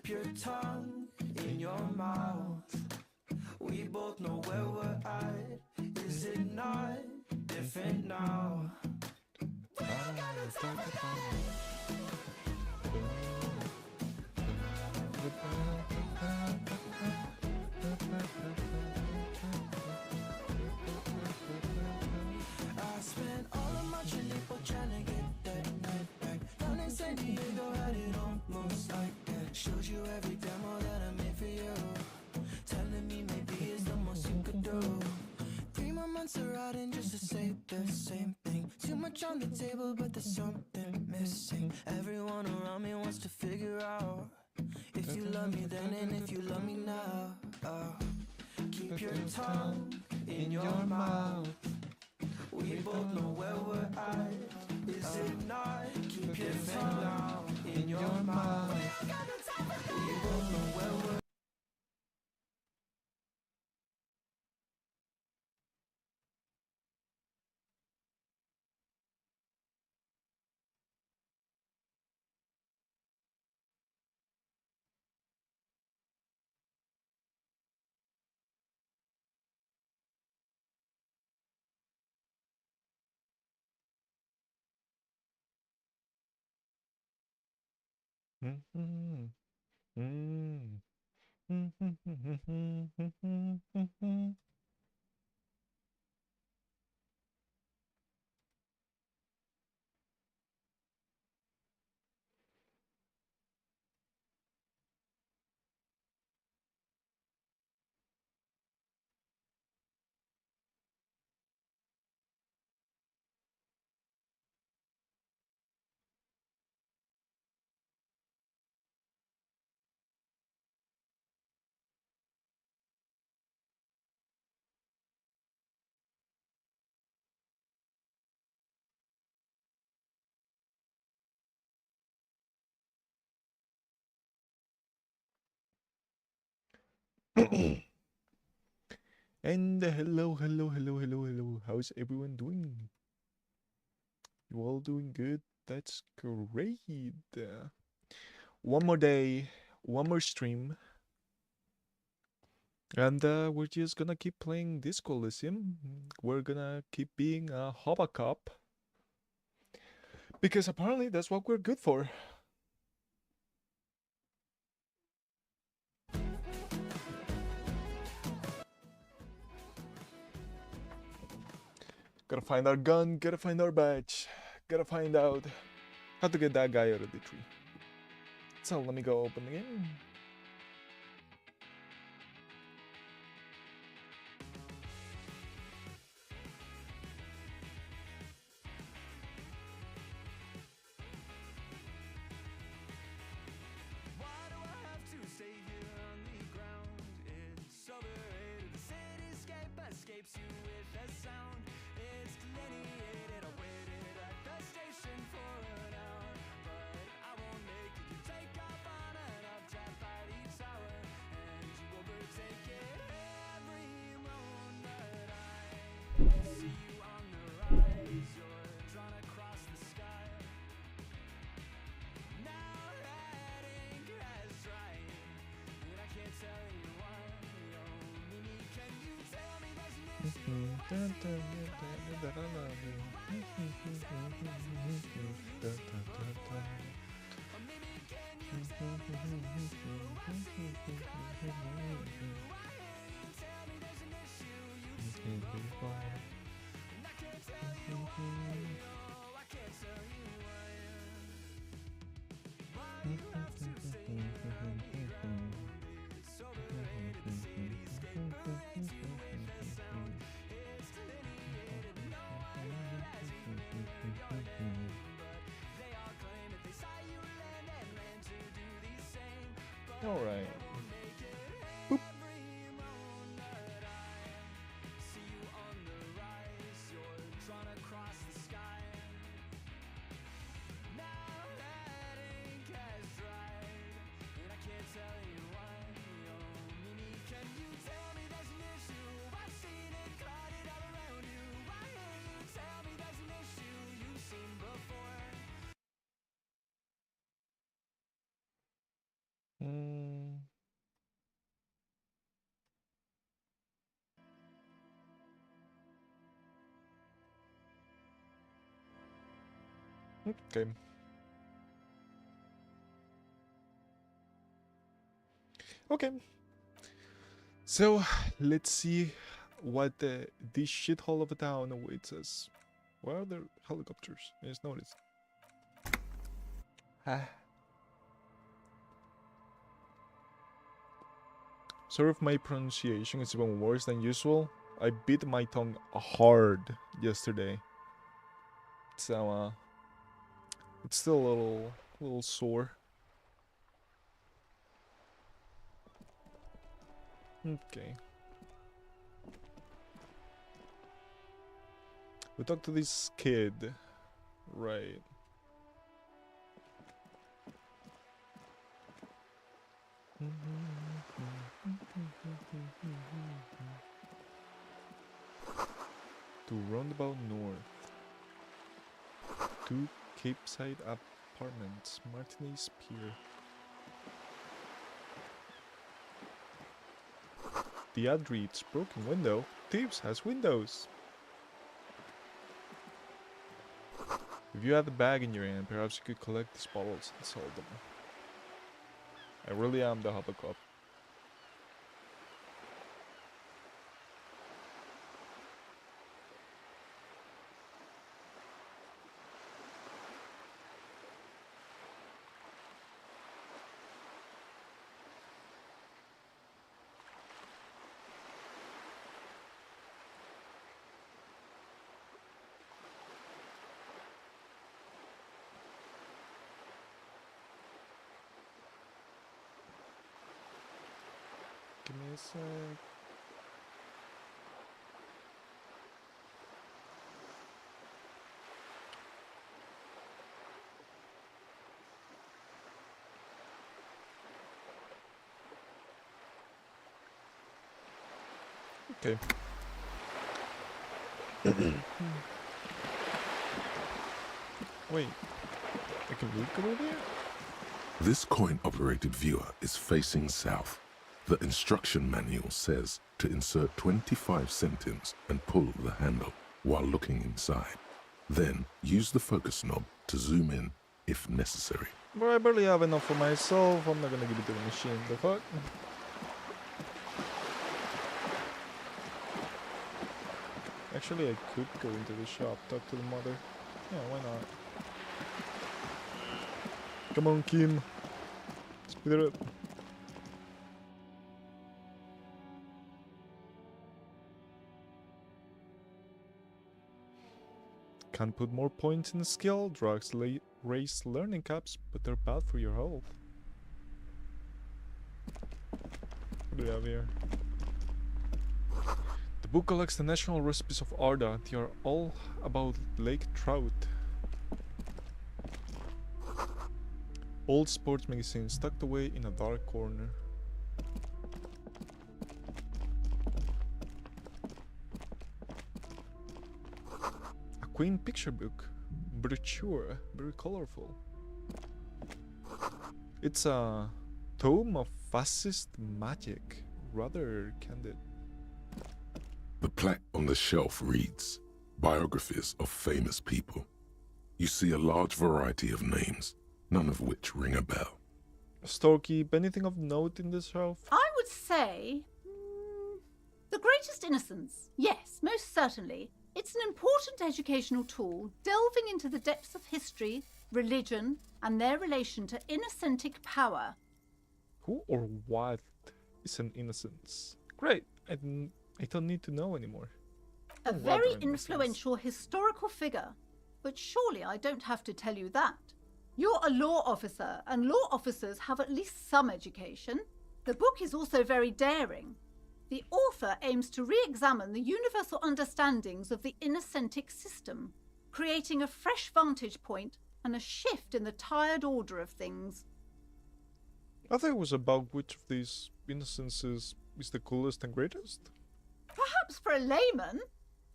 Keep your tongue in your mouth. We both know where we're at. Is it not different now? We ain't got no time for that. I spent all of my chilipo trying to get that night back. Down in San Diego, had it almost like that. Showed you every demo that I made for you. Telling me maybe it's the most you could do. 3 more months of riding just to say the same thing. Too much on the table, but there's something missing. Everyone around me wants to figure out if you love me then and if you love me now. Keep your tongue in your mouth. We both know where we're at. Is it not? Keep your tongue in your mouth. We both know where we're at. And hello. How's everyone doing? You all doing good? That's great. One more day, one more stream, and we're just gonna keep playing DYSCO ELYSIUM. We're gonna keep being a Hobocop, because apparently that's what we're good for. Gotta find our gun, gotta find our badge, gotta find out how to get that guy out of the tree. So let me go open the game. All right. Boop. Okay. Okay. So, let's see what this shithole of a town awaits us. Where are the helicopters? I just noticed. Ah. Sorry if my pronunciation is even worse than usual. I bit my tongue hard yesterday. So, it's still a little sore. Okay. We talked to this kid. Right. To Roundabout North. 2 Capeside Apartments, Martinez Pier. The ad reads, broken window. Thieves has windows. If you had the bag in your hand, perhaps you could collect these bottles and sell them. I really am the Hobocop. Give me a sec. Okay. Wait, I can really go over there? This coin-operated viewer is facing south. The instruction manual says to insert 25 centimes and pull the handle while looking inside. Then use the focus knob to zoom in if necessary. But I barely have enough for myself. I'm not gonna give it to the machine. The fuck? Actually, I could go into the shop, talk to the mother. Yeah, why not? Come on, Kim. Speed it up. Can't put more points in skill. Drugs raise learning caps, but they're bad for your health. What do we have here? The book collects the national recipes of Arda. They are all about lake trout. Old sports magazines tucked away in a dark corner. A quaint picture book. Brochure. Very colorful. It's a tome of fascist magic. Rather candid. The plaque on the shelf reads, Biographies of Famous People. You see a large variety of names, none of which ring a bell. Storekeep, anything of note in this shelf? I would say... The Greatest Innocence. Yes, most certainly. It's an important educational tool, delving into the depths of history, religion, and their relation to innocentic power. Who or what is an innocence? Great, I don't need to know anymore. A What very are innocents? influential historical figure. But surely I don't have to tell you that. You're a law officer, and law officers have at least some education. The book is also very daring. The author aims to re-examine the universal understandings of the innocentic system, creating a fresh vantage point and a shift in the tired order of things. I thought it was about which of these innocences is the coolest and greatest. Perhaps for a layman,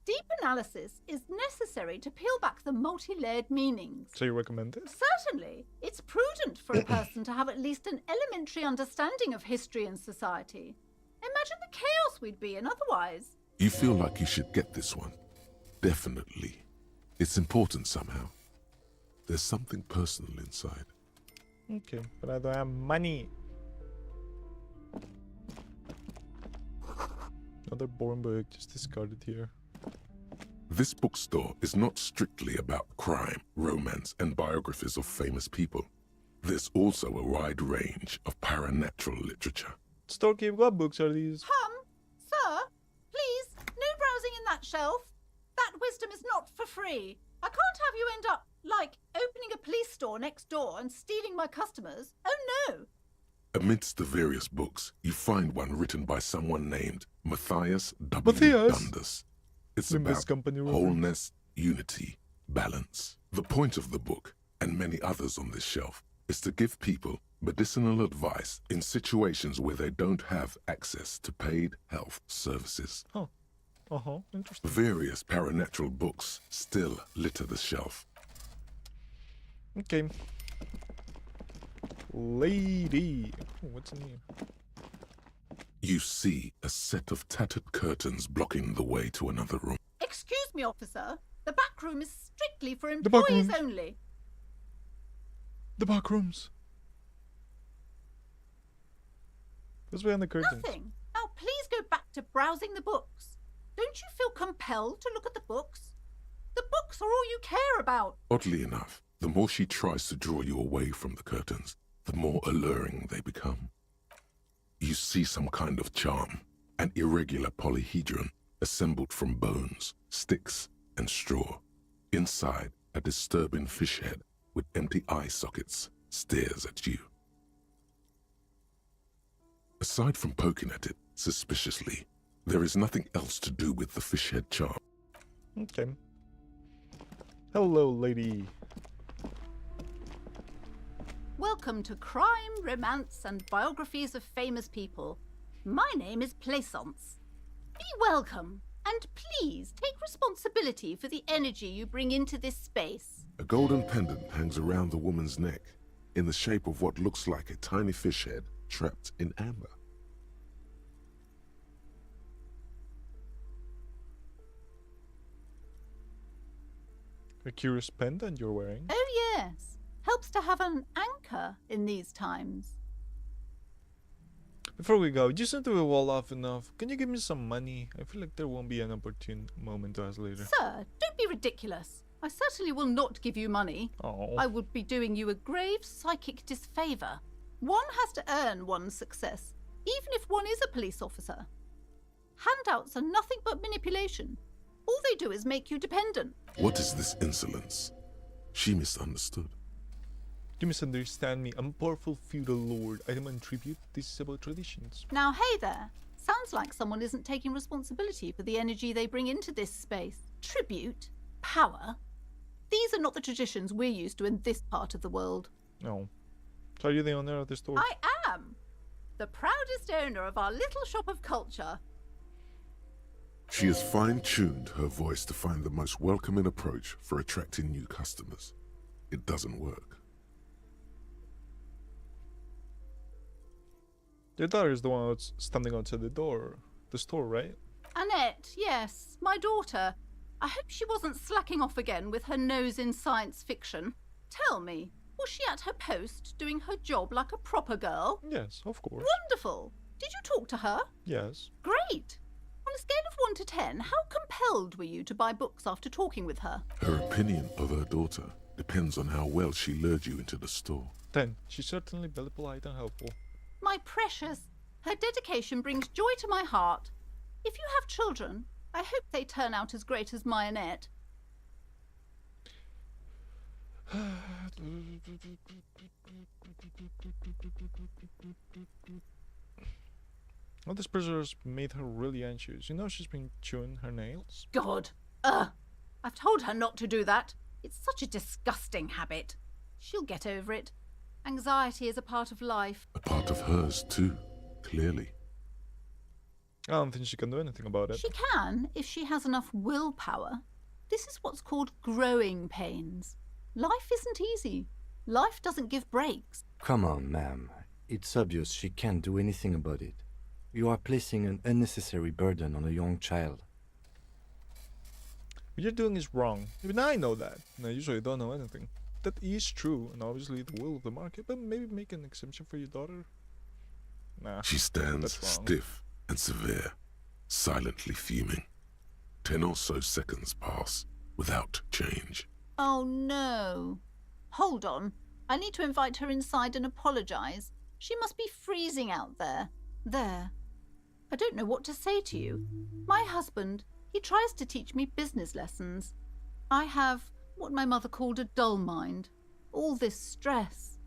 deep analysis is necessary to peel back the multi-layered meanings. So you recommend it? Certainly, it's prudent for a person to have at least an elementary understanding of history and society. Imagine the chaos we'd be in otherwise. You feel like you should get this one. Definitely. It's important somehow. there's something personal inside. Okay, but I don't have money. Another boring book, just discarded here. This bookstore is not strictly about crime, romance, and biographies of famous people. There's also a wide range of paranatural literature. Storekeep, what books are these? Sir, please, no browsing in that shelf. That wisdom is not for free. I can't have you end up, like, opening a police store next door and stealing my customers. Oh, no. Amidst the various books, you find one written by someone named Matthias W. Matthias? Dundas. It's Limbus about Company reference. wholeness, unity, balance. The point of the book, and many others on this shelf, is to give people medicinal advice in situations where they don't have access to paid health services. Huh. Interesting. Various paranatural books still litter the shelf. Okay. Lady. Oh, what's in here? You see a set of tattered curtains blocking the way to another room. Excuse me, officer. The back room is strictly for The back employees rooms. only. The back rooms. What's behind the curtains? Nothing. Now, please go back to browsing the books. Don't you feel compelled to look at the books? The books are all you care about. Oddly enough, the more she tries to draw you away from the curtains, the more alluring they become. You see some kind of charm, an irregular polyhedron assembled from bones, sticks, and straw. Inside, a disturbing fish head with empty eye sockets stares at you. Aside from poking at it suspiciously, there is nothing else to do with the fish head charm. Okay. Hello, lady. Welcome to Crime, Romance, and Biographies of Famous People. My name is Plaisance. Be welcome, and please take responsibility for the energy you bring into this space. A golden pendant hangs around the woman's neck in the shape of what looks like a tiny fish head trapped in amber. A curious pendant you're wearing. Oh yes, helps to have an anchor in these times. Before we go, you seem to be well off enough. Can you give me some money? I feel like there won't be an opportune moment to ask later. Sir, don't be ridiculous. I certainly will not give you money. Oh. I would be doing you a grave psychic disfavour. One has to earn one's success, even if one is a police officer. Handouts are nothing but manipulation. All they do is make you dependent. What is this insolence? She misunderstood. You misunderstand me. I'm a powerful feudal lord. I demand tribute. This is about traditions. Now, hey there. Sounds like someone isn't taking responsibility for the energy they bring into this space. Tribute? Power? These are not the traditions we're used to in this part of the world. No. So are you the owner of the store? I am. The proudest owner of our little shop of culture. She has fine-tuned her voice to find the most welcoming approach for attracting new customers. It doesn't work. Your daughter is the one that's standing outside the store, right? Annette, yes, my daughter. I hope she wasn't slacking off again with her nose in science fiction. Tell me, was she at her post doing her job like a proper girl? Yes, of course. Wonderful. Did you talk to her? Yes. Great. On a scale of 1 to 10, how compelled were you to buy books after talking with her? Her opinion of her daughter depends on how well she lured you into the store. 10. She's certainly very polite and helpful. My precious, her dedication brings joy to my heart. If you have children, I hope they turn out as great as my Annette. All this pressure's made her really anxious. You know she's been chewing her nails? God! I've told her not to do that. It's such a disgusting habit. She'll get over it. Anxiety is a part of life. A part of hers, too, clearly. I don't think she can do anything about it. She can, if she has enough willpower. This is what's called growing pains. Life isn't easy. Life doesn't give breaks. Come on, ma'am. It's obvious she can't do anything about it. You are placing an unnecessary burden on a young child. What you're doing is wrong. Even I know that. And I usually don't know anything. that is true, and obviously the will of the market, but maybe make an exemption for your daughter? Nah. She stands that's wrong. stiff and severe, silently fuming. 10 or so seconds pass without change. Oh no. Hold on. I need to invite her inside and apologise. She must be freezing out there. There. I don't know what to say to you. My husband, he tries to teach me business lessons. I have what my mother called a dull mind. All this stress.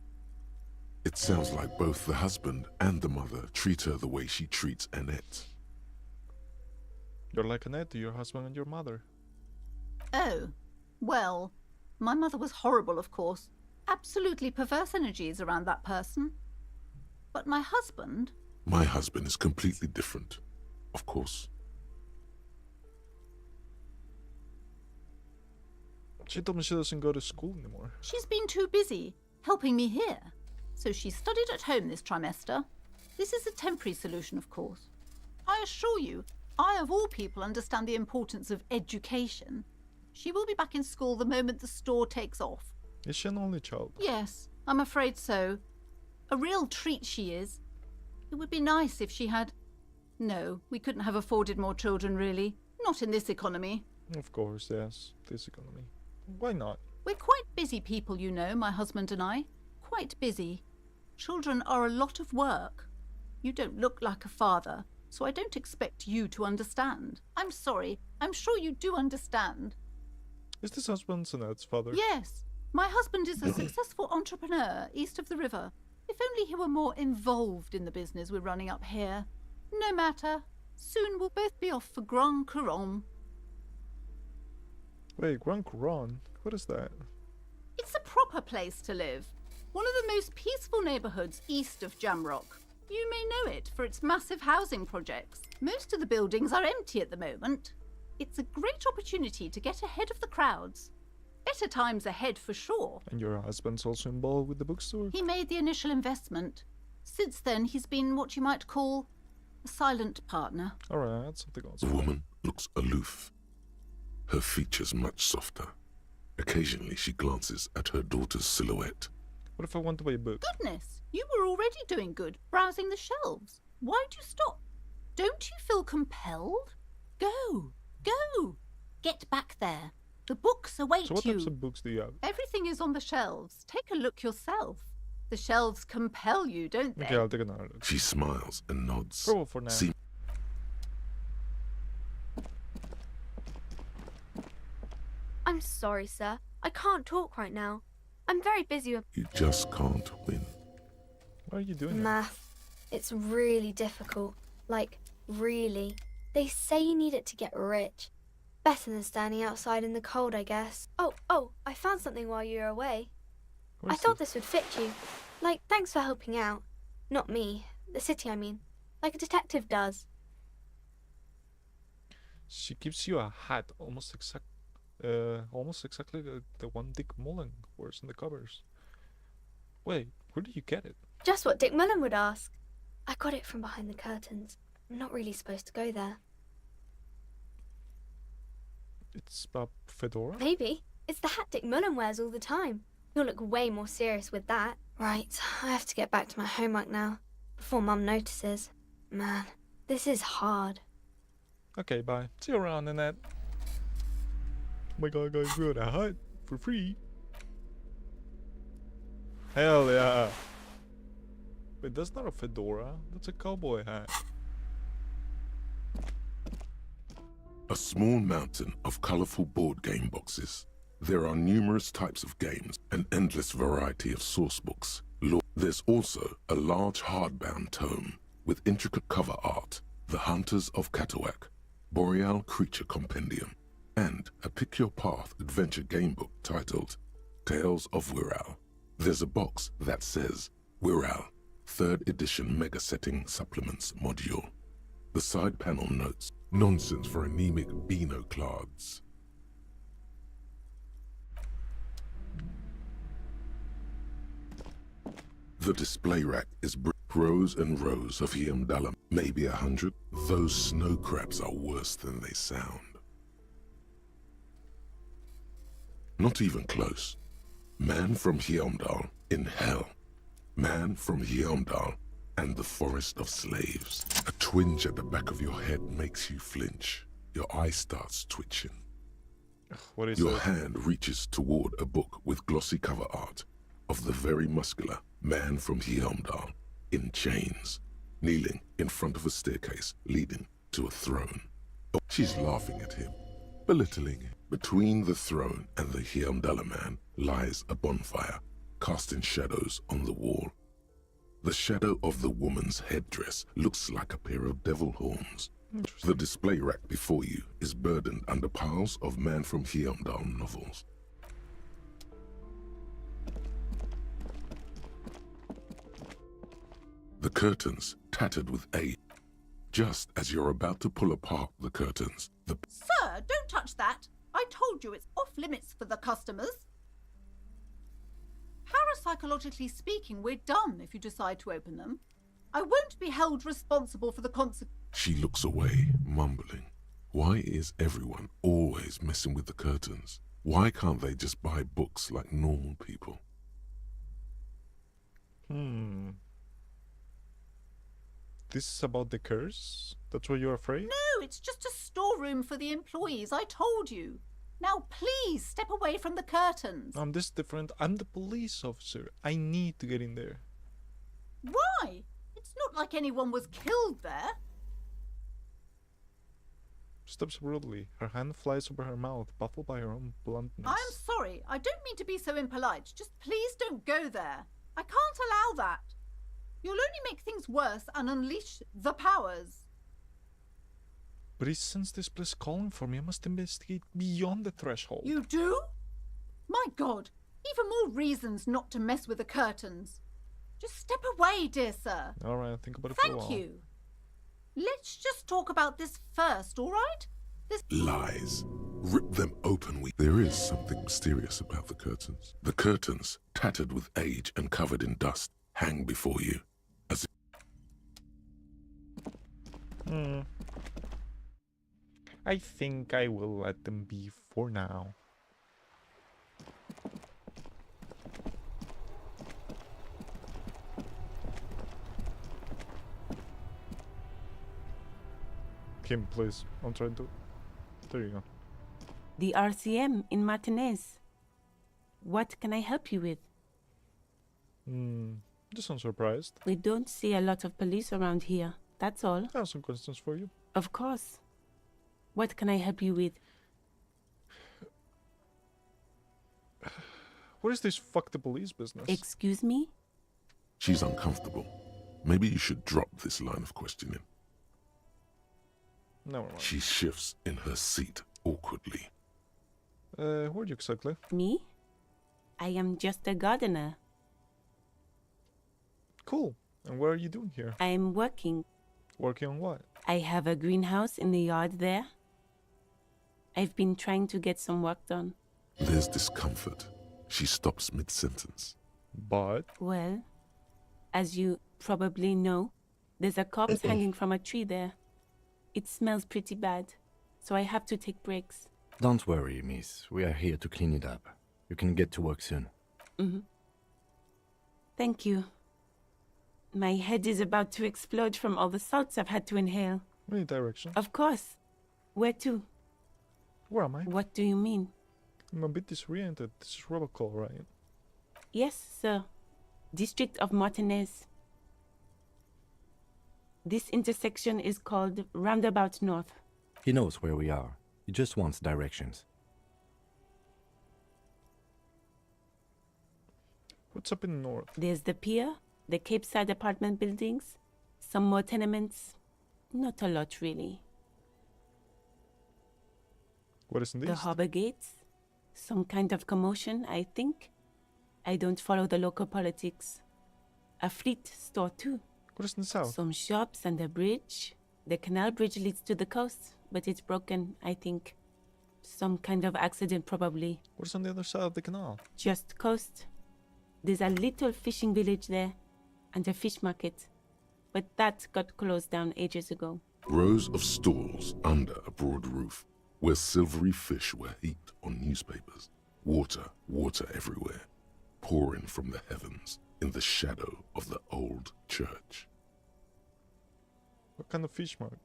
It sounds like both the husband and the mother treat her the way she treats Annette. You're like Annette to your husband and your mother. Oh, well, my mother was horrible, of course. Absolutely perverse energies around that person. But my husband... My husband is completely different, of course. She told me she doesn't go to school anymore. She's been too busy helping me here. So she studied at home this trimester. This is a temporary solution, of course. I assure you, I of all people understand the importance of education. She will be back in school the moment the store takes off. Is she an only child? Yes, I'm afraid so. A real treat she is. It would be nice if she had... No, we couldn't have afforded more children, really. Not in this economy. Of course, yes. This economy. Why not? We're quite busy people, you know, my husband and I. Quite busy. Children are a lot of work. You don't look like a father, so I don't expect you to understand. I'm sorry. I'm sure you do understand. Is this husband Annette's father? Yes. My husband is a successful entrepreneur east of the river. If only he were more involved in the business we're running up here. No matter. Soon we'll both be off for Grand Couronne. Wait, Grand Couronne? What is that? It's a proper place to live. One of the most peaceful neighbourhoods east of Jamrock. You may know it for its massive housing projects. Most of the buildings are empty at the moment. It's a great opportunity to get ahead of the crowds. Better times ahead for sure. And your husband's also involved with the bookstore? He made the initial investment. Since then, he's been what you might call a silent partner. Alright, that's something else. The woman looks aloof, her features much softer. Occasionally she glances at her daughter's silhouette. What if I want to buy a book? Goodness, you were already doing good, browsing the shelves. Why'd you stop? Don't you feel compelled? Go, go, get back there. The books await So what you. types of books do you have? Everything is on the shelves. Take a look yourself. The shelves compel you, don't they? Okay, I'll take another look. She smiles and nods. Probably for now. See, I'm sorry, sir. I can't talk right now. I'm very busy with you just can't win. Why are you doing that? math. It's really difficult. Like, really. They say you need it to get rich. Better than standing outside in the cold, I guess. Oh, I found something while you were away. What I is thought this? this would fit you. Like, thanks for helping out. Not me. The city, I mean. Like a detective does. She gives you a hat, almost exactly the one Dick Mullen wears in the covers. Wait, where did you get it? Just what Dick Mullen would ask. I got it from behind the curtains. I'm not really supposed to go there. It's a fedora? Maybe. It's the hat Dick Mullen wears all the time. You'll look way more serious with that. Right, I have to get back to my homework now, before Mum notices. Man, this is hard. Okay, bye. See you around, Annette. Oh my god, guys, we got a hat for free. Hell yeah. Wait, that's not a fedora. That's a cowboy hat. A small mountain of colorful board game boxes. There are numerous types of games, an endless variety of source books. There's also a large hardbound tome with intricate cover art, The Hunters of Catawak, Boreal Creature Compendium, and a Pick Your Path adventure game book titled Tales of Wirral. There's a box that says Wirral, 3rd edition Mega Setting Supplements Module. The side panel notes, nonsense for anemic Beano-clads. The display rack is rows and rows of Yamdala, maybe 100. Those snow crabs are worse than they sound. Not even close. Man from Heimdall in hell. Man from Heimdall and the forest of slaves. A twinge at the back of your head makes you flinch. Your eye starts twitching. What is Your that? hand reaches toward a book with glossy cover art of the very muscular man from Heimdall in chains, kneeling in front of a staircase leading to a throne. She's laughing at him, belittling him. Between the throne and the Heimdall man lies a bonfire, casting shadows on the wall. The shadow of the woman's headdress looks like a pair of devil horns. Interesting. The display rack before you is burdened under piles of Man from Heimdall novels. The curtains tattered with age. Just as you're about to pull apart the curtains, the Sir, don't touch that. I told you it's off limits for the customers. Parapsychologically speaking, we're done if you decide to open them. I won't be held responsible for the consequences. She looks away, mumbling. Why is everyone always messing with the curtains? Why can't they just buy books like normal people? This is about the curse? That's why you're afraid? No, it's just a storeroom for the employees, I told you. Now please step away from the curtains. This is different. I'm the police officer. I need to get in there. Why? It's not like anyone was killed there. Steps rudely. Her hand flies over her mouth, baffled by her own bluntness. I'm sorry, I don't mean to be so impolite. Just please don't go there. I can't allow that. You'll only make things worse and unleash the powers. But he sensed this place calling for me. I must investigate beyond the threshold. You do? My God, even more reasons not to mess with the curtains. Just step away, dear sir. Alright, think about it for a while. Thank you. Let's just talk about this first, all right? This Lies. Rip them open. There is something mysterious about the curtains. The curtains, tattered with age and covered in dust, hang before you. As I think I will let them be for now. Kim, please. I'm trying to... There you go. The RCM in Martinez. What can I help you with? Just unsurprised. We don't see a lot of police around here. That's all. I have some questions for you. Of course. What can I help you with? What is this fuck the police business? Excuse me? she's uncomfortable. Maybe you should drop this line of questioning. Never mind. She shifts in her seat awkwardly. Who are you exactly? Me? I am just a gardener. Cool. And what are you doing here? I am working. Working on what? I have a greenhouse in the yard there. I've been trying to get some work done. There's discomfort. She stops mid-sentence. But... Well, as you probably know, there's a corpse hanging from a tree there. It smells pretty bad, so I have to take breaks. Don't worry, miss. We are here to clean it up. You can get to work soon. Thank you. My head is about to explode from all the salts I've had to inhale. Any direction? Of course. Where to? Where am I? What do you mean? I'm a bit disoriented. This is Hobocop, right? Yes, sir. District of Martinez. This intersection is called Roundabout North. He knows where we are. He just wants directions. What's up in north? There's the pier, the Cape Side apartment buildings, some more tenements. Not a lot, really. What is in the The east? harbor gates. Some kind of commotion, I think. I don't follow the local politics. A fleet store, too. What is in the south? Some shops and a bridge. The canal bridge leads to the coast, but it's broken, I think. Some kind of accident, probably. What is on the other side of the canal? Just coast. There's a little fishing village there, and a fish market. But that got closed down ages ago. Rows of stalls under a broad roof, where silvery fish were heaped on newspapers. Water, water everywhere. pouring from the heavens in the shadow of the old church. What kind of fish mark?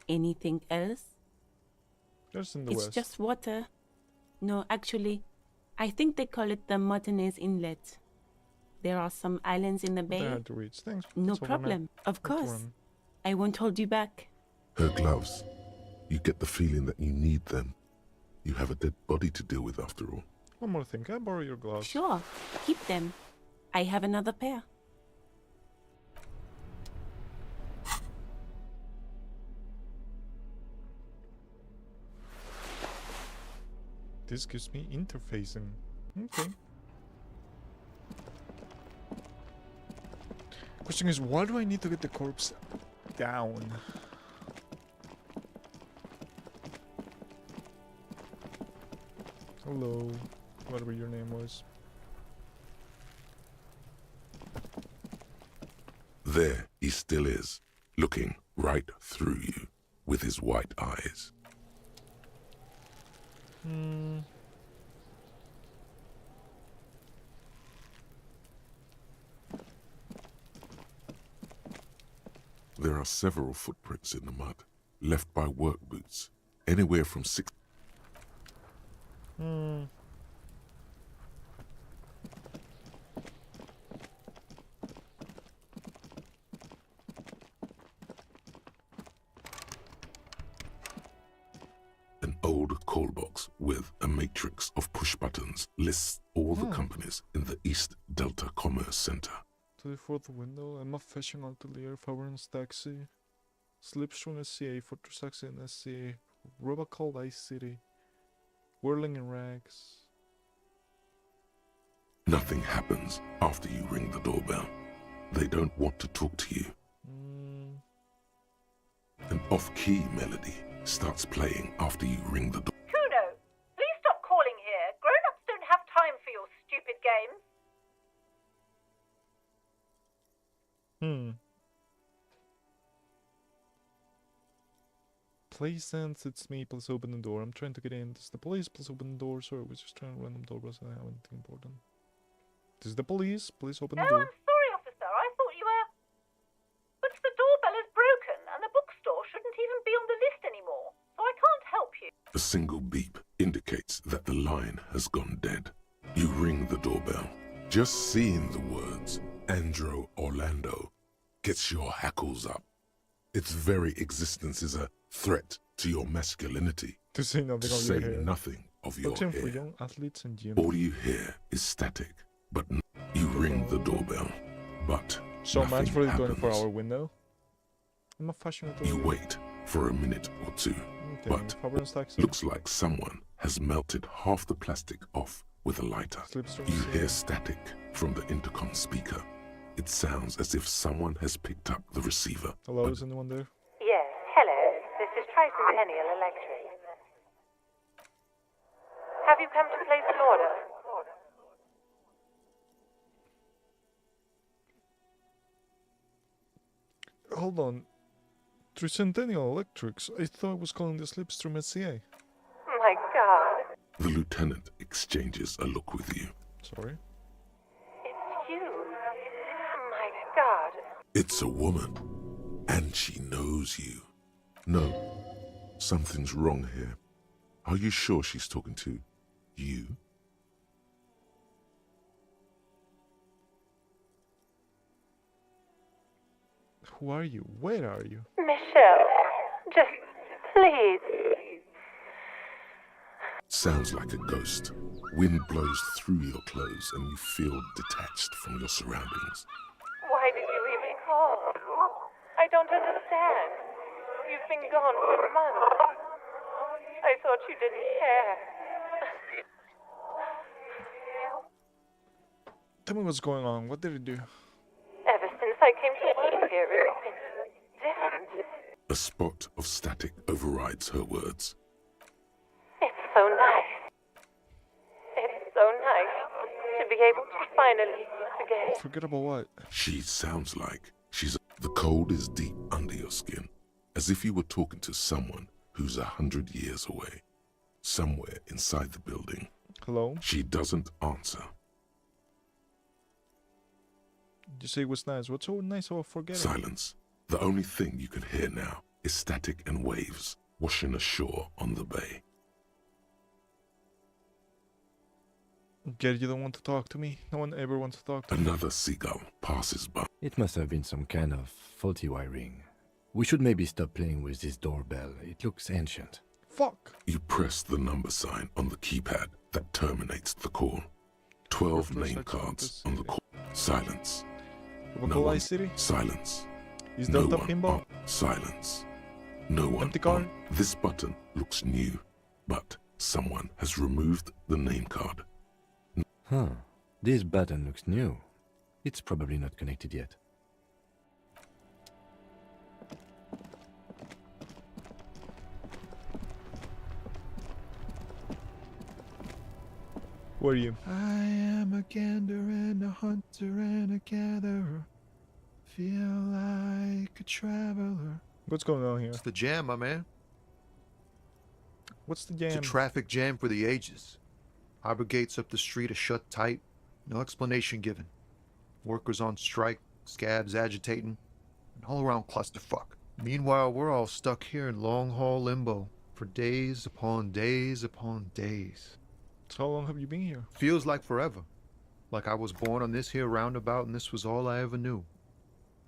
Anything else? There's in the It's west. just water. No, actually, I think they call it the Martinez Inlet. There are some islands in the But they're bay. hard to reach. Thanks. No That's all for now. problem. Of Have to course. run. I won't hold you back. Her gloves. You get the feeling that you need them. You have a dead body to deal with after all. One more thing. Can I borrow your gloves? Sure, keep them. I have another pair. This gives me interfacing. Okay. Question is, why do I need to get the corpse down? Hello, whatever your name was. There he still is, looking right through you with his white eyes. There are several footprints in the mud, left by work boots, anywhere from 6. An old call box with a matrix of push buttons lists all the companies in the East Delta Commerce Center. 34th window, Emma Fishing Atelier, Favorance Taxi, Slipstream SCA, Fortress Taxi and SCA, Robocall Ice City, Whirling in Rags. Nothing happens after you ring the doorbell. They don't want to talk to you. An off-key melody starts playing after you ring the door. Kuno, please stop calling here. Grown-ups don't have time for your stupid games. Please sense it's me, please open the door. I'm trying to get in. This is the police, please open the door. Sorry, we're just trying to random doorbells. I don't have anything important. This is the police, please open the Oh, door. I'm sorry, officer. I thought you were... But the doorbell is broken, and the bookstore shouldn't even be on the list anymore, so I can't help you. A single beep indicates that the line has gone dead. You ring the doorbell. Just seeing the words Andro Orlando gets your hackles up. Its very existence is a threat to your masculinity, To say nothing to of say your hair. nothing of your Option for hair. young athletes and gym. All you hear is static, but you ring the doorbell, but So nothing much for the happens. 24-hour window. I'm a fashion You wait for a minute or two, Okay, but Favorance Taxi. looks like someone has melted half the plastic off with a lighter. Slipstream You SCA. hear static from the intercom speaker. It sounds as if someone has picked up the receiver. Hello, but is anyone there? Yes, hello. This is Tricentennial Electric. Have you come to place an order? Hold on. Tricentennial Electrics. I thought I was calling the Slipstream SCA. My God. the lieutenant exchanges a look with you. Sorry. It's you. My God. It's a woman, and she knows you. No, something's wrong here. Are you sure she's talking to you? Who are you? Where are you? Michelle, just please. Sounds like a ghost. Wind blows through your clothes and you feel detached from your surroundings. Why did you even call? I don't understand. You've been gone for months. I thought you didn't care. Tell me what's going on. What did he do? Ever since I came to work here, it's been different. A spot of static overrides her words. It's so nice. It's so nice to be able to finally forget. Forget about what? She sounds like she's... The cold is deep under your skin, as if you were talking to someone who's 100 years away, somewhere inside the building. Hello? She doesn't answer. You say it was nice. What's so nice about forgetting? Silence. The only thing you can hear now is static and waves washing ashore on the bay. Get you don't want to talk to me. No one ever wants to talk to me. Another seagull passes by. It must have been some kind of faulty wiring. We should maybe stop playing with this doorbell. It looks ancient. Fuck. You press the number sign on the keypad that terminates the call. 12 Refresh name that cards on on the call. Silence. Vocalize City? Silence. Is No that the one pinball? on. Silence. No one Empty card? on. This button looks new, but someone has removed the name card. Huh. This button looks new. It's probably not connected yet. Where are you? I am a gander and a hunter and a gatherer. Feel like a traveler. What's going on here? It's the jam, my man. What's the It's jam? a traffic jam for the ages. Harbor gates up the street are shut tight. No explanation given. Workers on strike, scabs agitating, an all-around clusterfuck. Meanwhile, we're all stuck here in long-haul limbo for days upon days upon days. So how long have you been here? Feels like forever. Like I was born on this here roundabout and this was all I ever knew.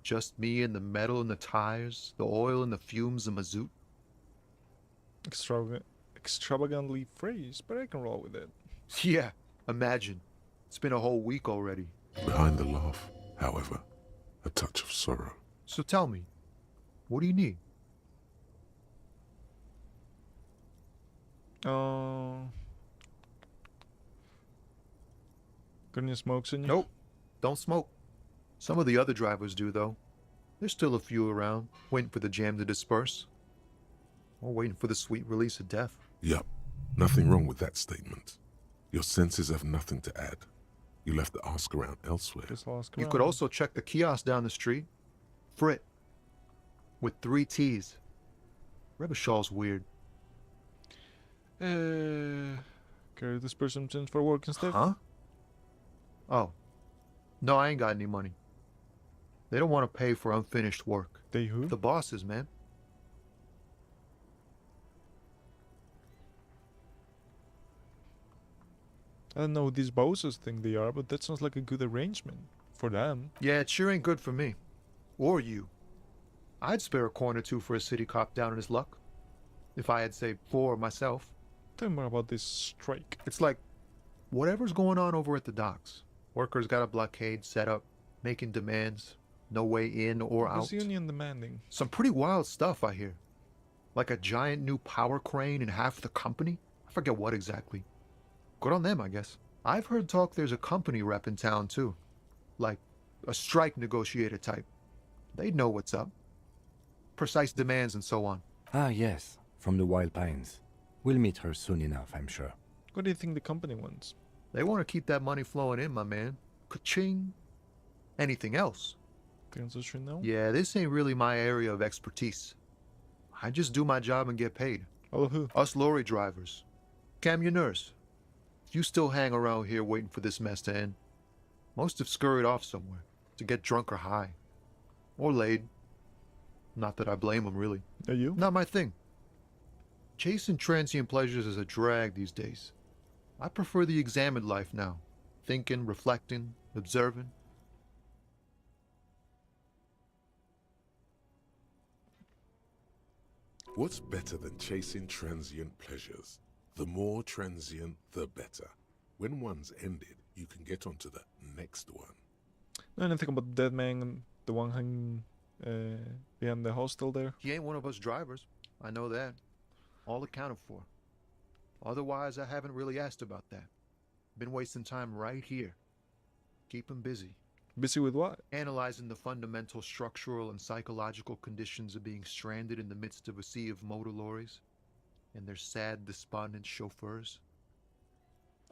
Just me and the metal and the tires, the oil and the fumes of mazout. Extravagantly phrased, but I can roll with it. Yeah, imagine. It's been a whole week already. Behind the laugh, however, a touch of sorrow. So tell me, what do you need? Got any smokes in you? Nope, don't smoke. Some of the other drivers do, though. There's still a few around, waiting for the jam to disperse. Or waiting for the sweet release of death. Yup, nothing wrong with that statement. Your senses have nothing to add. You'll have to ask around elsewhere. Just ask You around. could also check the kiosk down the street. Frit. With 3 T's. Rebishaw's weird. Carry this person in for work and stuff? Huh? Oh. No, I ain't got any money. They don't want to pay for unfinished work. They who? The bosses, man. I don't know who these bosses think they are, but that sounds like a good arrangement for them. Yeah, it sure ain't good for me. Or you. I'd spare a coin or two for a city cop down in his luck. If I had, say, 4 myself. Tell me more about this strike. It's like, whatever's going on over at the docks. Workers got a blockade set up, making demands. No way in or out. What's the union demanding? Some pretty wild stuff, I hear. Like a giant new power crane in half the company? I forget what exactly. Good on them, I guess. I've heard talk there's a company rep in town, too. Like, a strike negotiator type. They'd know what's up. Precise demands and so on. Ah, yes, from the Wild Pines. We'll meet her soon enough, I'm sure. What do you think the company wants? They want to keep that money flowing in, my man. Ka-ching. Anything else? The answer should know? Yeah, this ain't really my area of expertise. I just do my job and get paid. All of who? Us lorry drivers. Camionneurs. You still hang around here waiting for this mess to end. Most have scurried off somewhere to get drunk or high. Or laid. Not that I blame them, really. Are you? Not my thing. Chasing transient pleasures is a drag these days. I prefer the examined life now. Thinking, reflecting, observing. What's better than chasing transient pleasures? The more transient, the better. When one's ended, you can get onto the next one. Know anything about the dead man, the one hanging behind the hostel there? He ain't one of us drivers. I know that. All accounted for. Otherwise, I haven't really asked about that. Been wasting time right here. Keep him busy. Busy with what? Analyzing the fundamental structural and psychological conditions of being stranded in the midst of a sea of motor lorries and their sad, despondent chauffeurs.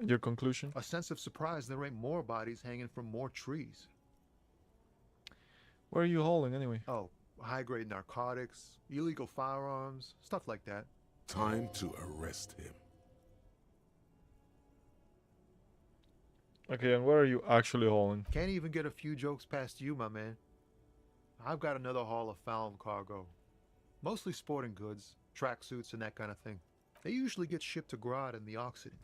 Your conclusion? A sense of surprise there ain't more bodies hanging from more trees. Where are you hauling anyway? Oh, high-grade narcotics, illegal firearms, stuff like that. Time to arrest him. Okay, and what are you actually hauling? Can't even get a few jokes past you, my man. I've got another haul of found cargo. Mostly sporting goods, tracksuits, and that kind of thing. They usually get shipped to Grodd in the Occident.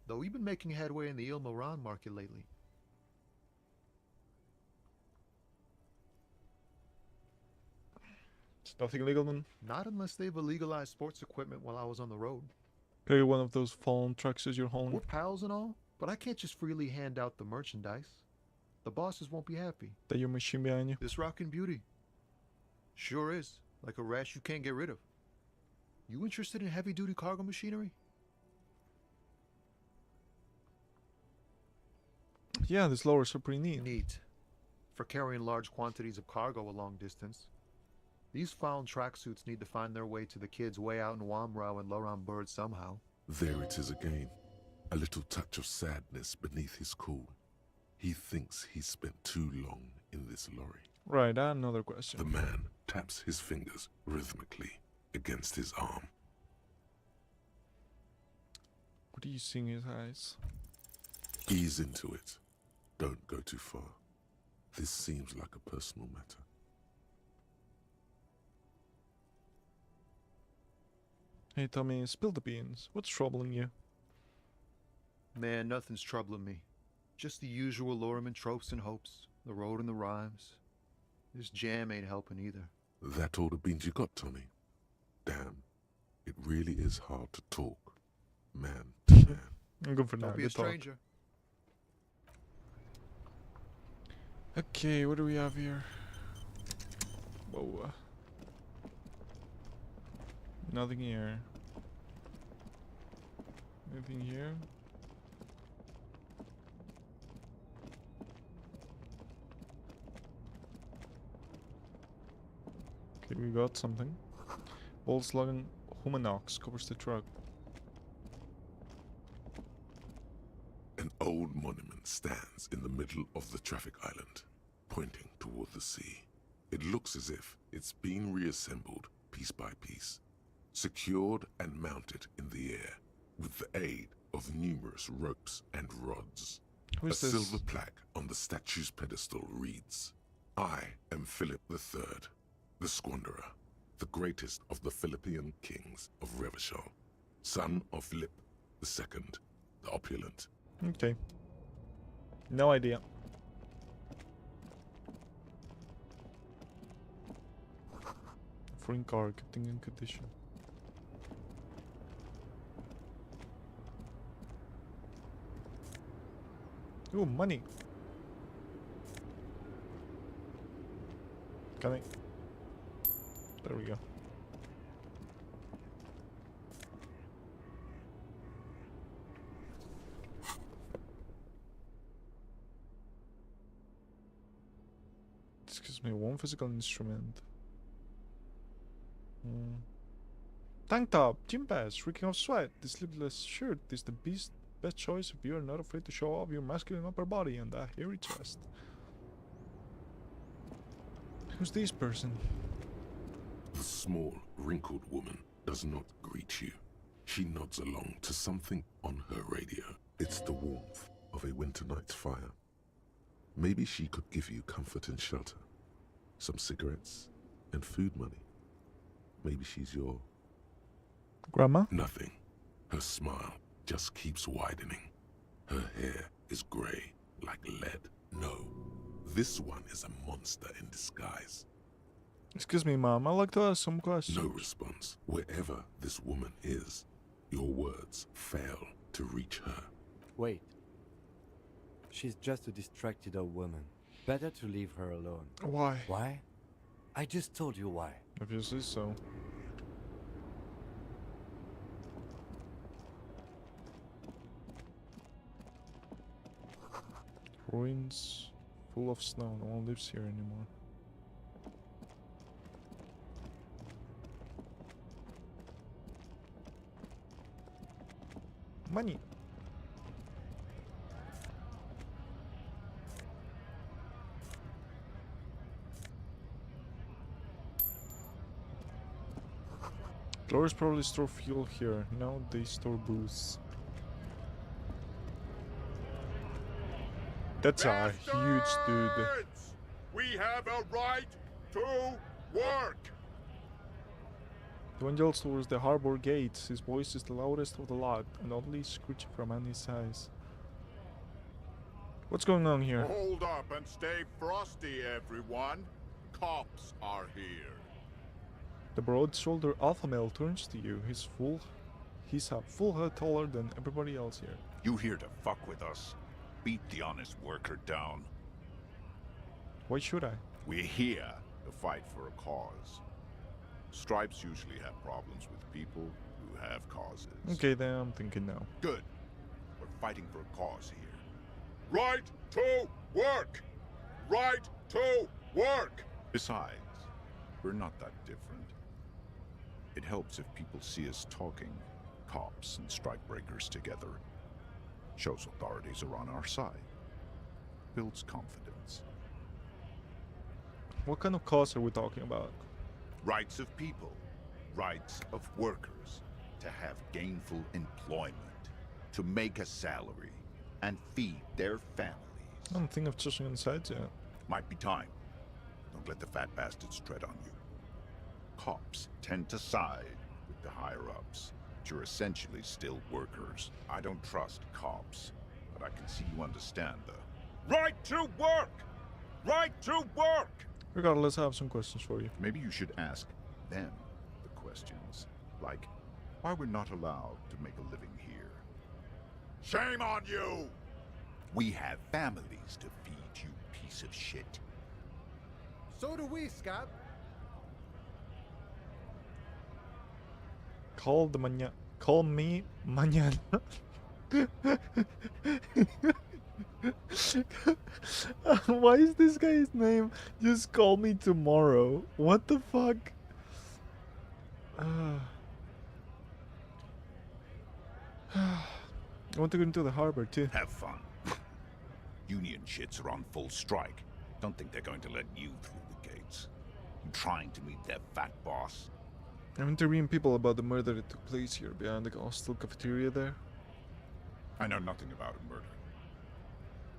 Though we've been making headway in the Ilmaran market lately. It's nothing legal then? Not unless they've illegalized sports equipment while I was on the road. Okay, one of those fallen trucks is you're hauling. We're pals and all, but I can't just freely hand out the merchandise. The bosses won't be happy. That your machine behind you? This rockin' beauty. Sure is. Like a rash you can't get rid of. You interested in heavy-duty cargo machinery? Yeah, these lowers are pretty neat. Neat. For carrying large quantities of cargo a long distance. These found tracksuits need to find their way to the kids way out in Wamrau and Loran Bird somehow. There it is again. A little touch of sadness beneath his cool. He thinks he's spent too long in this lorry. Right, another question. The man taps his fingers rhythmically against his arm. What do you see in his eyes? Ease into it. Don't go too far. This seems like a personal matter. Hey Tommy, spill the beans. What's troubling you? Man, nothing's troubling me. Just the usual Lorman tropes and hopes. The road and the rhymes. This jam ain't helping either. That all the beans you got, Tommy? Damn. It really is hard to talk. Man to man. I'm good for now. Don't be a Good talk. stranger. Okay, what do we have here? Whoa. Nothing here. Anything here? Okay, we got something. Volkswagen Humanox covers the truck. An old monument stands in the middle of the traffic island, pointing toward the sea. It looks as if it's been reassembled piece by piece, secured and mounted in the air with the aid of numerous ropes and rods. Who A is this? silver plaque on the statue's pedestal reads, "I am Philip III, the Squanderer, the greatest of the Philippian kings of Revachol, son of Philip II, the opulent." Okay. No idea. Foreign car, keeping in condition. Ooh, money. Can I? There we go. Excuse me, one physical instrument. Tank top, gym pads, reeking of sweat. This sleeveless shirt is the best choice if you are not afraid to show off your masculine upper body and a hairy chest. Who's this person? The small, wrinkled woman does not greet you. She nods along to something on her radio. It's the warmth of a winter night's fire. Maybe she could give you comfort and shelter. Some cigarettes and food money. Maybe she's your... Grandma? Nothing. Her smile just keeps widening. Her hair is grey like lead. No, this one is a monster in disguise. Excuse me, ma'am. I'd like to ask some questions. No response. Wherever this woman is, your words fail to reach her. Wait. She's just a distracted old woman. Better to leave her alone. Why? Why? I just told you why. Obviously so. Ruins full of snow. No one lives here anymore. Money. Glorious probably store fuel here. Now they store booze. That's a huge dude. Bastards! We have a right to work! The one yells towards the harbor gates. His voice is the loudest of the lot, and oddly screechy for a man his size. What's going on here? Hold up and stay frosty, everyone. Cops are here. The broad-shouldered alpha male turns to you. He's a full head taller than everybody else here. You here to fuck with us? Beat the honest worker down. Why should I? We're here to fight for a cause. Stripes usually have problems with people who have causes. Okay, then I'm thinking now. Good. We're fighting for a cause here. Right to work! Right to work! Besides, we're not that different. It helps if people see us talking, cops and strikebreakers together. Shows authorities are on our side. Builds confidence. What kind of cause are we talking about? Rights of people. Rights of workers. To have gainful employment. To make a salary. And feed their families. I don't think I've chosen any sides yet. Might be time. Don't let the fat bastards tread on you. Cops tend to side with the higher-ups. But you're essentially still workers. I don't trust cops, but I can see you understand the right to work! Right to work! Regardless, I have some questions for you. Maybe you should ask them the questions. Like, why we're not allowed to make a living here. Shame on you! We have families to feed, you piece of shit. So do we, Scott. Call me mañana. Why is this guy's name? Just call me tomorrow. What the fuck? I want to go into the harbor too. Have fun. Union shits are on full strike. Don't think they're going to let you through the gates. You trying to meet their fat boss? I'm interviewing people about the murder that took place here behind the hostel cafeteria there. I know nothing about a murder.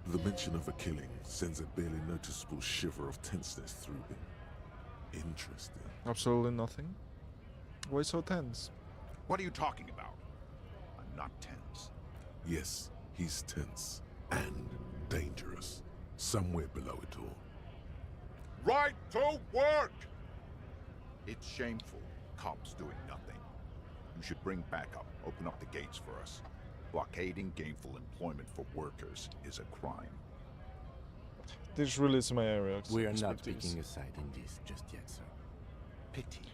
The mention of a killing sends a barely noticeable shiver of tenseness through him. Interesting. Absolutely nothing. Why so tense? What are you talking about? I'm not tense. Yes, he's tense and dangerous. Somewhere below it all. Right to work! It's shameful. Cops doing nothing. You should bring backup. Open up the gates for us. Blockading gainful employment for workers is a crime. This really is my area of We are not expertise. picking a side in this just yet, sir. Pity.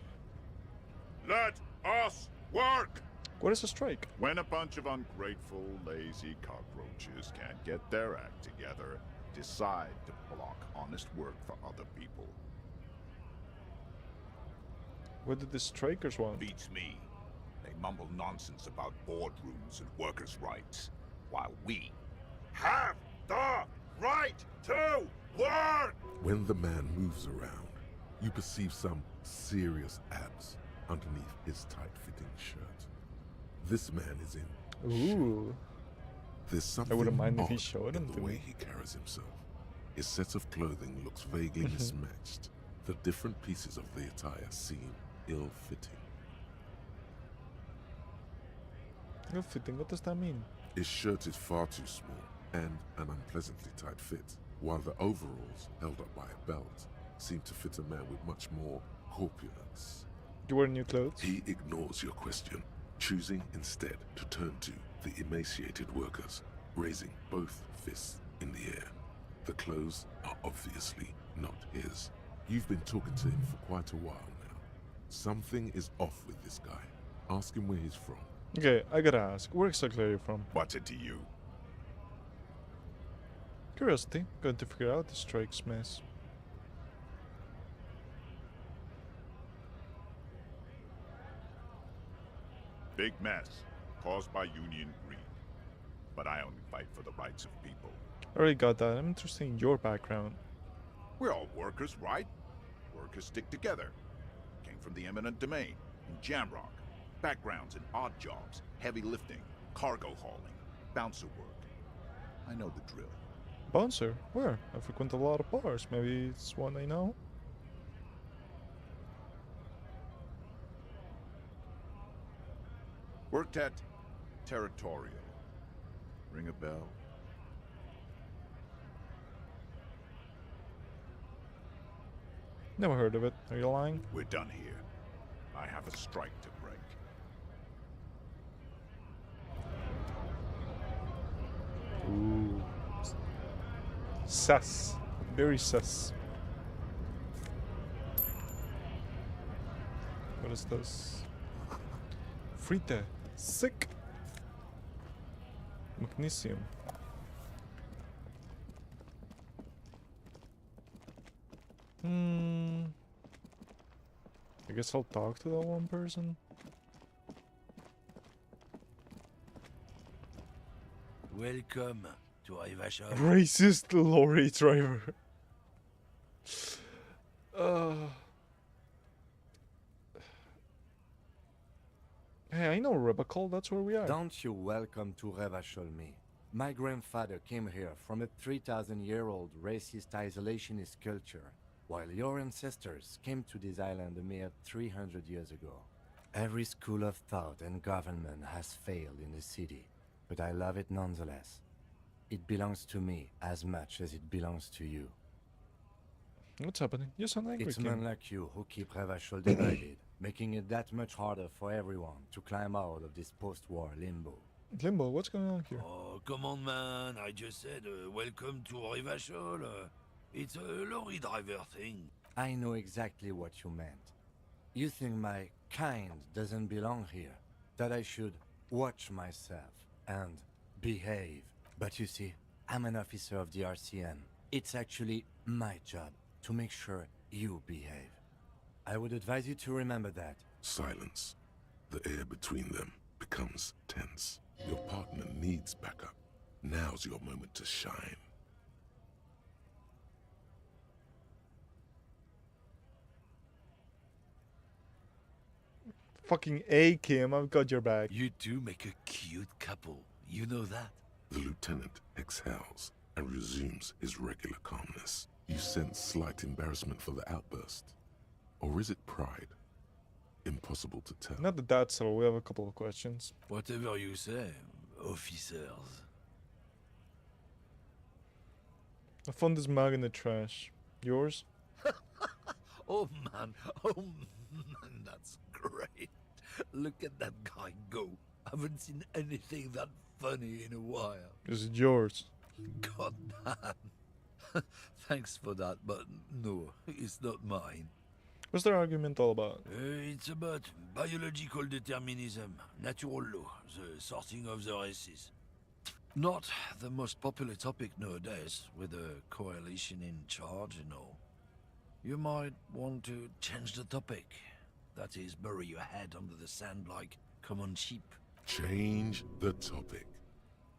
Let us work! What is a strike? When a bunch of ungrateful, lazy cockroaches can't get their act together, decide to block honest work for other people. What did the strikers want? Beats me. They mumble nonsense about boardrooms and workers' rights, while we have the right to work! When the man moves around, you perceive some serious abs underneath his tight-fitting shirt. This man is in Ooh. shape. There's something wouldn't mind if he odd showed in him the to way me. he carries himself. His set of clothing looks vaguely mismatched. The different pieces of the attire seem ill-fitting. Ill-fitting, what does that mean? His shirt is far too small and an unpleasantly tight fit, while the overalls, held up by a belt, seem to fit a man with much more corpulence. You wear new clothes? He ignores your question, choosing instead to turn to the emaciated workers, raising both fists in the air. The clothes are obviously not his. You've been talking to him for quite a while now. Something is off with this guy. Ask him where he's from. Okay, I gotta ask, where exactly are you from? What's it to you? Curiosity, going to figure out the strike's mess. Big mess, caused by union greed. But I only fight for the rights of people. I already got that. I'm interested in your background. We're all workers, right? Workers stick together. Came from the eminent domain, in Jamrock. Backgrounds in odd jobs, heavy lifting, cargo hauling, bouncer work. I know the drill. Bouncer? Where? I frequent a lot of bars. Maybe it's one I know? Worked at Territorial. Ring a bell? Never heard of it. Are you lying? We're done here. I have a strike to break. Ooh. Sus. Very sus. What is this? Frite. Sick. Magnesium. I guess I'll talk to that one person. Welcome to Rivashol. Racist lorry driver. Hey, I know Rebecca, that's where we are. Don't you welcome to Revachol me. My grandfather came here from a 3,000-year-old racist isolationist culture, while your ancestors came to this island a mere 300 years ago. Every school of thought and government has failed in the city, but I love it nonetheless. It belongs to me as much as it belongs to you. What's happening? You sound angry, It's Kim. men like you who keep Revachol divided, making it that much harder for everyone to climb out of this post-war limbo. Limbo, what's going on here? Oh, come on, man. I just said welcome to Rivashol. It's a lorry driver thing. I know exactly what you meant. You think my kind doesn't belong here, that I should watch myself and behave. But you see, I'm an officer of the RCM. It's actually my job to make sure you behave. I would advise you to remember that. Silence. The air between them becomes tense. Your partner needs backup. Now's your moment to shine. Fucking A, Kim, I've got your back. You two make a cute couple. You know that. The lieutenant exhales and resumes his regular calmness. You sense slight embarrassment for the outburst. Or is it pride? Impossible to tell. Not that that's so, we have a couple of questions. Whatever you say, officers. I found this mug in the trash. Yours? Oh man, that's great. Look at that guy go. Haven't seen anything that funny in a while. Is it yours? God damn. Thanks for that, but no, it's not mine. What's their argument all about? It's about biological determinism, natural law, the sorting of the races. Not the most popular topic nowadays, with the coalition in charge and all. You might want to change the topic. That is, bury your head under the sand like common sheep. Change the topic.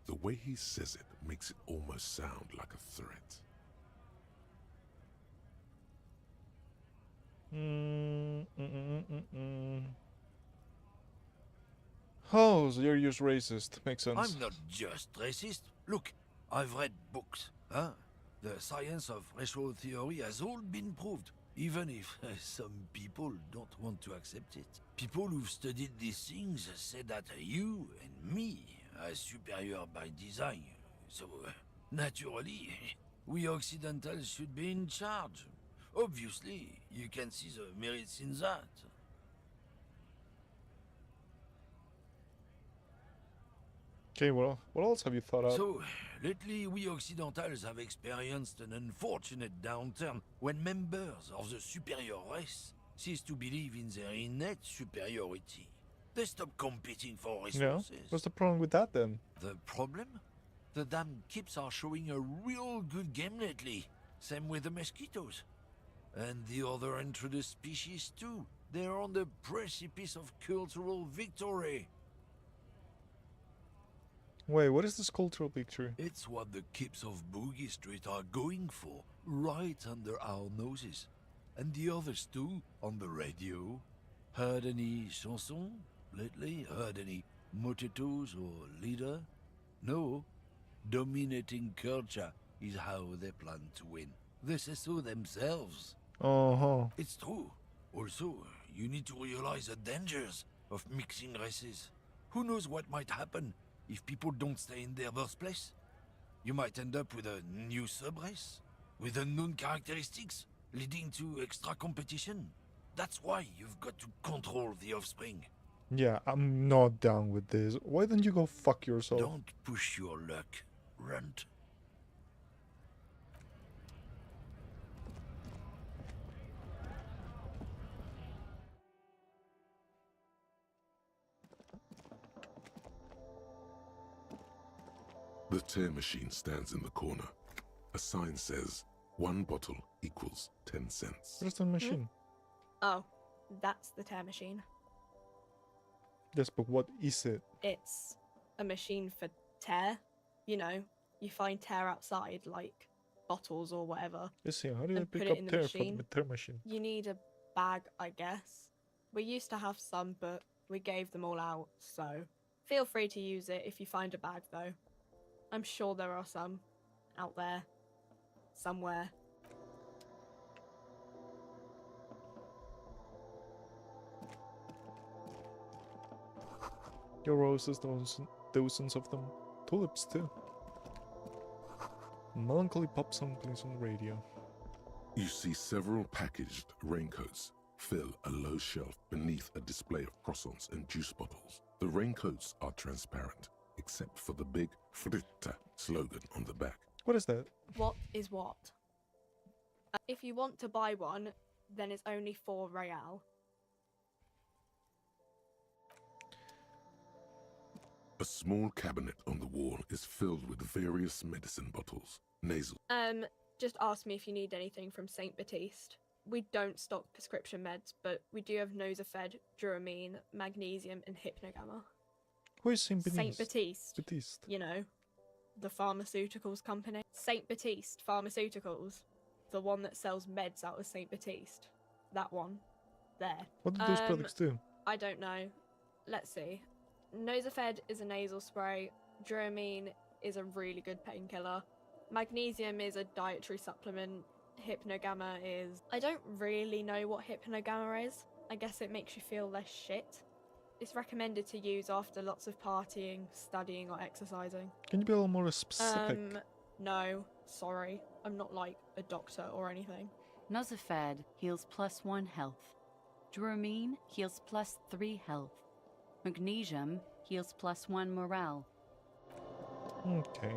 The way he says it makes it almost sound like a threat. Oh, so you're just racist. Makes sense. I'm not just racist. Look, I've read books. Huh? The science of racial theory has all been proved, even if some people don't want to accept it. People who've studied these things say that you and me are superior by design. So, naturally, we Occidentals should be in charge. Obviously, you can see the merits in that. Okay, well, what else have you thought out? So, lately we Occidentals have experienced an unfortunate downturn when members of the superior race cease to believe in their innate superiority. They stop competing for resources. Yeah, what's the problem with that then? The problem? The damn Kips are showing a real good game lately. Same with the mosquitoes. And the other introduced species too. They're on the precipice of cultural victory. Wait, what is this cultural picture? It's what the Kips of Boogie Street are going for, right under our noses. And the others too, on the radio. Heard any chansons lately? Heard any motetos or leader? No. Dominating culture is how they plan to win. They say so themselves. Uh-huh. It's true. Also, you need to realize the dangers of mixing races. Who knows what might happen if people don't stay in their birthplace? You might end up with a new sub-race, with unknown characteristics, leading to extra competition. That's why you've got to control the offspring. Yeah, I'm not down with this. Why don't you go fuck yourself? Don't push your luck, Runt. The tear machine stands in the corner. A sign says 1 bottle equals 10 cents. Where's the machine? Oh, that's the tear machine. Yes, but what is it? It's a machine for tear. You know, you find tear outside, like bottles or whatever. Let's see, how do I And pick put up it in the tear machine. from the tear machine? You need a bag, I guess. We used to have some, but we gave them all out, so feel free to use it if you find a bag, though. I'm sure there are some out there, somewhere. Your roses, dozens of them. Tulips, too. Melancholy pop song plays on the radio. You see several packaged raincoats fill a low shelf beneath a display of croissants and juice bottles. The raincoats are transparent, except for the big Fritta slogan on the back. What is that? What is what? If you want to buy one, then it's only 4 real. A small cabinet on the wall is filled with various medicine bottles, nasal. Just ask me if you need anything from St. Baptiste. We don't stock prescription meds, but we do have Nosafed, Duramine, Magnesium, and Hypnogamma. Who is St. St. Baptiste. Baptiste. You know, the pharmaceuticals company. St. Baptiste Pharmaceuticals. The one that sells meds out of St. Baptiste. That one. There. What do those products do? I don't know. Let's see. Nosafed is a nasal spray. Duramine is a really good painkiller. Magnesium is a dietary supplement. Hypnogamma is... I don't really know what Hypnogamma is. I guess it makes you feel less shit. It's recommended to use after lots of partying, studying, or exercising. Can you be a little more specific? No. Sorry. I'm not like a doctor or anything. Nosafed heals +1 health. Duramine heals +3 health. Magnesium heals +1 morale. Okay.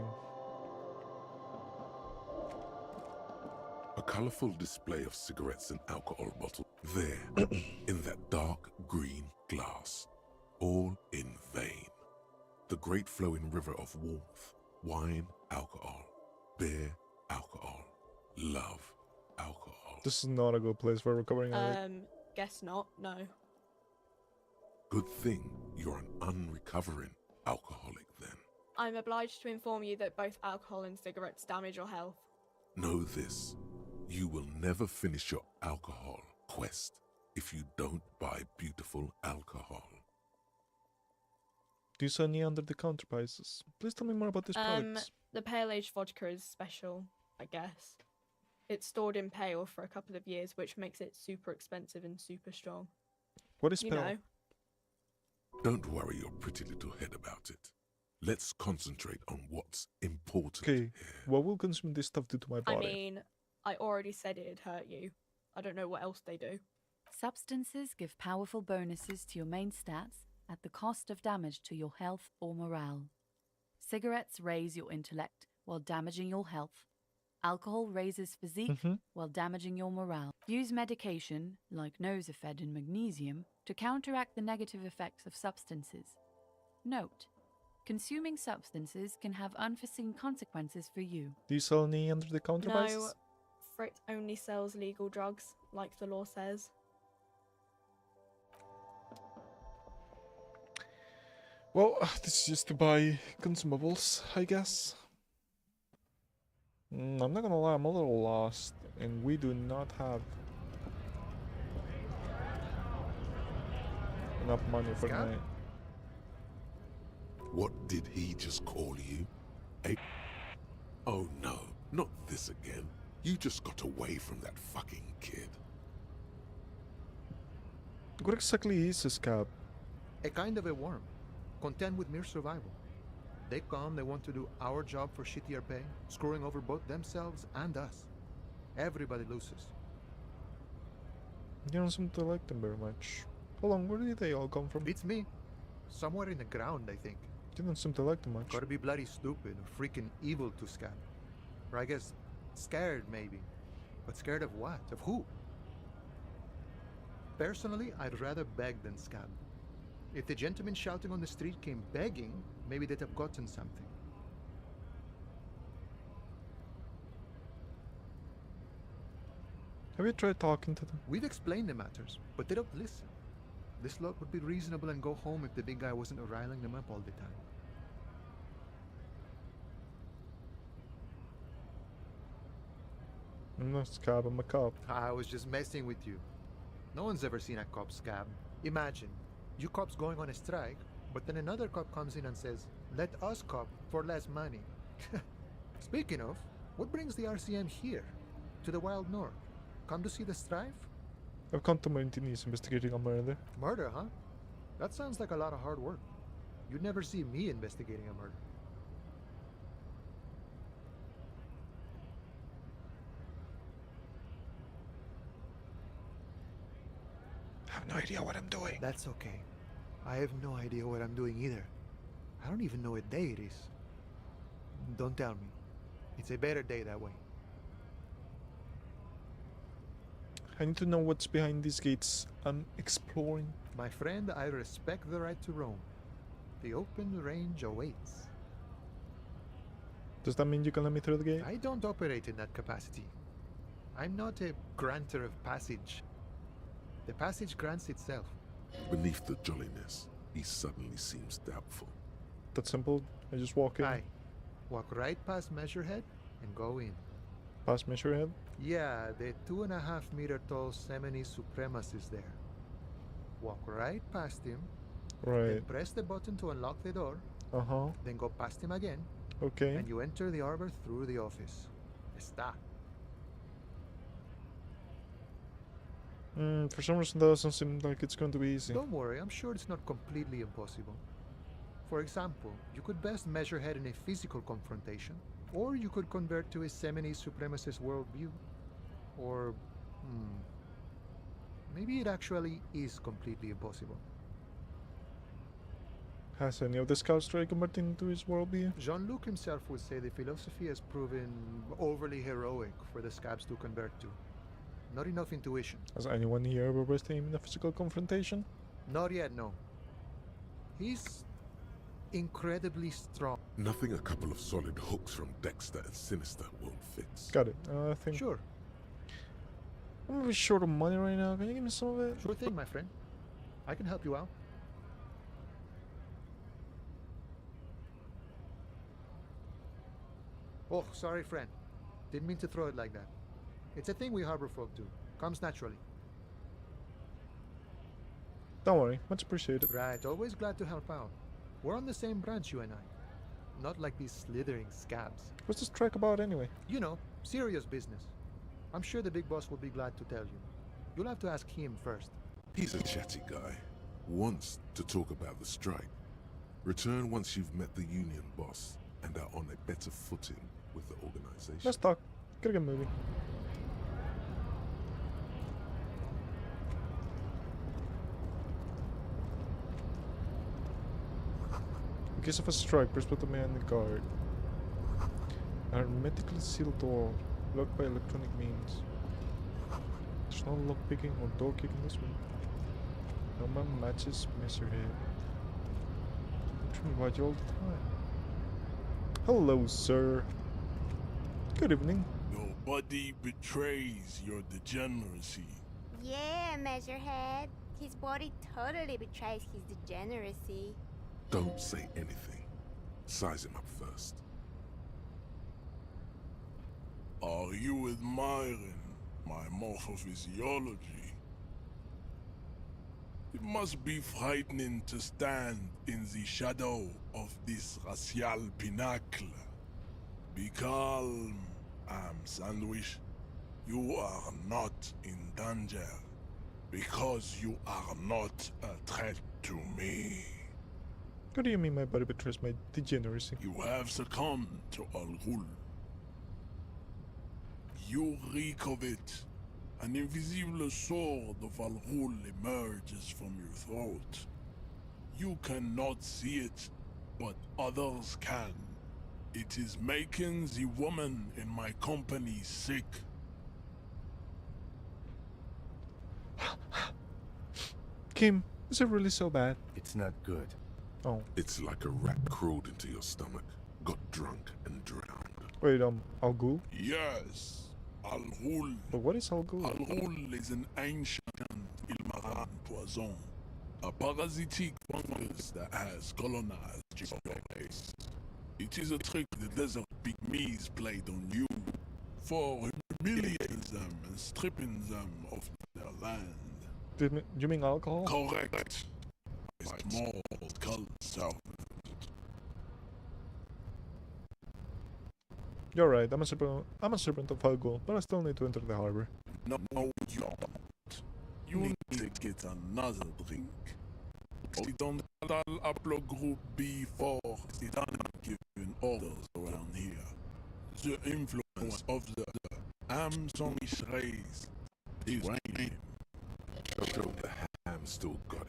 A colorful display of cigarettes and alcohol bottles. There, in that dark green glass. All in vain. The great flowing river of warmth. Wine, alcohol. Beer, alcohol. Love, alcohol. This is not a good place for recovering addict. Guess not, no. Good thing you're an unrecovering alcoholic then. I'm obliged to inform you that both alcohol and cigarettes damage your health. Know this, you will never finish your alcohol quest if you don't buy beautiful alcohol. Do you sell any under-the-counter prices? Please tell me more about these products. The Pale Age vodka is special, I guess. It's stored in pale for a couple of years, which makes it super expensive and super strong. What is you pale? know. Don't worry your pretty little head about it. Let's concentrate on what's important Okay, here. what will consuming this stuff do to my body? I mean, I already said it'd hurt you. I don't know what else they do. Substances give powerful bonuses to your main stats at the cost of damage to your health or morale. Cigarettes raise your intellect while damaging your health. Alcohol raises physique while damaging your morale. Use medication, like Nosafed and Magnesium, to counteract the negative effects of substances. Note: consuming substances can have unforeseen consequences for you. Do you sell any under-the-counter No, prices? Frit only sells legal drugs, like the law says. Well, this is just to buy consumables, I guess. I'm not gonna lie, I'm a little lost, and we do not have enough money for Scott? tonight. What did he just call you? Oh no, Not this again. You just got away from that fucking kid. What exactly is a scab? A kind of a worm, content with mere survival. They come, they want to do our job for shittier pay, screwing over both themselves and us. Everybody loses. You don't seem to like them very much. Hold on, where did they all come from? Beats me. Somewhere in the ground, I think. You don't seem to like them much. Gotta be bloody stupid or freaking evil to scab. Or I guess scared, maybe. But scared of what? Of who? Personally, I'd rather beg than scab. If the gentleman shouting on the street came begging, maybe they'd have gotten something. Have you tried talking to them? We've explained the matters, but they don't listen. This lot would be reasonable and go home if the big guy wasn't riling them up all the time. I'm not a scab, I'm a cop. I was just messing with you. No one's ever seen a cop scab. Imagine, you cops going on a strike, but then another cop comes in and says, "Let us cop for less money." Speaking of, what brings the RCM here? To the wild north? Come to see the strife? I've come to Martini's investigating a murder. Murder, huh? That sounds like a lot of hard work. You'd never see me investigating a murder. I have no idea what I'm doing. That's okay. I have no idea what I'm doing either. I don't even know what day it is. Don't tell me. It's a better day that way. I need to know what's behind these gates. I'm exploring. My friend, I respect the right to roam. The open range awaits. Does that mean you can let me through the gate? I don't operate in that capacity. I'm not a granter of passage. The passage grants itself. Beneath the jolliness, he suddenly seems doubtful. That's simple. I just walk in. Aye. Walk right past Measurehead and go in. Past Measurehead? Yeah, the 2.5 meter tall Semini supremacist there. Walk right past him. Right. Then press the button to unlock the door. Uh-huh. Then go past him again. Okay. And you enter the arbor through the office. Está. For some reason that doesn't seem like it's going to be easy. Don't worry, I'm sure it's not completely impossible. For example, you could best measure head in a physical confrontation, or you could convert to a Semini supremacist worldview. Or, maybe it actually is completely impossible. Has any of the scouts tried converting into his worldview? Jean-Luc himself would say the philosophy has proven overly heroic for the scabs to convert to. Not enough intuition. Has anyone here ever rested him in a physical confrontation? Not yet, no. He's incredibly strong. Nothing a couple of solid hooks from Dexter and Sinister won't fix. Got it. I think... Sure. I'm really short of money right now. Can you give me some of it? Sure thing, my friend. I can help you out. Oh, sorry, friend. Didn't mean to throw it like that. It's a thing we harbor folk do. Comes naturally. Don't worry. Much appreciated. Right, always glad to help out. We're on the same branch, you and I. Not like these slithering scabs. What's this track about anyway? You know, serious business. I'm sure the big boss will be glad to tell you. You'll have to ask him first. He's a chatty guy. Wants to talk about the strike. Return once you've met the union boss and are on a better footing with the organization. Let's talk. Gotta get moving. In case of a strike, press button on the guard. A hermetically sealed door, locked by electronic means. There's no lock picking or door kicking this one. No man matches Measurehead. I invite you all the time. Hello, sir. Good evening. Nobody betrays your degeneracy. Yeah, Measurehead. His body totally betrays his degeneracy. Don't say anything. Size him up first. Are you admiring my morphophysiology? It must be frightening to stand in the shadow of this racial pinnacle. Be calm Sandwich, you are not in danger because you are not a threat to me. What do you mean my body betrays my degeneracy? You have succumbed to Al Ghul. You reek of it. An invisible sword of Al Ghul emerges from your throat. You cannot see it, but others can. It is making the woman in my company sick. Kim, is it really so bad? It's not good. Oh. It's like a rat crawled into your stomach, got drunk and drowned. Wait, Al Ghul? Yes, Al Ghul. But what is Al Ghul? Al Ghul is an ancient Ilmaran poison, a parasitic fungus that has colonized your race. It is a trick the desert pygmies played on you for humiliating them and stripping them of their land. Do you mean alcohol? Correct. A small cult servant. You're right, I'm a servant of Al Ghul, but I still need to enter the harbor. No, you don't. You need to get another drink. Occidental Haplogroup B4 is giving orders around here. The influence of the Amsonish race is reigning. The ham still got it.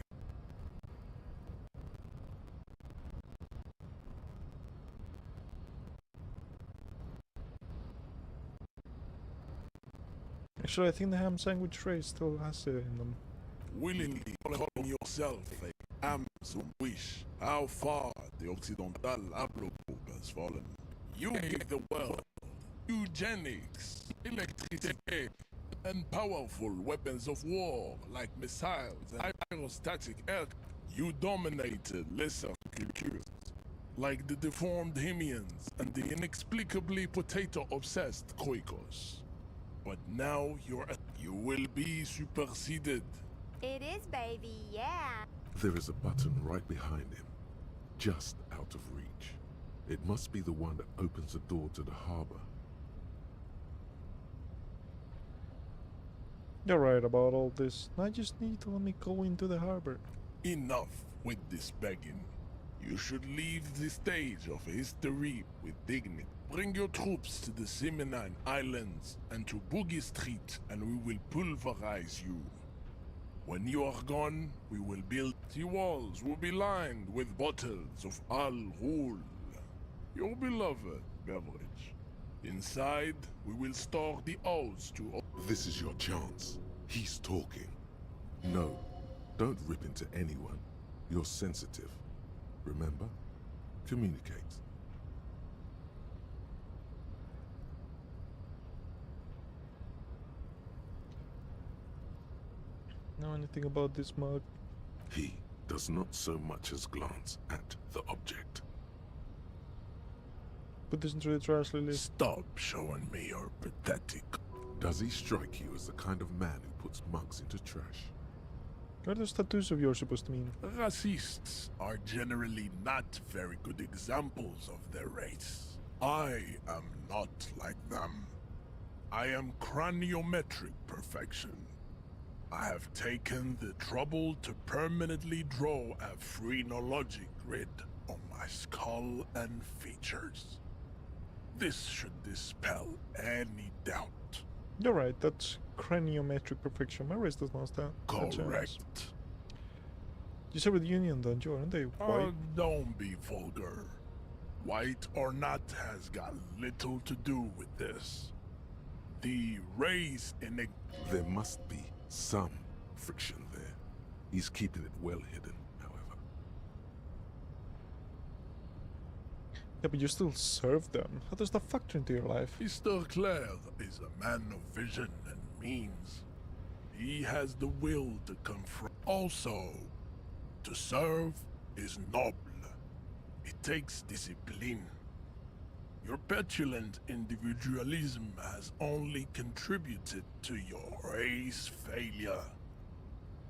Actually, I think the ham sandwich tray still has it in them. Willingly calling yourself a Amazon wish how far the Occidental Haplogroup has fallen. You give the world eugenics, electricity, and powerful weapons of war like missiles and aerostatic air. You dominated lesser cultures like the deformed Hemians and the inexplicably potato-obsessed Khoikos. But now you will be superseded. It is, baby, yeah. There is a button right behind him, just out of reach. It must be the one that opens the door to the harbor. You're right about all this. I just need to let me go into the harbor. Enough with this begging. You should leave the stage of history with dignity. Bring your troops to the Seminine Islands and to Boogie Street, and we will pulverize you. When you are gone, we will build the walls will be lined with bottles of Al Ghul, your beloved beverage. Inside, we will store the oaths to... This is your chance. He's talking. No, don't rip into anyone. You're sensitive. Remember? Communicate. Know anything about this mug? He does not so much as glance at the object. Put this into the trash, Lily. Stop showing me you're pathetic. Does he strike you as the kind of man who puts mugs into trash? What are those tattoos of yours supposed to mean? Racists are generally not very good examples of their race. I am not like them. I am craniometric perfection. I have taken the trouble to permanently draw a phrenologic grid on my skull and features. This should dispel any doubt. You're right, that's craniometric perfection. My race does not stand. Correct. You Soviet Union, don't you? Aren't they white? Don't be vulgar. White or not has got little to do with this. The race in There must be some friction there. He's keeping it well hidden, however. Yeah, but you still serve them. How does that factor into your life? Mr. Claire is a man of vision and means. He has the will to confront. Also, to serve is noble. It takes discipline. Your petulant individualism has only contributed to your race failure.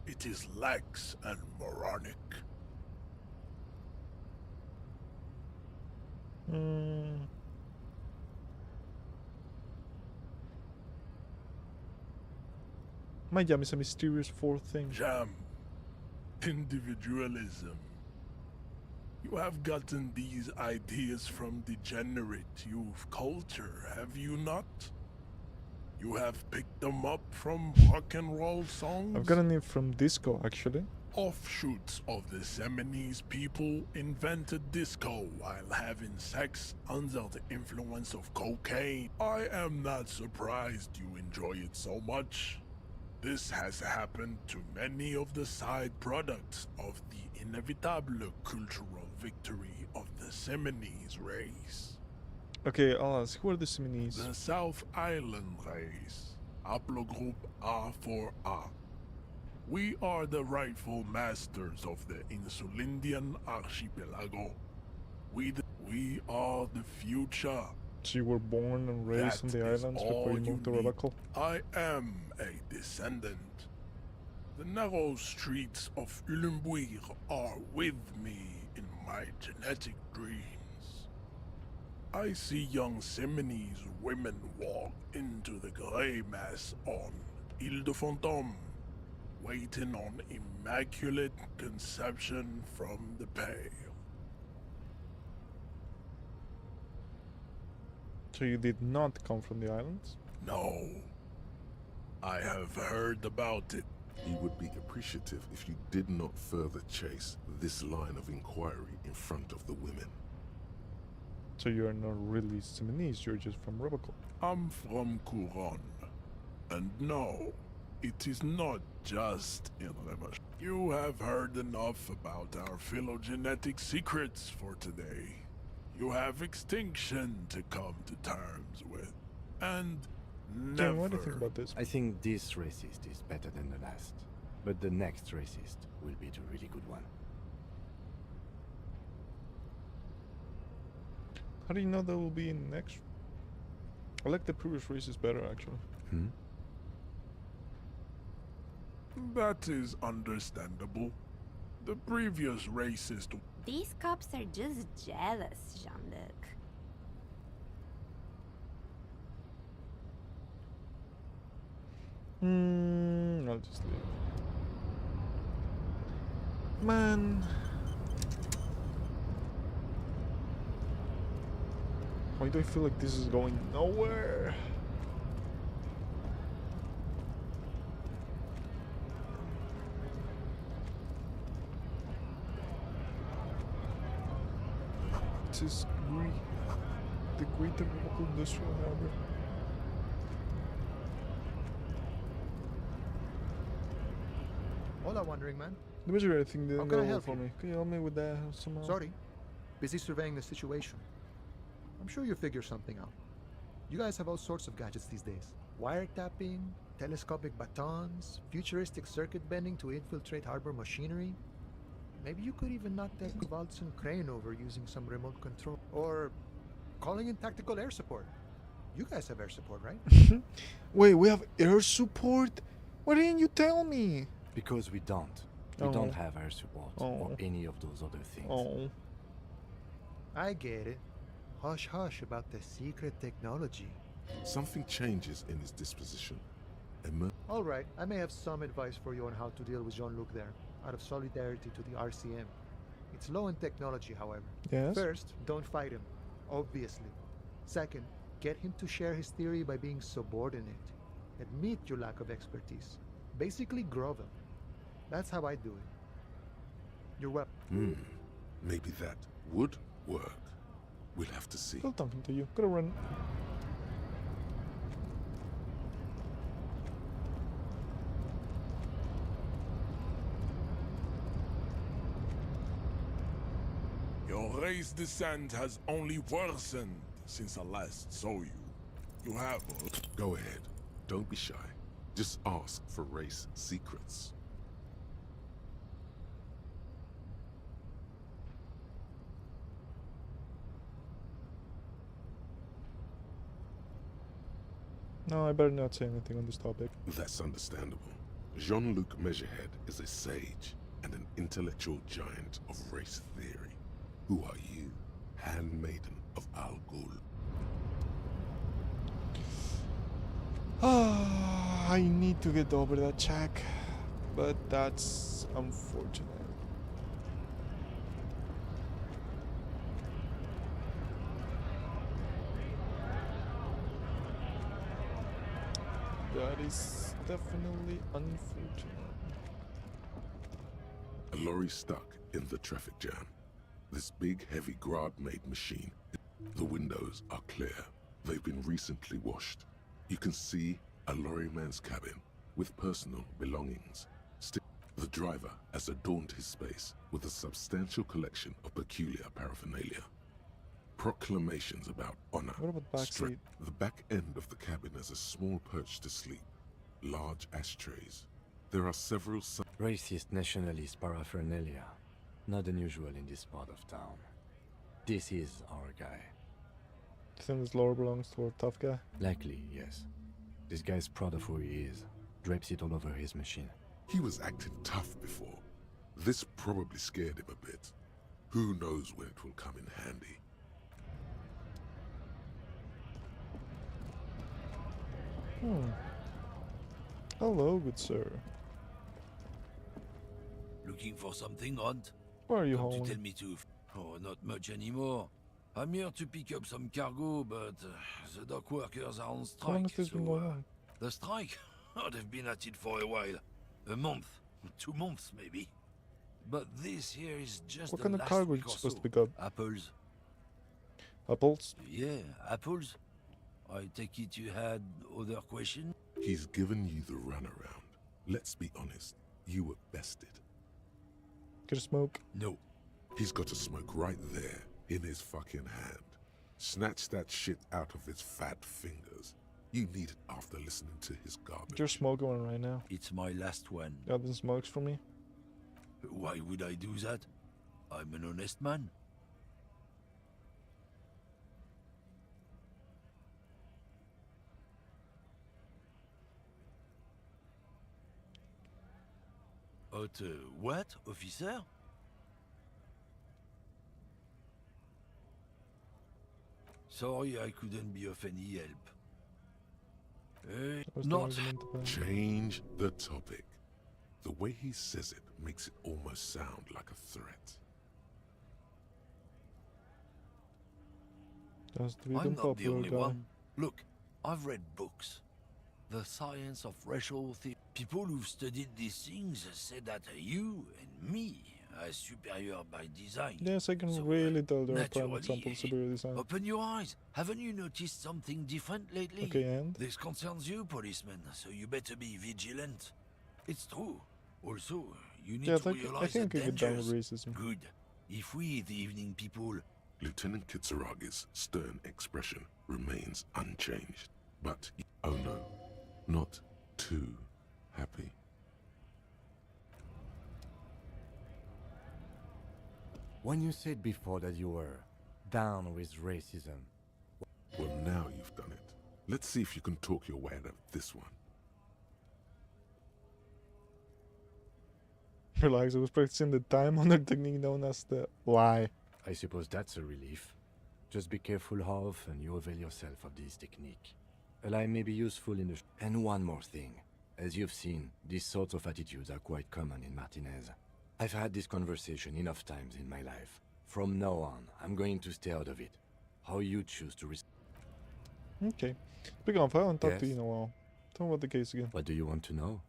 It is lax and moronic. My jam is a mysterious fourth thing. Jam. Individualism. You have gotten these ideas from degenerate youth culture, have you not? You have picked them up from rock and roll songs? I've gotten it from disco, actually. Offshoots of the Seminoles people invented disco while having sex under the influence of cocaine. I am not surprised you enjoy it so much. This has happened to many of the side products of the inevitable cultural victory of the Seminoles race. Okay, I'll ask, who are the Seminoles? The South Island race, haplogroup A4A. We are the rightful masters of the Insulindian archipelago. We are the future. So you were born and raised on the islands before you moved to Rebecca? I am a descendant. The narrow streets of Ulimbuir are with me in my genetic dreams. I see young Seminoles women walk into the grey mass on Ile de Fantôme, waiting on immaculate conception from the pale. So you did not come from the islands? No. I have heard about it. He would be appreciative if you did not further chase this line of inquiry in front of the women. So you're not really Seminoles, you're just from Rebecca? I'm from Couronne. And no, it is not just in Rebecca. You have heard enough about our phylogenetic secrets for today. You have extinction to come to terms with. And never... Jim, what do you think about this? I think this racist is better than the last. But the next racist will be the really good one. How do you know that will be in next? I like the previous races better, actually. That is understandable. The previous racist... These cops are just jealous, Jean-Luc. I'll just leave. Man. Why do I feel like this is going nowhere? It is the greater local industrial harbor. Hola, wandering man. The majority thing How didn't can go I well help for you? me. Can you help me with that somehow? Sorry. Busy surveying the situation. I'm sure you'll figure something out. You guys have all sorts of gadgets these days. Wiretapping, telescopic batons, futuristic circuit bending to infiltrate harbor machinery. Maybe you could even knock that Kvaltsen crane over using some remote control. Or calling in tactical air support. You guys have air support, right? Wait, we have air support? Why didn't you tell me? Because we don't. We Oh. don't have air support or Oh. any of those other things. Oh. I get it. Hush hush about the secret technology. Something changes in his disposition. All right, I may have some advice for you on how to deal with Jean-Luc there, out of solidarity to the RCM. It's low in technology, however. Yes? First, don't fight him, obviously. Second, get him to share his theory by being subordinate. Admit your lack of expertise. Basically, grovel. That's how I do it. You're welcome. Maybe that would work. We'll have to see. Still talking to you. Gotta run. Your race descent has only worsened since I last saw you. You have... Go ahead. Don't be shy. Just ask for race secrets. No, I better not say anything on this topic. That's understandable. Jean-Luc Measurehead is a sage and an intellectual giant of race theory. Who are you, handmaiden of Al Ghul? I need to get over that check, but that's unfortunate. That is definitely unfortunate. A lorry stuck in the traffic jam. This big, heavy Grad-made machine. The windows are clear. They've been recently washed. You can see a lorryman's cabin with personal belongings. Still, the driver has adorned his space with a substantial collection of peculiar paraphernalia. Proclamations about honor. What about back seat? The back end of the cabin has a small perch to sleep. Large ashtrays. There are several racist nationalist paraphernalia. Not unusual in this part of town. This is our guy. You think this lore belongs to a tough guy? Likely, yes. This guy's proud of who he is. Drapes it all over his machine. He was acting tough before. This probably scared him a bit. Who knows when it will come in handy. Hello, good sir. Looking for something, Hunt? Where are you Come hauling? to tell me to... Oh, not much anymore. I'm here to pick up some cargo, but the dock workers are on How long strike, has this been going on? The strike? Oh, they've been at it for a while. A month. 2 months, maybe. But this here is just What the kind of last cargo are week you or supposed so. to pick up? Apples. Apples? Yeah, apples. I take it you had other questions? He's given you the runaround. Let's be honest. You were bested. Get a smoke? No. He's got a smoke right there in his fucking hand. Snatch that shit out of his fat fingers. You need it after listening to his garbage. There's smoke going right now. It's my last one. Got the smokes for me? Why would I do that? I'm an honest man. What, officer? Sorry I couldn't be of any help. Not... Change the topic. The way he says it makes it almost sound like a threat. That's the I'm not the only guy. one. Look, I've read books. The science of racial theory. People who've studied these things say that you and me are superior by design. Yes, I can really tell there are prime naturally, examples of superior design. Open your eyes. Haven't you noticed something different lately? Okay, and? This concerns you, policeman, so you better be vigilant. It's true. Also, you need Yeah, to realize I think the I could down with dangers. racism. Good. If we, the evening people... Lieutenant Kitsuragi's stern expression remains unchanged. But, oh no, not too happy. When you said before that you were down with racism... Well, now you've done it. Let's see if you can talk your way out of this one. Relax, I was practicing the time-honored technique known as the lie. I suppose that's a relief. Just be careful how often you avail yourself of this technique. A lie may be useful in the... And one more thing. As you've seen, these sorts of attitudes are quite common in Martinez. I've had this conversation enough times in my life. From now on, I'm going to stay out of it. How you choose to... Okay. Speaking of, I haven't talked to you Yes? in a while. Tell me about the case again. What do you want to know?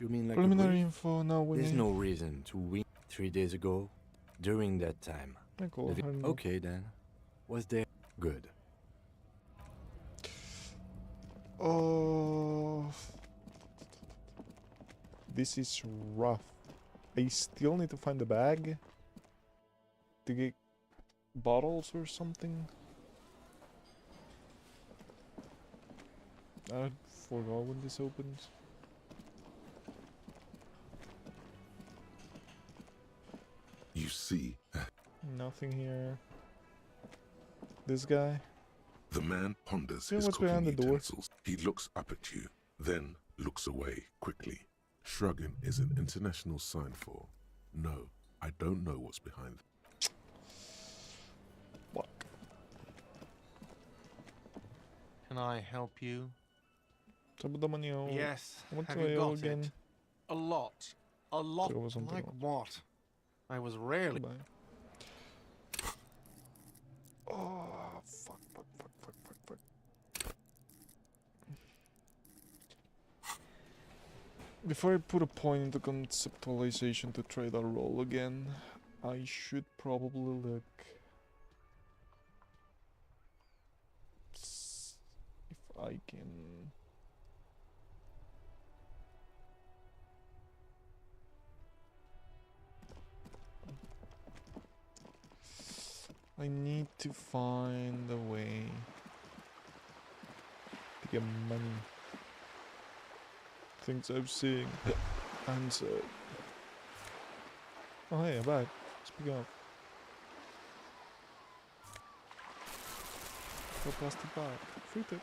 You mean like Preliminary info, now we There's need... no reason to win. 3 days ago, during that time. Yeah, cool. the vi- I don't know. Okay then. Was there... Good. Oh... This is rough. I still need to find the bag to get bottles or something. I forgot when this opens. You see, Nothing here. This guy. the man ponders See his what's cooking behind the door? utensils. He looks up at you, then looks away quickly. Shrugging is an international sign for, no, I don't know what's behind. Fuck. Can I help you? Sabi the money. Yes, What have do I you owe got again? it? A lot. A lot. There was something Like else. what? I was rarely... Bye. Oh, fuck. Before I put a point into conceptualization to try that roll again, I should probably look if I can. I need to find a way to get money. Things I've seen and said. Oh hey, I'm back. Speak up. For plastic bag. Free tip.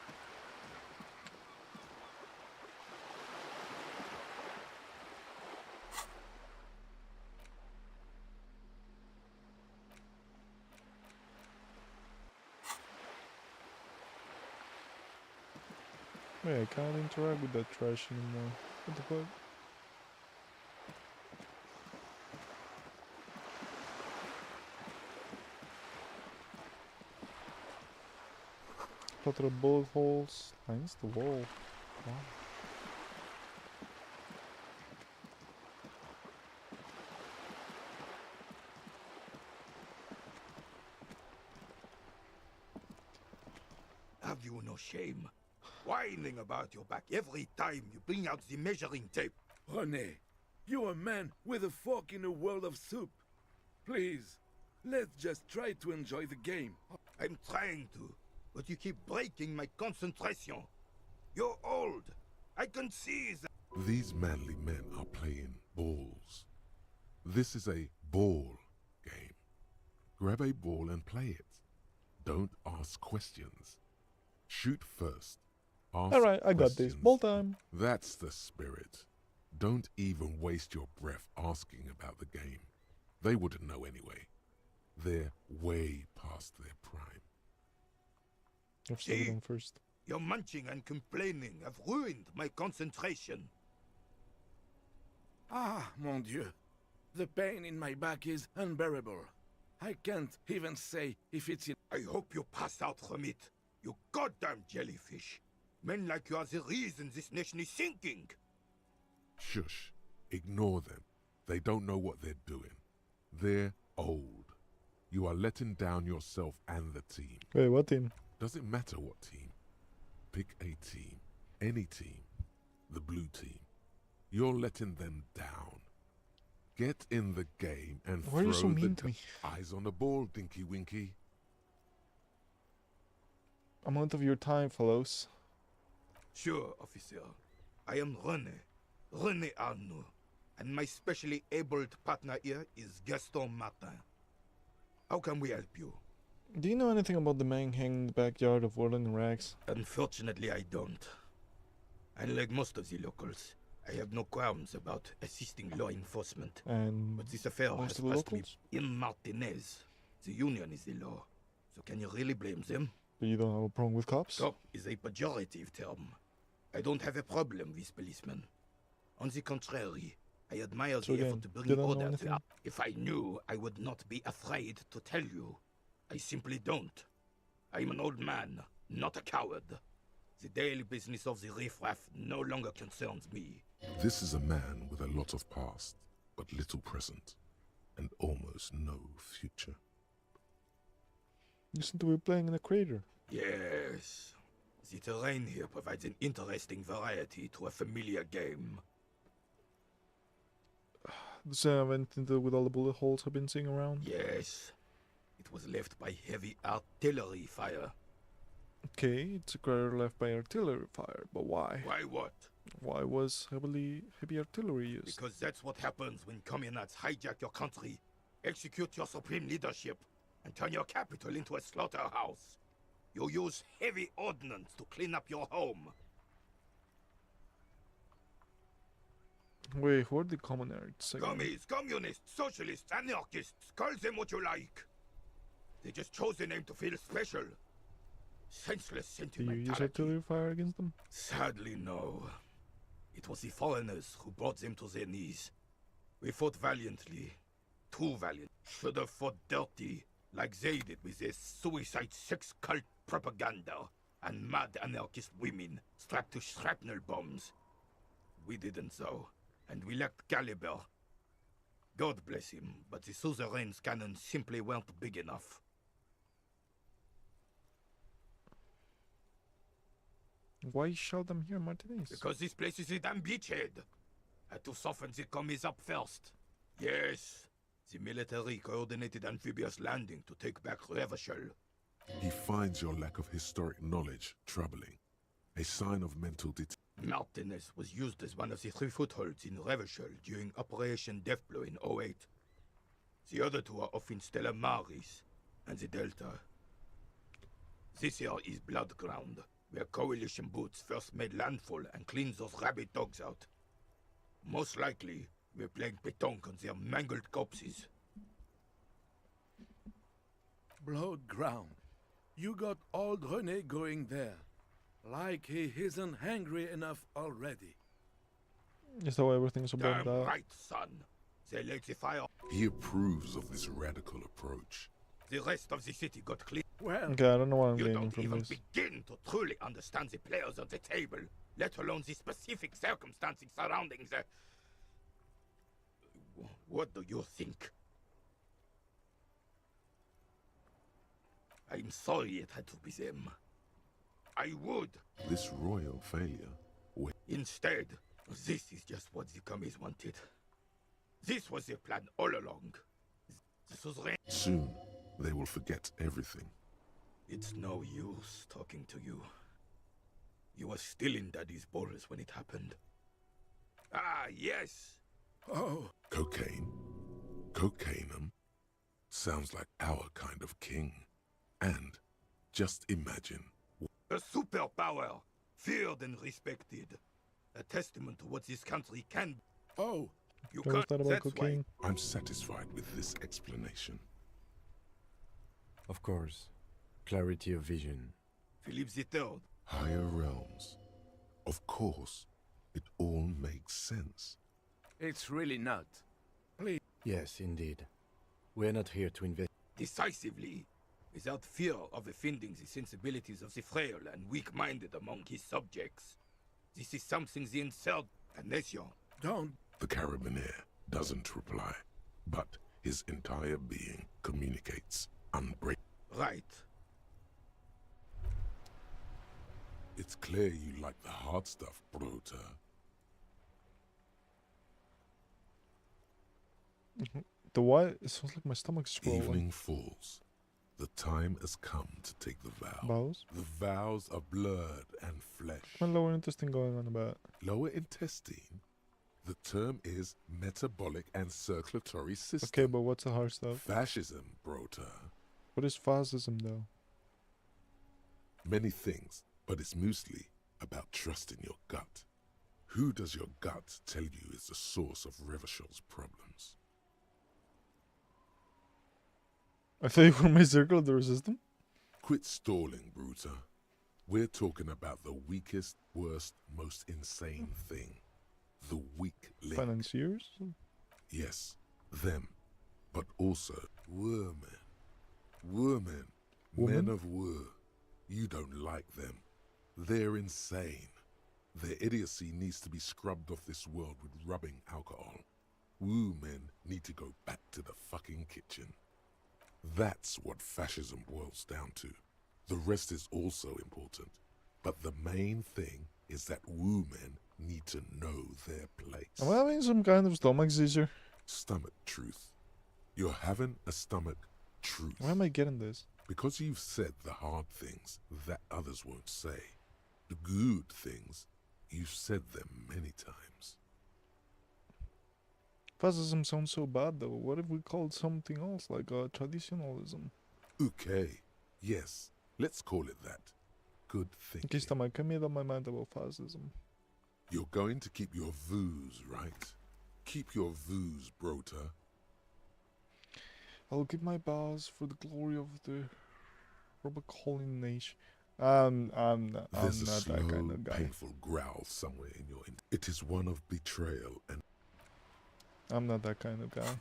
Wait, I can't interact with that trash anymore. What the fuck? Platter of bullet holes. Lines the wall. Wow. Have you no shame? Whining about your back every time you bring out the measuring tape. René, you're a man with a fork in a world of soup. Please, let's just try to enjoy the game. I'm trying to, but you keep breaking my concentration. You're old. I can see that. These manly men are playing balls. This is a ball game. Grab a ball and play it. Don't ask questions. Shoot first. Alright, I got this. Ball time. That's the spirit. Don't even waste your breath asking about the game. They wouldn't know anyway. They're way past their prime. See, first. Your munching and complaining have ruined my concentration. Ah, mon Dieu. The pain in my back is unbearable. I can't even say if it's in... I hope you pass out from it. You goddamn jellyfish. Men like you are the reason this nation is sinking. Shush. Ignore them. They don't know what they're doing. They're old. You are letting down yourself and the team. Wait, what team? Doesn't matter what team. Pick a team. Any team. The blue team. You're letting them down. Get in the game and Why are you so throw mean to me? eyes on the ball, Dinky Winky. I'm out of your time, fellows. Sure, officer. I am René Arnaud, and my specially abled partner here is Gaston Martin. How can we help you? Do you know anything about the man hanging in the backyard of Orland Rags? Unfortunately, I don't. Unlike most of the locals, I have no qualms about assisting law enforcement. And but this affair has most of the passed me locals? in Martinez. The union is the law. So can you really blame them? But you don't have a problem with cops? Cop is a pejorative term. I don't have a problem with policemen. On the contrary, I admire So the again, effort to bring you don't know order anything? to... If I knew, I would not be afraid to tell you. I simply don't. I am an old man, not a coward. The daily business of the riffraff no longer concerns me. This is a man with a lot of past, but little present, and almost no future. You seem to be playing in a crater. Yes. The terrain here provides an interesting variety to a familiar game. Does it have anything to do with all the bullet holes I've been seeing around? Yes. It was left by heavy artillery fire. Okay, it's a crater left by artillery fire, but why? Why what? Why was heavy artillery used? Because that's what happens when communards hijack your country, execute your supreme leadership, and turn your capital into a slaughterhouse. You use heavy ordnance to clean up your home. Wait, who are the communards? Commies, communists, socialists, anarchists, call them what you like. They just chose a name to feel special. Senseless Do you sentimentality. use artillery fire against them? Sadly, no. It was the foreigners who brought them to their knees. We fought valiantly. Too valiant. Should have fought dirty, like they did with their suicide sex cult propaganda and mad anarchist women strapped to shrapnel bombs. We didn't though, and we lacked caliber. God bless him, but the suzerain's cannons simply weren't big enough. Why shell them here, Martinez? Because this place is a damn beachhead. Had to soften the commies up first. Yes, the military coordinated amphibious landing to take back Revachol. He finds your lack of historic knowledge troubling, a sign of mental Martinez was used as one of the 3 footholds in Revachol during Operation Deathblow in 08. The other 2 are off in Stella Maris and the Delta. This here is Blood Ground, where coalition boots first made landfall and cleaned those rabid dogs out. Most likely, we're playing pétanque on their mangled corpses. Blood ground. You got old René going there. Like he isn't hungry enough already. Is that why everything's about Damn that? right, son. They lit the fire. He approves of this radical approach. The rest of the city got clean. Well, Okay, I don't know what I'm you gaining don't from even this. begin to truly understand the players at the table, let alone the specific circumstances surrounding the... What do you think? I'm sorry it had to be them. I would. This royal failure. Instead, this is just what the commies wanted. This was their plan all along. This was... Soon, they will forget everything. It's no use talking to you. You were still in Daddy's balls when it happened. Ah, yes! Oh. Cocaine? Cocainum? Sounds like our kind of king. And, just imagine... A superpower! Feared and respected. A testament to what this country can... Oh! You Never can't... thought about That's cocaine. why... I'm satisfied with this explanation. Of course. Clarity of vision. Philippe III. Higher realms. Of course, it all makes sense. It's really not. Please. Yes, indeed. We're not here to invest. Decisively, without fear of offending the sensibilities of the frail and weak-minded among his subjects. This is something the insert a nation. Don't. The Carabinier doesn't reply, but his entire being communicates unbreakable. Right. It's clear you like the hard stuff, Brota. The what? It sounds like my stomach's scrolling. Evening falls. The time has come to take the vow. Vows? The vows of blood and flesh. What's my lower intestine going on about? Lower intestine? The term is metabolic and circulatory system. Okay, but what's the hard stuff? Fascism, Brota. What is fascism, though? Many things, but it's mostly about trusting your gut. Who does your gut tell you is the source of Revachol's problems? I thought you were my circle of the resistance. Quit stalling, Bruta. We're talking about the weakest, worst, most insane thing. The weak link. Financiers? Yes, them. But also women. Women. Men of war. You don't like them. They're insane. Their idiocy needs to be scrubbed off this world with rubbing alcohol. Woo men need to go back to the fucking kitchen. That's what fascism boils down to. The rest is also important. But the main thing is that woo men need to know their place. Am I having some kind of stomach seizure? Stomach truth. You're having a stomach truth. Why am I getting this? Because you've said the hard things that others won't say. The good things, you've said them many times. Fascism sounds so bad, though. What if we called something else, like traditionalism? Okay, yes, let's call it that. Good thinking. Okay, stomach, I made up my mind about fascism. You're going to keep your views, right? Keep your views, Brota. I'll give my bows for the glory of the Robocalling nation. I'm There's a not slow, that kind of guy. painful growl somewhere in your. It is one of betrayal and. I'm not that kind of guy.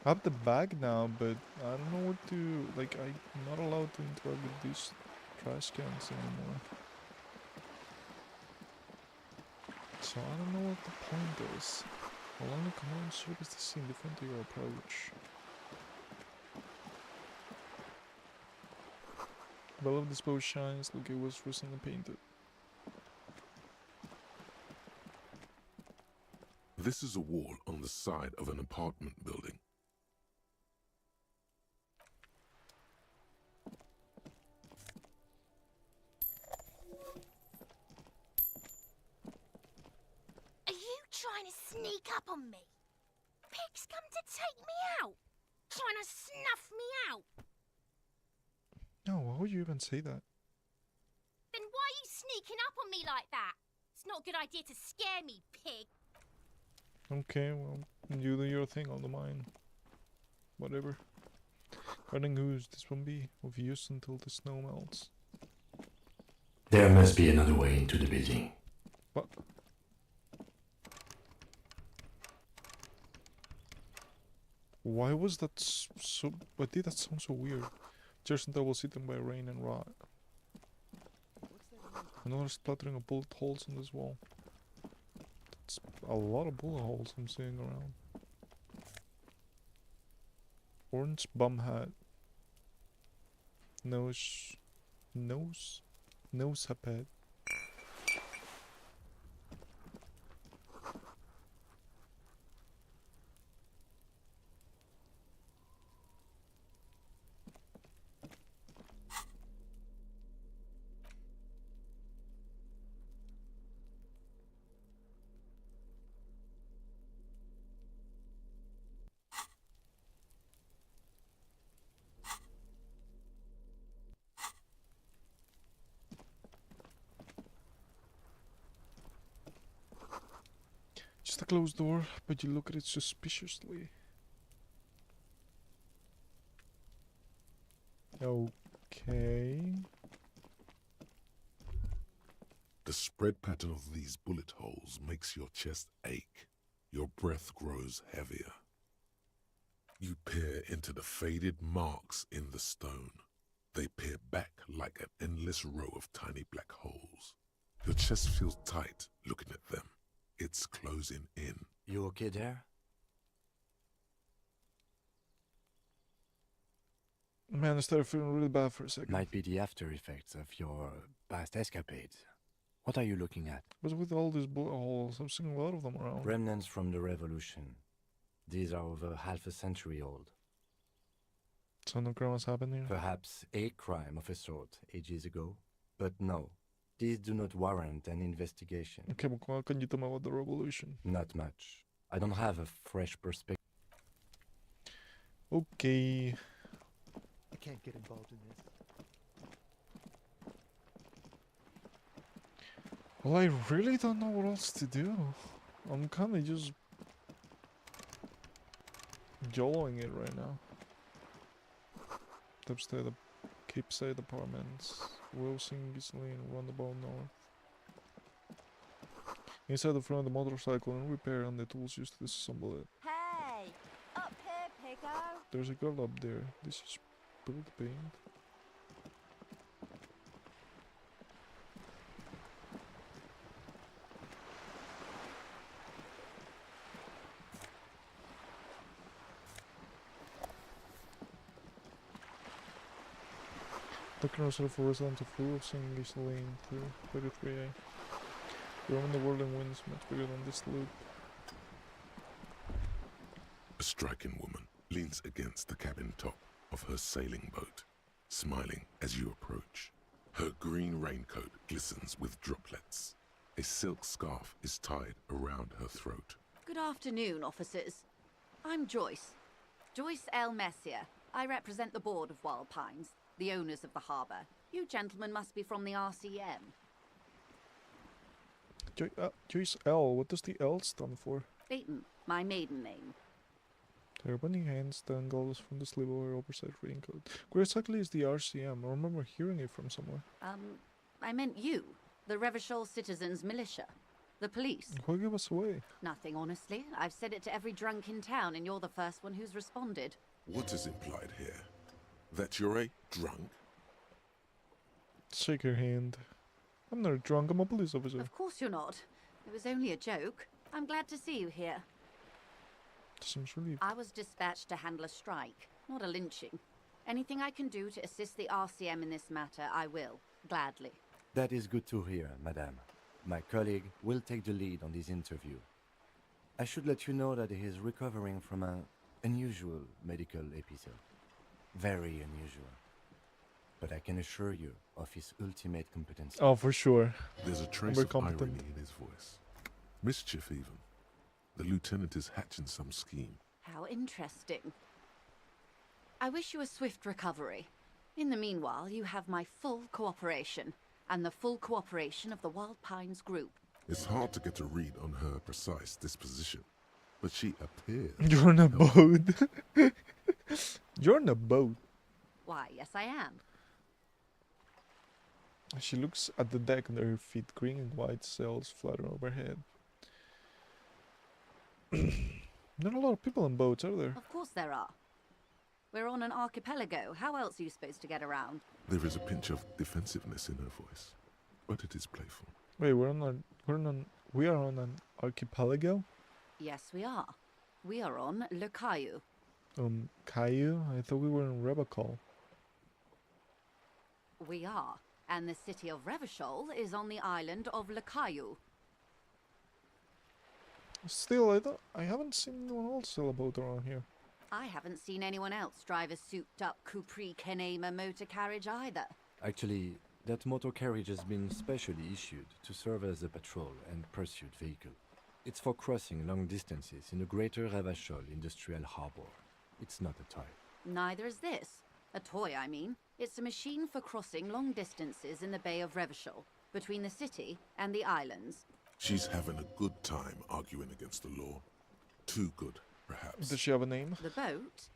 I have the bag now, but I don't know what to, like, I'm not allowed to interact with these trash cans anymore. So I don't know what the point is. Allow the command service to see different to your approach. Below this boat shines like it was recently painted. This is a wall on the side of an apartment building. Are you trying to sneak up on me? Pigs come to take me out. Trying to snuff me out. No, why would you even say that? Then why are you sneaking up on me like that? It's not a good idea to scare me, pig. Okay, well, you do your thing, I'll do mine. Whatever. Running goose, this won't be of use until the snow melts. There must be another way into the building. What? Why was that so... Why did that sound so weird? Chairs and tables eaten by rain and rot. Another splattering of bullet holes in this wall. That's a lot of bullet holes I'm seeing around. Orange bum hat. Nose hat. Just a closed door, but you look at it suspiciously. Okay. The spread pattern of these bullet holes makes your chest ache. Your breath grows heavier. You peer into the faded marks in the stone. They peer back like an endless row of tiny black holes. Your chest feels tight looking at them. It's closing in. You okay there? Man, I started feeling really bad for a second. Might be the after effects of your past escapades. What are you looking at? But with all these bullet holes, I'm seeing a lot of them around. Remnants from the revolution. These are over half a century old. So no crime has happened here? Perhaps a crime of a sort ages ago. But no, these do not warrant an investigation. Okay, but what can you tell me about the revolution? Not much. I don't have a fresh perspective. Okay. I can't get involved in this. Well, I really don't know what else to do. I'm kind of just YOLOing it right now. Upstairs, the Cape-side apartments. Wilson, Gisley, and Roundabout North. Inside the front of the motorcycle and repair on the tools used to disassemble it. Hey! Up here, Piggo! There's a girl up there. This is build paint. Looking herself for residents of Wilson, Gisley, through 33A. The room in the whirling wind is much bigger than this loop. A striking woman leans against the cabin top of her sailing boat, smiling as you approach. Her green raincoat glistens with droplets. A silk scarf is tied around her throat. Good afternoon, officers. I'm Joyce. Joyce L. Messier. I represent the board of Wild Pines, the owners of the harbour. You gentlemen must be from the RCM. Joyce L. What does the L stand for? Beaton, my maiden name. Her bunny hands dangles from the sleeve of her oversized raincoat. Where exactly is the RCM? I remember hearing it from somewhere. I meant you, the Revachol Citizens Militia. The police. Why give us away? Nothing, honestly. I've said it to every drunk in town, and you're the first one who's responded. What is implied here? That you're a drunk? Shake her hand. I'm not a drunk, I'm a police officer. Of course you're not. It was only a joke. I'm glad to see you here. Seems relieved. I was dispatched to handle a strike, not a lynching. Anything I can do to assist the RCM in this matter, I will. Gladly. That is good to hear, madame. My colleague will take the lead on this interview. I should let you know that he is recovering from an unusual medical episode. Very unusual. But I can assure you of his ultimate competence. Oh, for sure. There's a trace of irony in his voice. Mischief, even. The lieutenant is hatching some scheme. How interesting. I wish you a swift recovery. In the meanwhile, you have my full cooperation, and the full cooperation of the Wild Pines group. It's hard to get a read on her precise disposition, but she appears... You're on a boat. You're on a boat. Why, yes I am. She looks at the deck under her feet, green and white sails flutter overhead. Not a lot of people on boats, are there? Of course there are. We're on an archipelago. How else are you supposed to get around? There is a pinch of defensiveness in her voice, but it is playful. Wait, we are on an archipelago? Yes, we are. We are on Le Caillou. Caillou? I thought we were in Rebacol. We are. And the city of Revachol is on the island of Le Caillou. Still, I haven't seen anyone else sail a boat around here. I haven't seen anyone else drive a souped-up Capri Kenema motor carriage either. Actually, that motor carriage has been specially issued to serve as a patrol and pursuit vehicle. It's for crossing long distances in the greater Revachol industrial harbor. It's not a toy. Neither is this. A toy, I mean. It's a machine for crossing long distances in the Bay of Revachol, between the city and the islands. She's having a good time arguing against the law. Too good, perhaps. Does she have a name? The boat?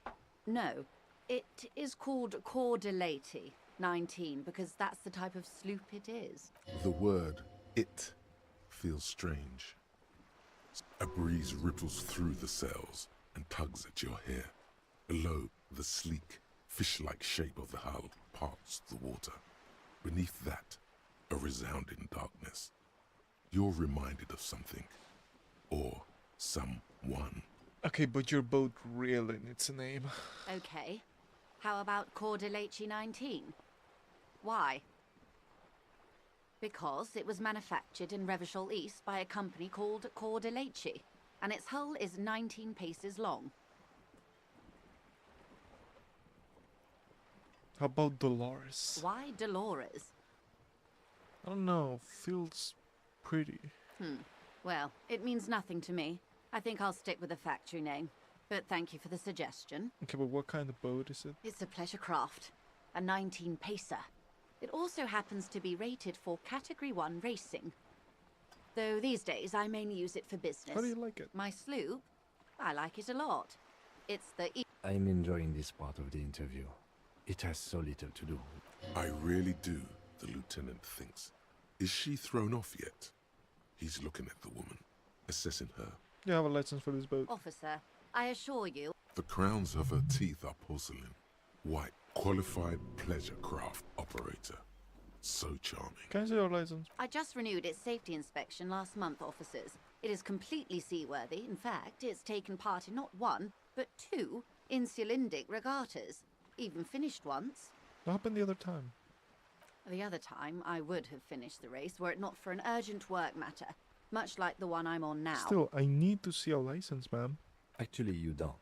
No. It is called Cordelati 19, because that's the type of sloop it is. The word "it" feels strange. A breeze ripples through the sails and tugs at your hair. Below, the sleek, fish-like shape of the hull parts the water. Beneath that, a resounding darkness. You're reminded of something. Or someone. Okay, but your boat really needs a name. Okay. How about Cordelati 19? Why? Because it was manufactured in Revachol East by a company called Cordelati, and its hull is 19 paces long. How about Dolores? Why Dolores? I don't know, feels pretty. Well, it means nothing to me. I think I'll stick with the factory name. But thank you for the suggestion. Okay, but what kind of boat is it? It's a pleasure craft. A 19-pacer. It also happens to be rated for Category 1 racing. Though these days I mainly use it for business. How do you like it? My sloop? I like it a lot. It's the I'm enjoying this part of the interview. It has so little to do. I really do, the lieutenant thinks. Is she thrown off yet? He's looking at the woman, assessing her. You have a license for this boat? Officer, I assure you. The crowns of her teeth are porcelain. White, qualified pleasure craft operator. So charming. Can I see your license? I just renewed its safety inspection last month, officers. It is completely seaworthy. In fact, it's taken part in not one, but two insulindic regattas. Even finished once. What happened the other time? The other time, I would have finished the race were it not for an urgent work matter, much like the one I'm on now. Still, I need to see a license, ma'am. Actually, you don't.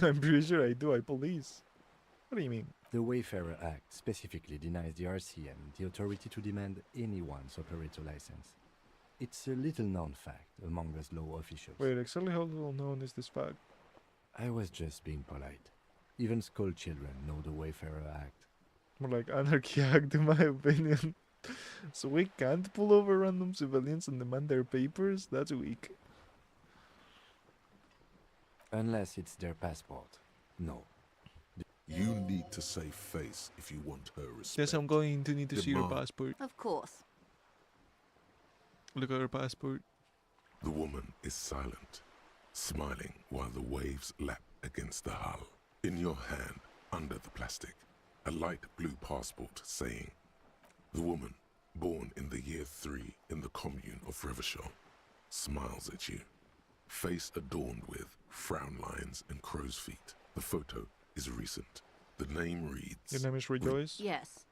I'm pretty sure I do, I police. What do you mean? The Wayfarer Act specifically denies the RCM the authority to demand anyone's operator license. It's a little-known fact among us law officials. Wait, exactly how well known is this fact? I was just being polite. Even school children know the Wayfarer Act. More like Anarchy Act, in my opinion. So we can't pull over random civilians and demand their papers? That's weak. Unless it's their passport. No. You need to save face if you want her respect. Yes, I'm going to need to see your Demand. passport. Of course. Look at her passport. The woman is silent, smiling while the waves lap against the hull. In your hand, under the plastic, a light blue passport saying, the woman, born in the year 3 in the commune of Revachol, smiles at you. Face adorned with frown lines and crow's feet. The photo is recent. The name reads... Your name is Rejoice? Yes.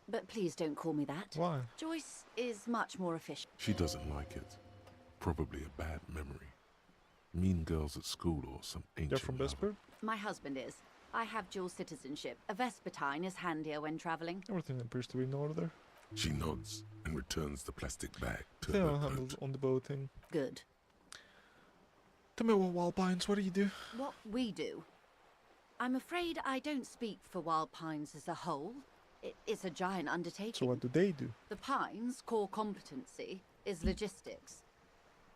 But please don't call me that. Why? Joyce is much more efficient. She doesn't like it. Probably a bad memory. Mean girls at school or some ancient... You're from Vesper? My husband is. I have dual citizenship. A Vespertine is handier when travelling. Everything appears to be in order. She nods and returns the plastic bag to They her don't handle coat. on the boat thing. Good. Tell me what Wild Pines, what do you do? What we do? I'm afraid I don't speak for Wild Pines as a whole. It's a giant undertaking. So what do they do? The Pines' core competency is logistics.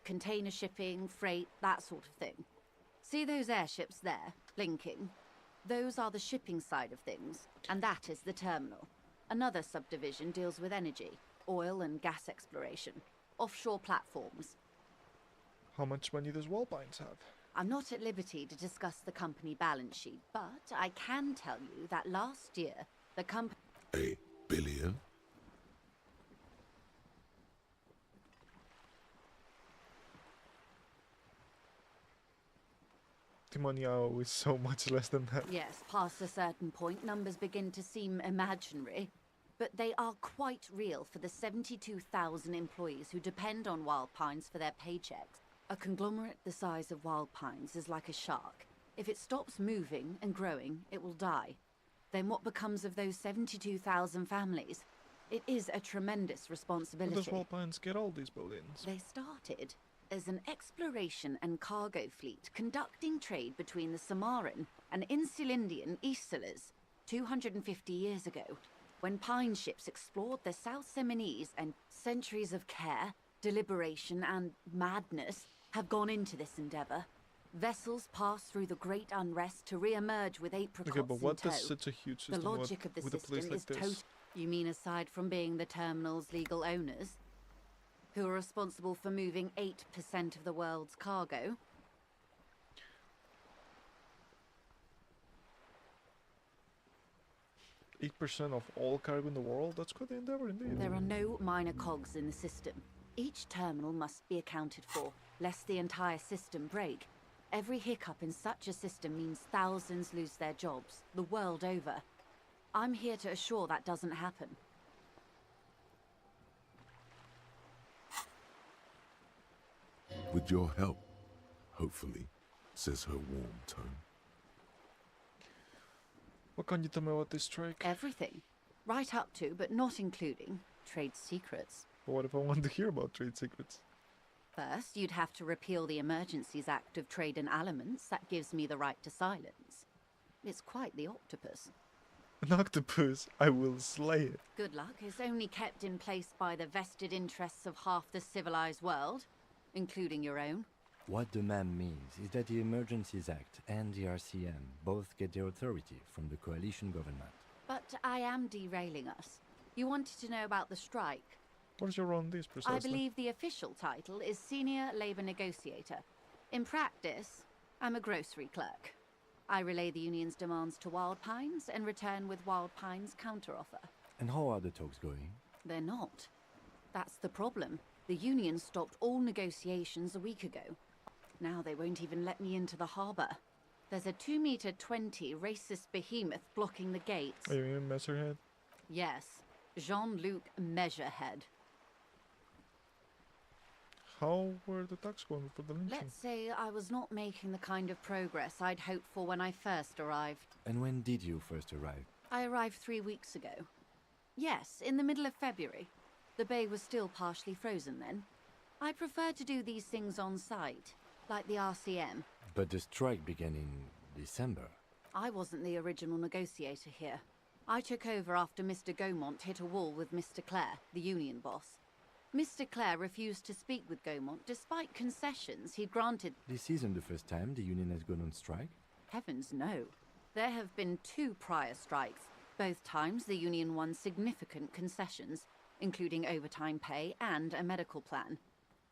Container shipping, freight, that sort of thing. See those airships there, blinking? Those are the shipping side of things, and that is the terminal. Another subdivision deals with energy, oil and gas exploration, offshore platforms. How much money does Wild Pines have? I'm not at liberty to discuss the company balance sheet, but I can tell you that last year, the company... $1 billion? The money I owe is so much less than that. Yes, past a certain point, numbers begin to seem imaginary, but they are quite real for the 72,000 employees who depend on Wild Pines for their paychecks. A conglomerate the size of Wild Pines is like a shark. If it stops moving and growing, it will die. Then what becomes of those 72,000 families? It is a tremendous Where responsibility. does Wild Pines get all these buildings? They started as an exploration and cargo fleet conducting trade between the Samaran and Insulindian Isolas 250 years ago, when pine ships explored the South Seminese, and centuries of care, deliberation and madness have gone into this endeavour. Vessels pass through the great unrest to re-emerge with apricots Okay, but what in tow. does such a huge The system logic of the with a place system like is this? total. You mean aside from being the terminal's legal owners, who are responsible for moving 8% of the world's cargo? %8 of all cargo in the world? That's quite the endeavor indeed. There are no minor cogs in the system. Each terminal must be accounted for, lest the entire system break. Every hiccup in such a system means thousands lose their jobs, the world over. I'm here to assure that doesn't happen. With your help, hopefully, says her warm tone. What can you tell me about this strike? Everything. Right up to, but not including, trade secrets. But what if I want to hear about trade secrets? First, you'd have to repeal the Emergencies Act of Trade in Aliments. That gives me the right to silence. It's quite the octopus. An octopus? I will slay it. Good luck is only kept in place by the vested interests of half the civilized world, including your own. What the ma'am means is that the Emergencies Act and the RCM both get their authority from the coalition government. But I am derailing us. You wanted to know about the strike. What is your role in this precisely? I believe the official title is Senior Labour Negotiator. In practice, I'm a grocery clerk. I relay the union's demands to Wild Pines and return with Wild Pines' counteroffer. And how are the talks going? They're not. That's the problem. The union stopped all negotiations a week ago. Now they won't even let me into the harbour. There's a 2-meter-20 racist behemoth blocking the gates. Are you in Messerhead? Yes, Jean-Luc Measurehead. How were the talks going for the lynching? Let's say I was not making the kind of progress I'd hoped for when I first arrived. And when did you first arrive? I arrived 3 weeks ago. Yes, in the middle of February. The bay was still partially frozen then. I prefer to do these things on site, like the RCM. But the strike began in December. I wasn't the original negotiator here. I took over after Mr. Gaumont hit a wall with Mr. Clare, the union boss. Mr. Clare refused to speak with Gaumont despite concessions he'd granted. This isn't the first time the union has gone on strike. Heavens no. There have been 2 prior strikes. Both times the union won significant concessions, including overtime pay and a medical plan.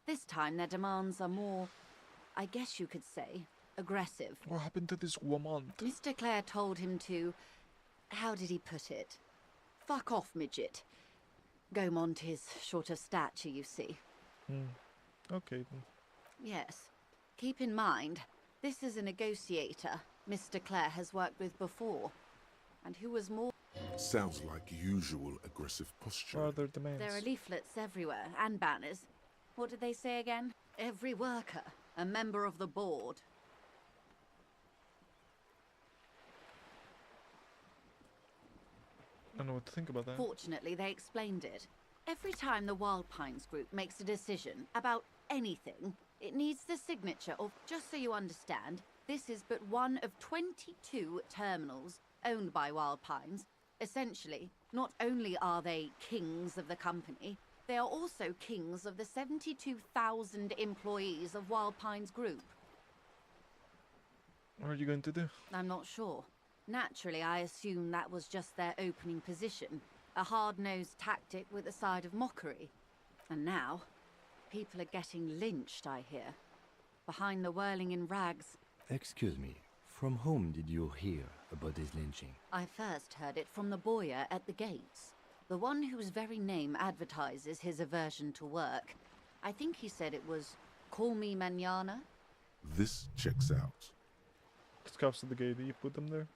This time their demands are more, I guess you could say, aggressive. What happened to this woman? Mr. Clare told him to... how did he put it? Fuck off, midget. Gaumont is short of stature, you see. Okay then. Yes. Keep in mind, this is a negotiator Mr. Clare has worked with before, and who was more... Sounds like usual aggressive posture. What are their demands? There are leaflets everywhere, and banners. What did they say again? Every worker, a member of the board. I don't know what to think about that. Fortunately, they explained it. Every time the Wild Pines group makes a decision about anything, it needs the signature of... Just so you understand, this is but one of 22 terminals owned by Wild Pines. Essentially, not only are they kings of the company, they are also kings of the 72,000 employees of Wild Pines Group. What are you going to do? I'm not sure. Naturally, I assume that was just their opening position, a hard-nosed tactic with a side of mockery. And now, people are getting lynched, I hear. Behind the whirling in rags. Excuse me, from whom did you hear about this lynching? I first heard it from the boyer at the gates. The one whose very name advertises his aversion to work. I think he said it was, "Call me mañana." This checks out. Scabs at the gate, you put them there?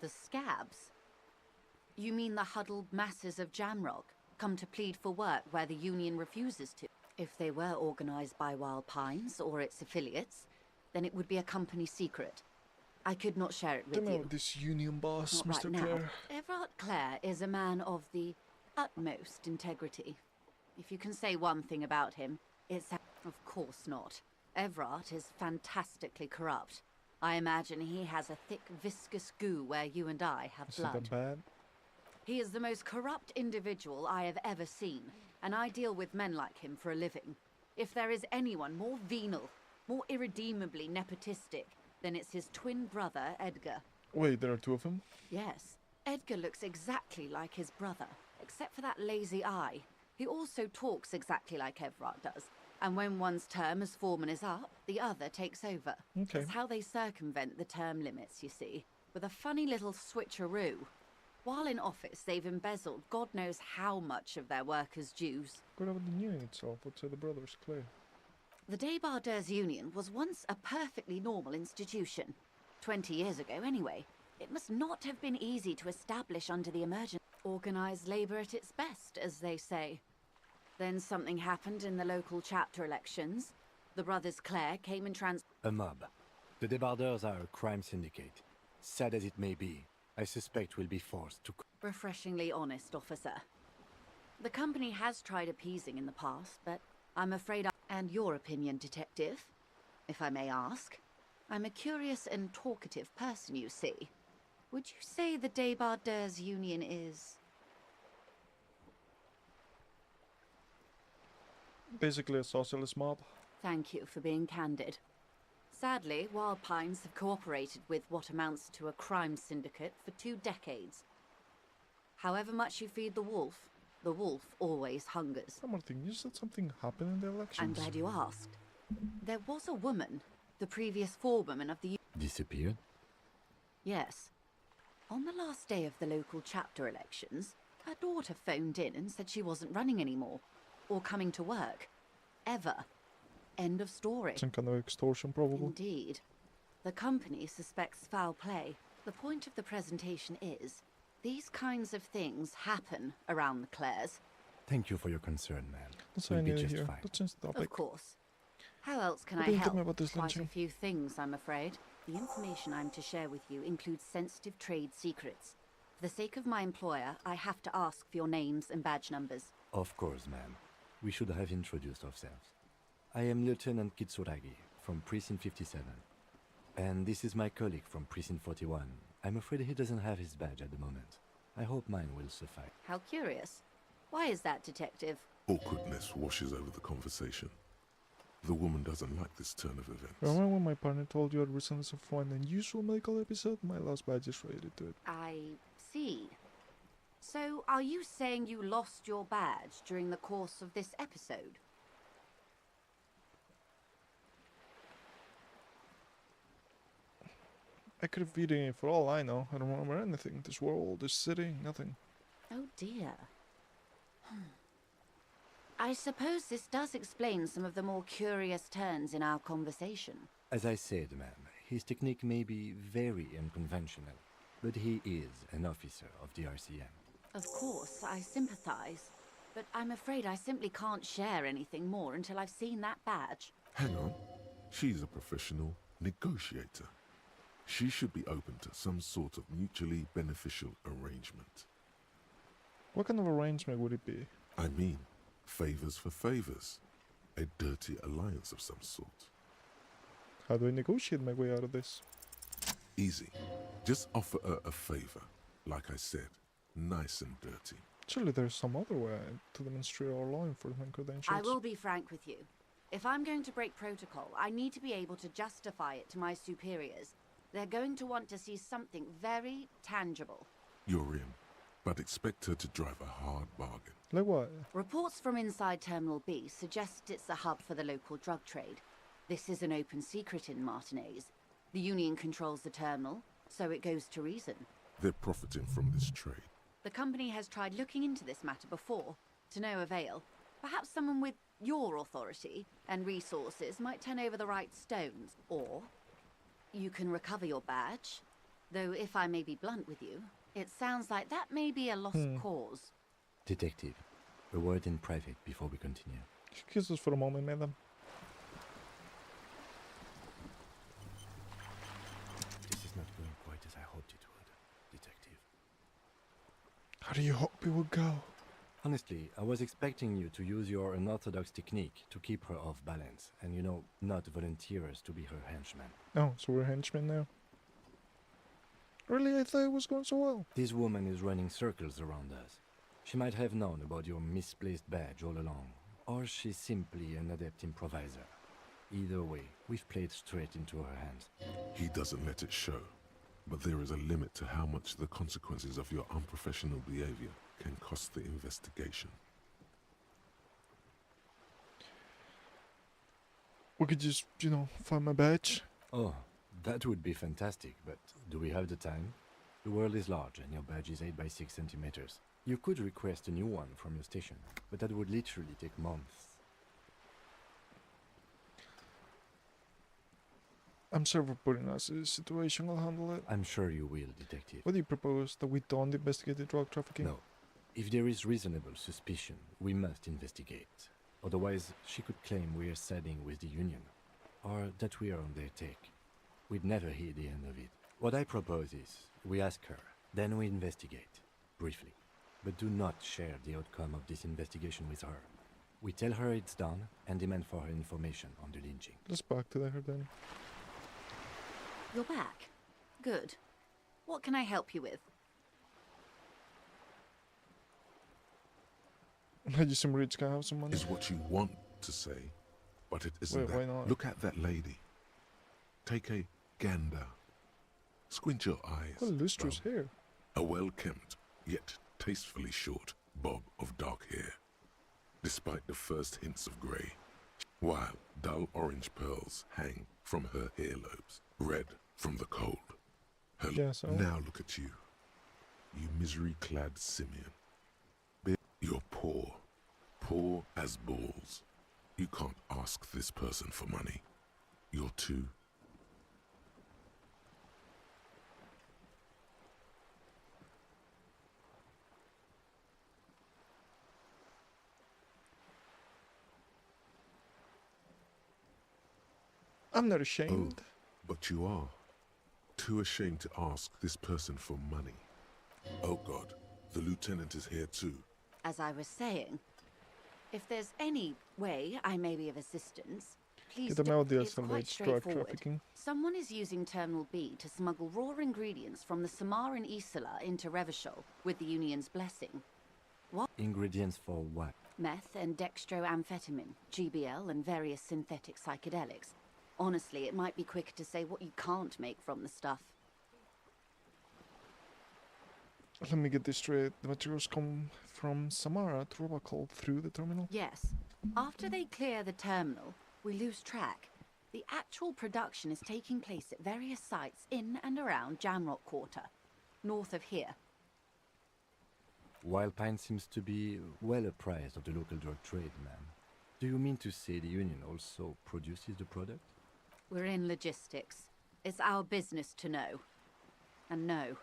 The scabs? You mean the huddled masses of Jamrock, come to plead for work where the union refuses to? If they were organized by Wild Pines or its affiliates, then it would be a company secret. I could not share it with Don't know you. this union boss, Not Mr. right now. Clare. Everard Clare is a man of the utmost integrity. If you can say one thing about him, it's... Of course not. Everard is fantastically corrupt. I imagine he has a thick, viscous goo where you and I have Is it blood. that bad? He is the most corrupt individual I have ever seen, and I deal with men like him for a living. If there is anyone more venal, more irredeemably nepotistic, then it's his twin brother, Edgar. Wait, there are 2 of them? Yes, Edgar looks exactly like his brother, except for that lazy eye. He also talks exactly like Everard does, and when one's term as foreman is up, the other takes over. Okay. That's how they circumvent the term limits, you see, with a funny little switcheroo. While in office, they've embezzled God knows how much of their workers' dues. What about the union itself? What say the brothers, Clare? The Débardeurs Union was once a perfectly normal institution. 20 years ago, anyway. It must not have been easy to establish under the emergency. Organised labour at its best, as they say. Then something happened in the local chapter elections. The brothers Clare came and A mob. The Débardeurs are a crime syndicate. Sad as it may be, I suspect we'll be forced to... Refreshingly honest, officer. The company has tried appeasing in the past, but I'm afraid And your opinion, detective, if I may ask? I'm a curious and talkative person, you see. Would you say the Débardeurs Union is... Basically a socialist mob. Thank you for being candid. Sadly, Wild Pines have cooperated with what amounts to a crime syndicate for 2 decades. However much you feed the wolf always hungers. One more thing, you said something happened in the elections? I'm glad you asked. There was a woman, the previous forewoman of the... Disappeared? Yes. On the last day of the local chapter elections, her daughter phoned in and said she wasn't running anymore, or coming to work. Ever. End of story. Some kind of extortion, probably. Indeed. The company suspects foul play. The point of the presentation is, these kinds of things happen around the Clares. Thank you for your concern, ma'am. That's We'll why I be need just here. fine. Let's change the topic. Of course. How else can What I do you tell help? me about this Quite lynching? a few things, I'm afraid. The information I'm to share with you includes sensitive trade secrets. For the sake of my employer, I have to ask for your names and badge numbers. Of course, ma'am. We should have introduced ourselves. I am Lieutenant Kitsuragi from Precinct 57. And this is my colleague from Precinct 41. I'm afraid he doesn't have his badge at the moment. I hope mine will suffice. How curious. Why is that, detective? Awkwardness washes over the conversation. The woman doesn't like this turn of events. Remember when my partner told you I'd recently suffered from an unusual medical episode? My last badge is related to it. I see. So, are you saying you lost your badge during the course of this episode? I could have eaten it for all I know. I don't remember anything. This world, this city, nothing. Oh dear. I suppose this does explain some of the more curious turns in our conversation. As I said, ma'am, his technique may be very unconventional, but he is an officer of the RCM. Of course, I sympathize, but I'm afraid I simply can't share anything more until I've seen that badge. Hang on. She's a professional negotiator. She should be open to some sort of mutually beneficial arrangement. What kind of arrangement would it be? I mean, favors for favors. A dirty alliance of some sort. How do I negotiate my way out of this? Easy. Just offer her a favor. Like I said, nice and dirty. Surely there's some other way to demonstrate our law enforcement credentials. I will be frank with you. If I'm going to break protocol, I need to be able to justify it to my superiors. They're going to want to see something very tangible. You're in, but expect her to drive a hard bargain. Like what? Reports from inside Terminal B suggest it's a hub for the local drug trade. This is an open secret in Martinez. The Union controls the terminal, so it goes to reason. They're profiting from this trade. The company has tried looking into this matter before, to no avail. Perhaps someone with your authority and resources might turn over the right stones, or you can recover your badge. Though if I may be blunt with you, it sounds like that may be a lost cause. Detective, a word in private before we continue. Excuse us for a moment, madam. This is not going quite as I hoped it would, Detective. How do you hope it will go? Honestly, I was expecting you to use your unorthodox technique to keep her off balance, and not volunteer us to be her henchmen. Oh, so we're henchmen now? Really, I thought it was going so well. This woman is running circles around us. She might have known about your misplaced badge all along, or she's simply an adept improviser. Either way, we've played straight into her hands. He doesn't let it show, but there is a limit to how much the consequences of your unprofessional behavior can cost the investigation. We could just, find my badge. Oh, that would be fantastic, but do we have the time? The world is large and your badge is 8 by 6 centimeters. You could request a new one from your station, but that would literally take months. I'm sorry for putting us in this situation. I'll handle it. I'm sure you will, Detective. What do you propose? That we don't investigate the drug trafficking? No. If there is reasonable suspicion, we must investigate. Otherwise, she could claim we are siding with the Union, or that we are on their take. We'd never hear the end of it. What I propose is, we ask her, then we investigate, briefly. But do not share the outcome of this investigation with her. We tell her it's done, and demand for her information on the lynching. Let's back to there then. You're back. Good. What can I help you with? I just some rich guy have some money. Is what you want to say, but it isn't. Wait, why not? Look at that lady. Take a gander. Squint your eyes. What lustrous hair. A well-kempt, yet tastefully short bob of dark hair, despite the first hints of grey, while dull orange pearls hang from her earlobes, red from the cold. Now look at you, you misery-clad simian. You're poor, poor as balls. You can't ask this person for money. You're too... I'm not ashamed. Oh, but you are. Too ashamed to ask this person for money. Oh God, the lieutenant is here too. As I was saying, if there's any way I may be of assistance, please do. It's quite straightforward. Someone is using Terminal B to smuggle raw ingredients from the Samaran Isla into Revachol with the Union's blessing. What? Ingredients for what? Meth and dextroamphetamine, GBL, and various synthetic psychedelics. Honestly, it might be quicker to say what you can't make from the stuff. Let me get this straight. The materials come from Samara to Hobocop through the terminal? Yes. After they clear the terminal, we lose track. The actual production is taking place at various sites in and around Jamrock Quarter, north of here. Wildpine seems to be well apprised of the local drug trade, ma'am. Do you mean to say the Union also produces the product? We're in logistics. It's our business to know. And no.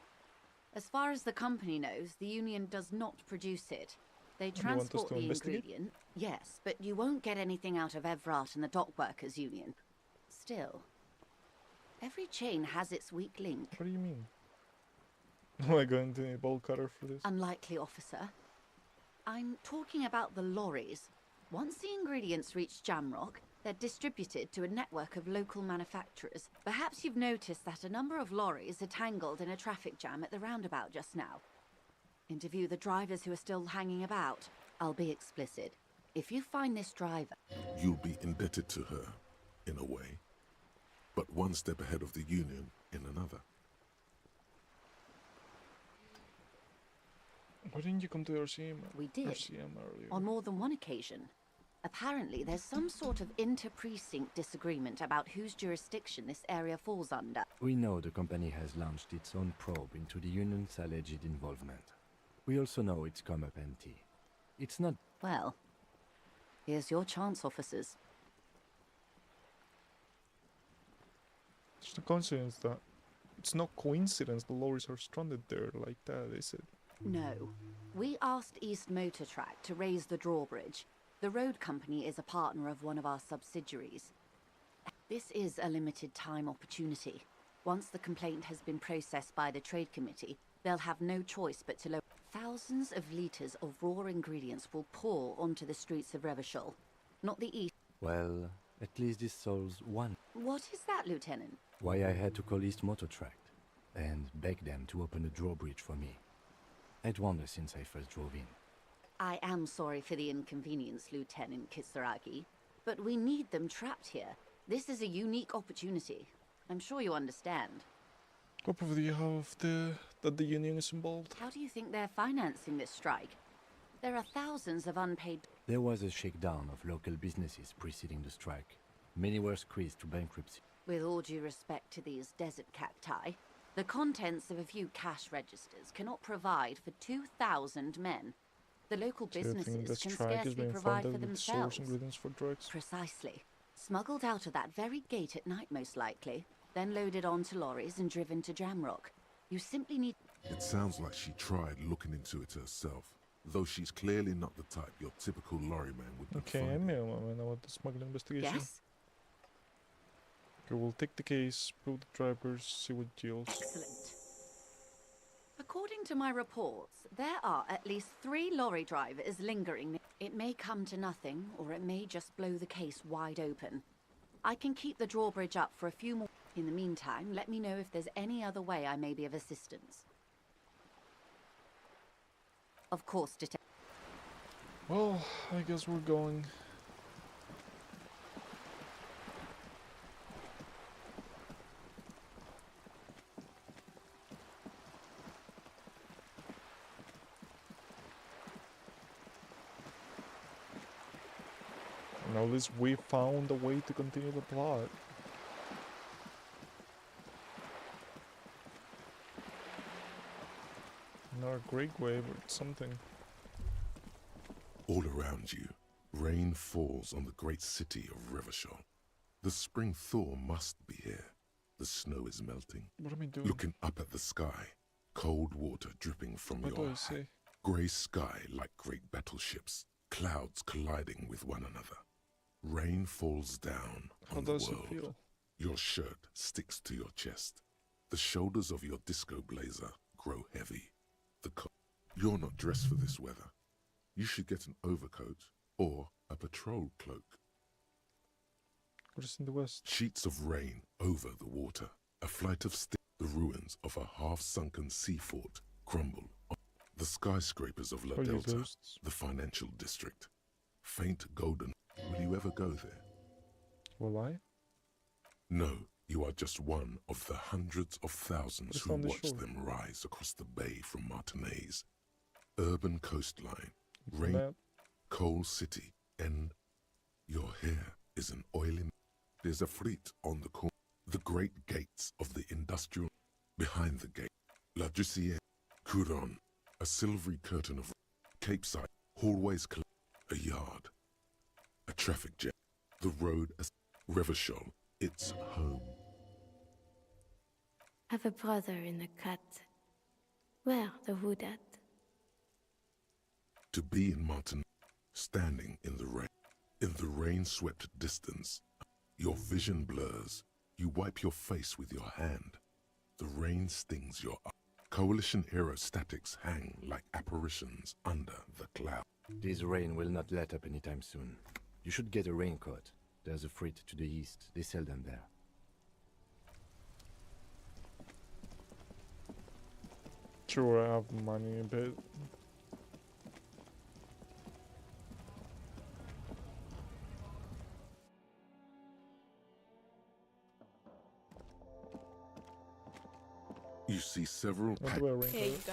As far as the company knows, the Union does not produce it. They You want us transport to the investigate? ingredient, yes, but you won't get anything out of Evrat and the Dockworkers Union. Still, every chain has its weak link. What do you mean? Am I going to need a bolt cutter for this? Unlikely, officer. I'm talking about the lorries. Once the ingredients reach Jamrock, they're distributed to a network of local manufacturers. Perhaps you've noticed that a number of lorries are tangled in a traffic jam at the roundabout just now. Interview the drivers who are still hanging about. I'll be explicit. If you find this driver... You'll be indebted to her, in a way. But one step ahead of the Union in another. Why didn't you come to RCM? We did. RCM earlier. On more than one occasion. Apparently, there's some sort of inter-precinct disagreement about whose jurisdiction this area falls under. We know the company has launched its own probe into the Union's alleged involvement. We also know it's come up empty. It's not... Well, here's your chance, officers. It's a coincidence that... It's not coincidence the lorries are stranded there like that, is it? No. We asked East Motor Track to raise the drawbridge. The road company is a partner of one of our subsidiaries. This is a limited time opportunity. Once the complaint has been processed by the Trade Committee, they'll have no choice but to load. Thousands of litres of raw ingredients will pour onto the streets of Revachol. Not the East. Well, at least this solves one. What is that, Lieutenant? Why I had to call East Motor Tract and beg them to open a drawbridge for me. I'd wondered since I first drove in. I am sorry for the inconvenience, Lieutenant Kisaragi, but we need them trapped here. This is a unique opportunity. I'm sure you understand. What proof do you have that the Union is involved? How do you think they're financing this strike? There are thousands of unpaid... There was a shakedown of local businesses preceding the strike. Many were squeezed to bankruptcy. With all due respect to these desert cacti, the contents of a few cash registers cannot provide for 2,000 men. The local So you think businesses this can track is scarcely being provide for funded with source themselves. ingredients for drugs? Precisely. Smuggled out of that very gate at night, most likely, then loaded onto lorries and driven to Jamrock. You simply need... It sounds like she tried looking into it herself, though she's clearly not the type your typical lorryman would be Okay, finding. I'm about the smuggling investigation. Yes? Okay, we'll take the case, prove the drivers, see what yields. Excellent. According to my reports, there are at least 3 lorry drivers lingering. It may come to nothing, or it may just blow the case wide open. I can keep the drawbridge up for a few more. In the meantime, let me know if there's any other way I may be of assistance. Of course, Detective. Well, I guess we're going. And at least we found a way to continue the plot. Not a great way, but something. All around you, rain falls on the great city of Revachol. The spring thaw must be here. The snow is melting. What am I doing? Looking up at the sky, cold water dripping from What do your I say? grey sky like great battleships, clouds colliding with one another. Rain falls down How on the does it world. feel? Your shirt sticks to your chest. The shoulders of your disco blazer grow heavy. You're not dressed for this weather. You should get an overcoat or a patrol cloak. What is in the west? Sheets of rain over the water. A flight of the ruins of a half-sunken sea fort crumble. The skyscrapers of La Are you Delta, ghosts? the financial district. faint golden. Will you ever go there? Will I? No, you are just one of the hundreds of thousands It's who on the watch shore. them rise across the bay from Martinez. Urban coastline, From rain, that, coal city, and your hair is an oily. There's a fleet on the corner. The great gates of the industrial. Behind the gate, La Jussière, Couronne, a silvery curtain of Capeside, hallways, a yard, a traffic jam, the road, a Revachol, it's home. Have a brother in the cut. Where the wood at? To be in Martin, standing in the rain-swept distance, your vision blurs. You wipe your face with your hand. The rain stings your eye. Coalition aerostatics hang like apparitions under the cloud. This rain will not let up anytime soon. You should get a raincoat. There's a freight to the east. They sell them there. sure I have money a bit. You see several I'll do a raincoat. Here you go.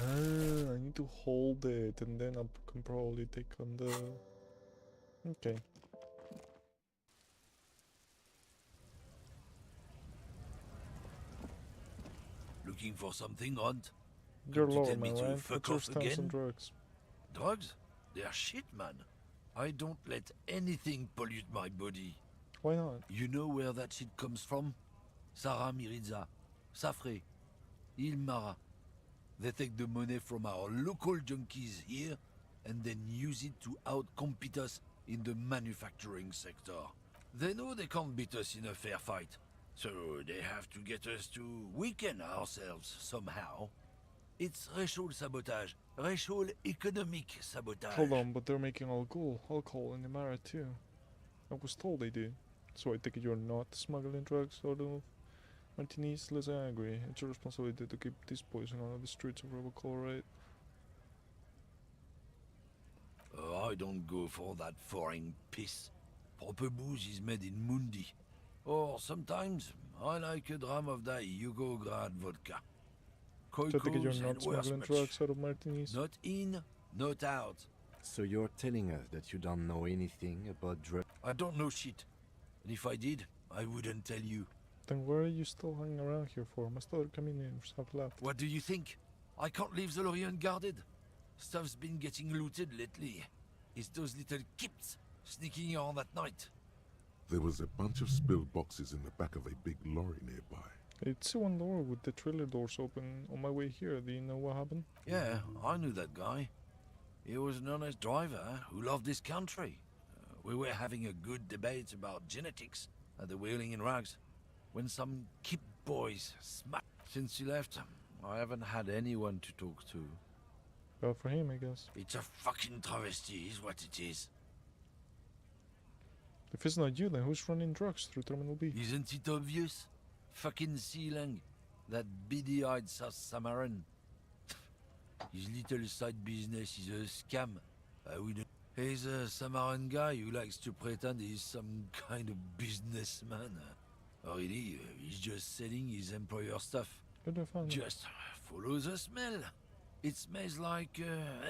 I need to hold it and then I can probably take on the... Okay. Looking for something odd? You're To lower, tell me man, to right? fuck What's your off stance on again? drugs? Drugs? They're shit, man. I don't let anything pollute my body. Why not? You know where that shit comes from? Sarah Miriza, Safre, Ilmara. They take the money from our local junkies here and then use it to outcompete us in the manufacturing sector. They know they can't beat us in a fair fight, so they have to get us to weaken ourselves somehow. It's racial sabotage, racial economic sabotage. Hold on, but they're making alcohol in Imara too. I was told they do. So I take it you're not smuggling drugs out of Martinez? Listen, I agree. It's your responsibility to keep this poison out of the streets of Hobocop, right? I don't go for that foreign piss. Proper booze is made in Mundi. Or sometimes I like a dram of that Yugograd vodka. So I take it you're Koikos not and worse smuggling much. drugs out of Martinez? Not in, not out. So you're telling us that you don't know anything about drugs? I don't know shit. And if I did, I wouldn't tell you. Then where are you still hanging around here for? Must other communions have left? What do you think? I can't leave the lorry unguarded. Stuff's been getting looted lately. It's those little kips sneaking on at night. There was a bunch of spilled boxes in the back of a big lorry nearby. It's one door with the trailer doors open on my way here. Do you know what happened? Yeah, I knew that guy. He was an honest driver who loved this country. We were having a good debate about genetics at the Wheeling in Rags when some kip boys smacked. Since he left, I haven't had anyone to talk to. Well, for him, I guess. It's a fucking travesty, is what it is. If it's not you, then who's running drugs through Terminal B? Isn't it obvious? Fucking Sealang, that beady-eyed South Samaran. His little side business is a scam. I wouldn't. He's a Samaran guy who likes to pretend he's some kind of businessman. Really, he's just selling his employer stuff. Where do I find it? Just follow the smell. It smells like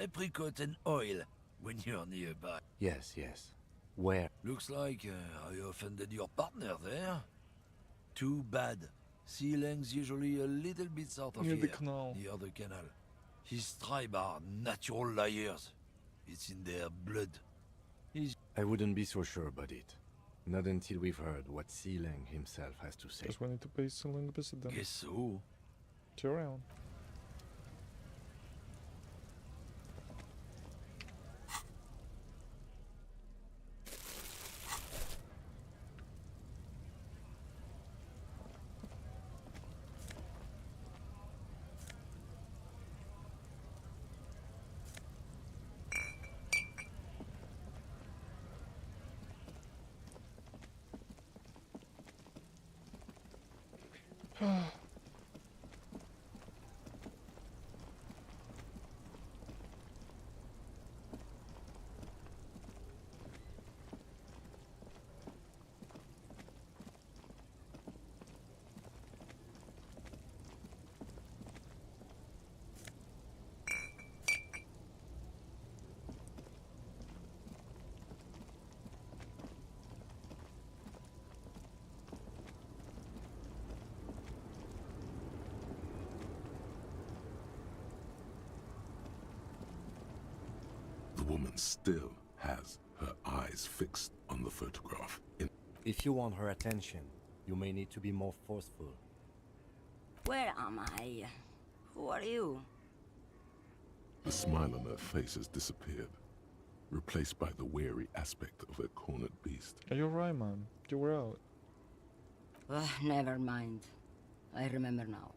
apricot and oil when you're nearby. Yes, yes. Where? Looks like I offended your partner there. Too bad. Sealang's usually a little bit south of Near here, the canal. near the canal. His tribe are natural liars. It's in their blood. I wouldn't be so sure about it. Not until we've heard what Sealang himself has to say. Guess we need to pay Sealang a visit then. Guess so. See you around. The woman still has her eyes fixed on the photograph. If you want her attention, you may need to be more forceful. Where am I? Who are you? The smile on her face has disappeared, replaced by the wary aspect of a cornered beast. Are you alright, man? You were out. Never mind. I remember now.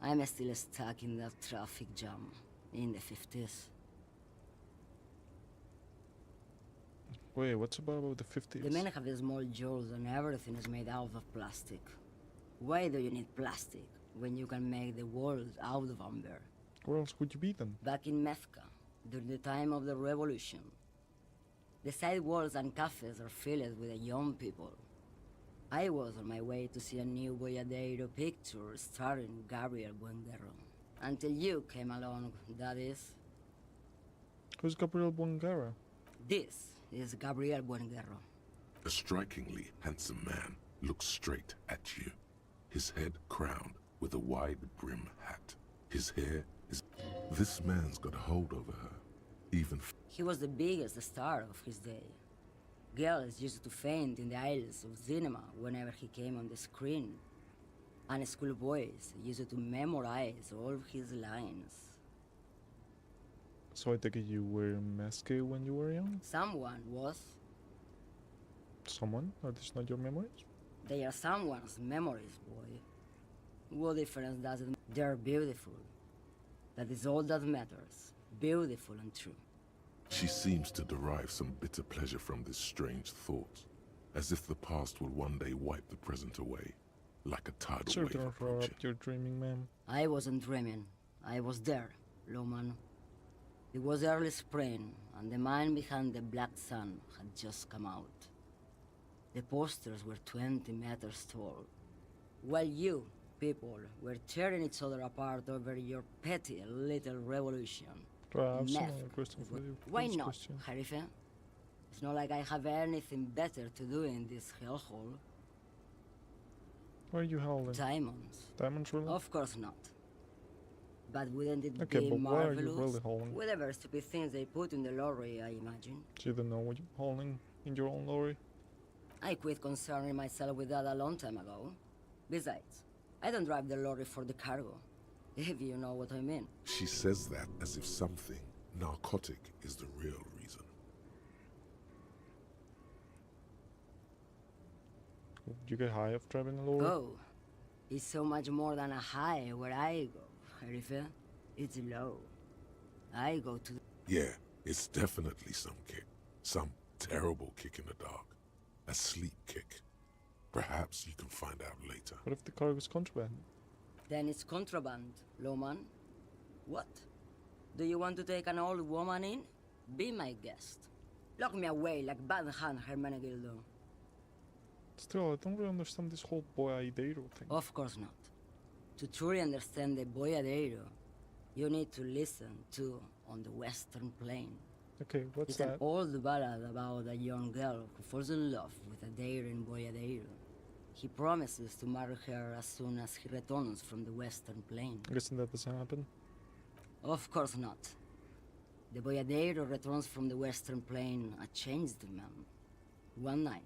I'm still stuck in that traffic jam in the 50s. Wait, what's about the 50s? The men have the small jaws and everything is made out of plastic. Why do you need plastic when you can make the world out of amber? Where else would you be then? Back in Mecca, during the time of the revolution, the sidewalks and cafes are filled with young people. I was on my way to see a new Boyadero picture starring Gabriel Buenguerro. Until you came along, that is. Who's Gabriel Buenguerro? This is Gabriel Buenguerro. A strikingly handsome man looks straight at you, his head crowned with a wide brim hat. His hair is... This man's got a hold over her, even... He was the biggest star of his day. Girls used to faint in the aisles of cinema whenever he came on the screen. And schoolboys used to memorize all of his lines. So I take it you were masked when you were young? Someone was. Someone? Are these not your memories? They are someone's memories, boy. What difference does it make? They're beautiful. That is all that matters. Beautiful and true. She seems to derive some bitter pleasure from this strange thought, as if the past will one day wipe the present away, like a tidal Sorry wave to interrupt your dreaming, ma'am. I wasn't dreaming. I was there, Loman. It was early spring, and the man behind the black sun had just come out. The posters were 20 meters tall, while you, people, were tearing each other apart over your petty little revolution. I have some Meth. question for you. Why Please not, question. Harife? It's not like I have anything better to do in this hellhole. Why are you howling? Diamonds. Diamonds, really? Of course not. But wouldn't it Okay, be but why are you marvelous? really hauling? Whatever stupid things they put in the lorry, I imagine. So you don't know what you're hauling in your own lorry? I quit concerning myself with that a long time ago. Besides, I don't drive the lorry for the cargo, if you know what I mean. She says that as if something narcotic is the real reason. You get high off driving a lorry? Oh, it's so much more than a high where I go, Harife. It's low. I go to... Yeah, it's definitely some kick. Some terrible kick in the dark. A sleep kick. Perhaps you can find out later. What if the cargo is contraband? Then it's contraband, Loman. What? Do you want to take an old woman in? Be my guest. Lock me away like Bad Hand Hermenegildo. Still, I don't really understand this whole Boyadero thing. Of course not. To truly understand the Boyadero, you need to listen to On the Western Plain. Okay, what's It's that? an old ballad about a young girl who falls in love with a daring Boyadero. He promises to marry her as soon as he returns from the Western Plain. I'm guessing that doesn't happen. Of course not. The Boyadero returns from the Western Plain a changed man. One night,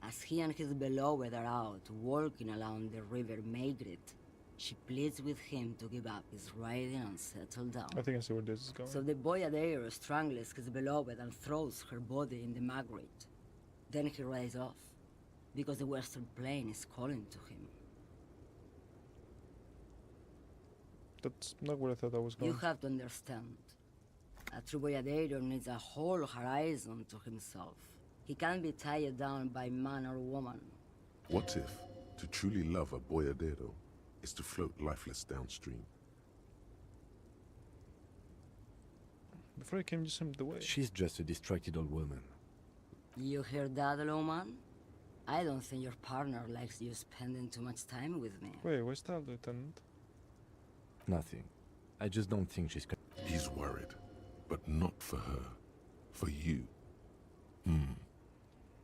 as he and his beloved are out walking along the river Maigret, she pleads with him to give up his riding and settle down. I think I see where this is going. So the Boyadero strangles his beloved and throws her body in the Maigret. Then he rides off, because the Western Plain is calling to him. That's not where I thought I was going. You have to understand. A true Boyadero needs a whole horizon to himself. He can't be tied down by man or woman. What if, to truly love a boyadero, is to float lifeless downstream. Before I came, you sent the way. She's just a distracted old woman. You hear that, Lowman? I don't think your partner likes you spending too much time with me. Wait, where's that, Lieutenant? Nothing. I just don't think she's... He's worried, but not for her. For you.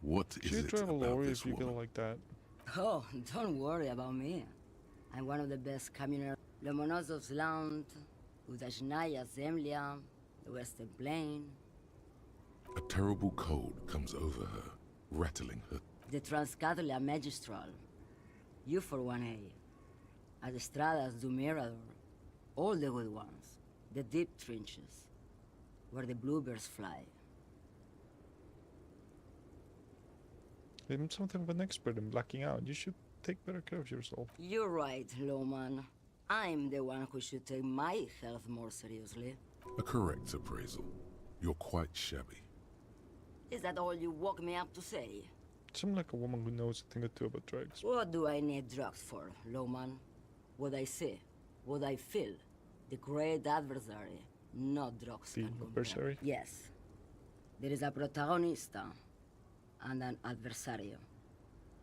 What is Should you it drive a about lorry this if you woman? get like that? Oh, don't worry about me. I'm one of the best camioneers. Lomonosov's Land, Udajnaya Zemlya, the Western Plain. A terrible cold comes over her, rattling her. The Transcatalia Magistral. You for 1A. Adestradas do Mirador. All the good ones. The deep trenches. Where the bluebirds fly. I'm something of an expert in blacking out. You should take better care of yourself. You're right, Lowman. I'm the one who should take my health more seriously. A correct appraisal. You're quite shabby. Is that all you woke me up to say? Seem like a woman who knows a thing or two about drugs. What do I need drugs for, Lowman? What I see, what I feel. The great adversary. No drugs The can compare. adversary? Yes. There is a protagonista and an adversario.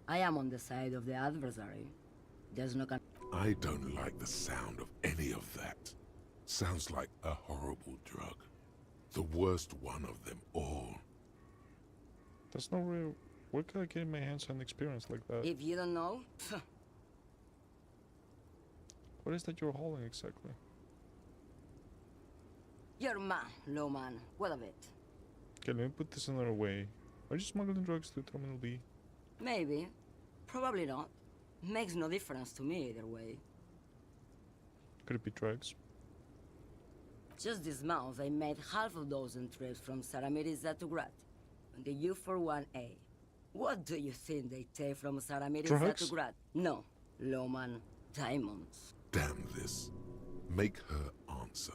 I am on the side of the adversary. There's no... I don't like the sound of any of that. Sounds like a horrible drug. The worst one of them all. That's not real. Where can I get my hands on experience like that? If you don't know... What is that you're hauling exactly? You're man, Lowman. What of it? Okay, let me put this another way. Are you smuggling drugs to Terminal B? Maybe. Probably not. Makes no difference to me either way. Could it be drugs? Just this month, I made half a dozen trips from Saramirizat to Grad on the U41A. What do you think they take from Saramirizat to Grad? No, Lowman. Diamonds. Damn this. Make her answer.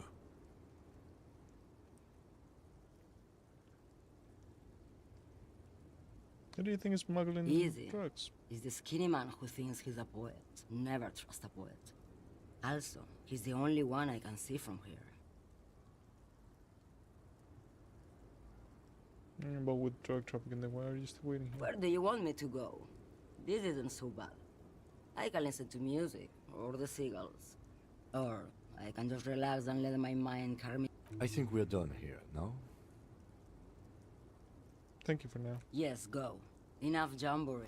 What do you think is smuggling Easy. drugs? He's the skinny man who thinks he's a poet. Never trust a poet. Also, he's the only one I can see from here. But with drug trafficking, then why are you still waiting here? Where do you want me to go? This isn't so bad. I can listen to music, or the seagulls. Or I can just relax and let my mind carry me. I think we're done here, no? Thank you for now. Yes, go. Enough jamboree.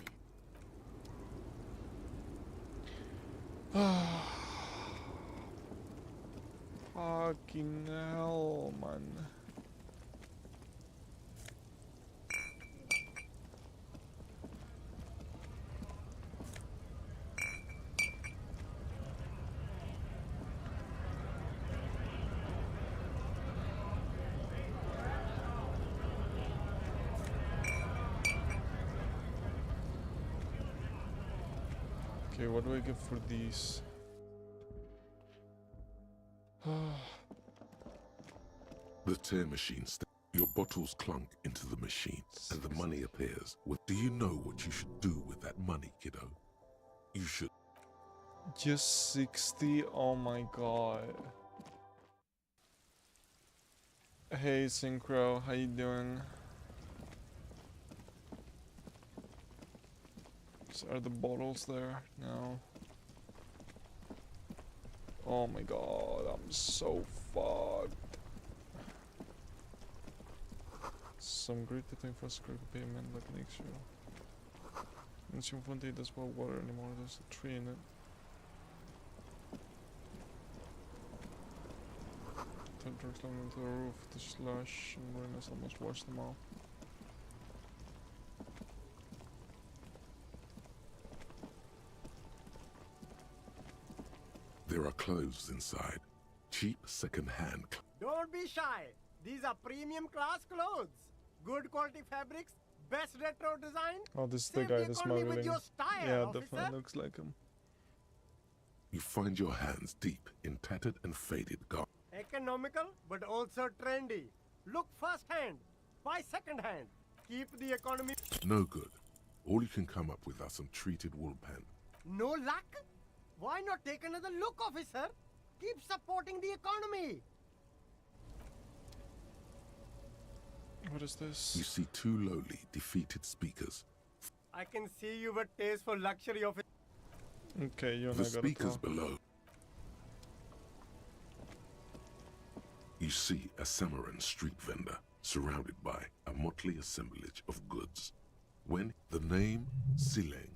Fucking hell, man. Okay, what do I get for these? The tear machine your bottles clunk into the machine, and the money appears. Do you know what you should do with that money, kiddo? You should... Just 60? Oh my god. Hey Synchro, how you doing? Are the bottles there? No. Oh my god, I'm so fucked. Some great thing for script payment like next year. ELYSIUM Fonte does not water anymore, there's a tree in it. Turn trucks long into the roof, the slush and rain has almost washed them out. There are clothes inside. Cheap second-hand Don't be shy. These are premium class clothes. Good quality fabrics, best retro design. Oh, this is the Save guy the that's economy smuggling. with your style, Yeah, officer. definitely looks like him. You find your hands deep in tattered and faded garments. Economical, but also trendy. Look first hand, buy second hand. Keep the economy. No good. All you can come up with are some treated wool pants. No luck? Why not take another look, officer? Keep supporting the economy. What is this? You see two lowly, defeated speakers. I can see you have a taste for luxury, officer. Okay, you and The I gotta speakers talk. below. You see a Samaran street vendor surrounded by a motley assemblage of goods. When the name Sileng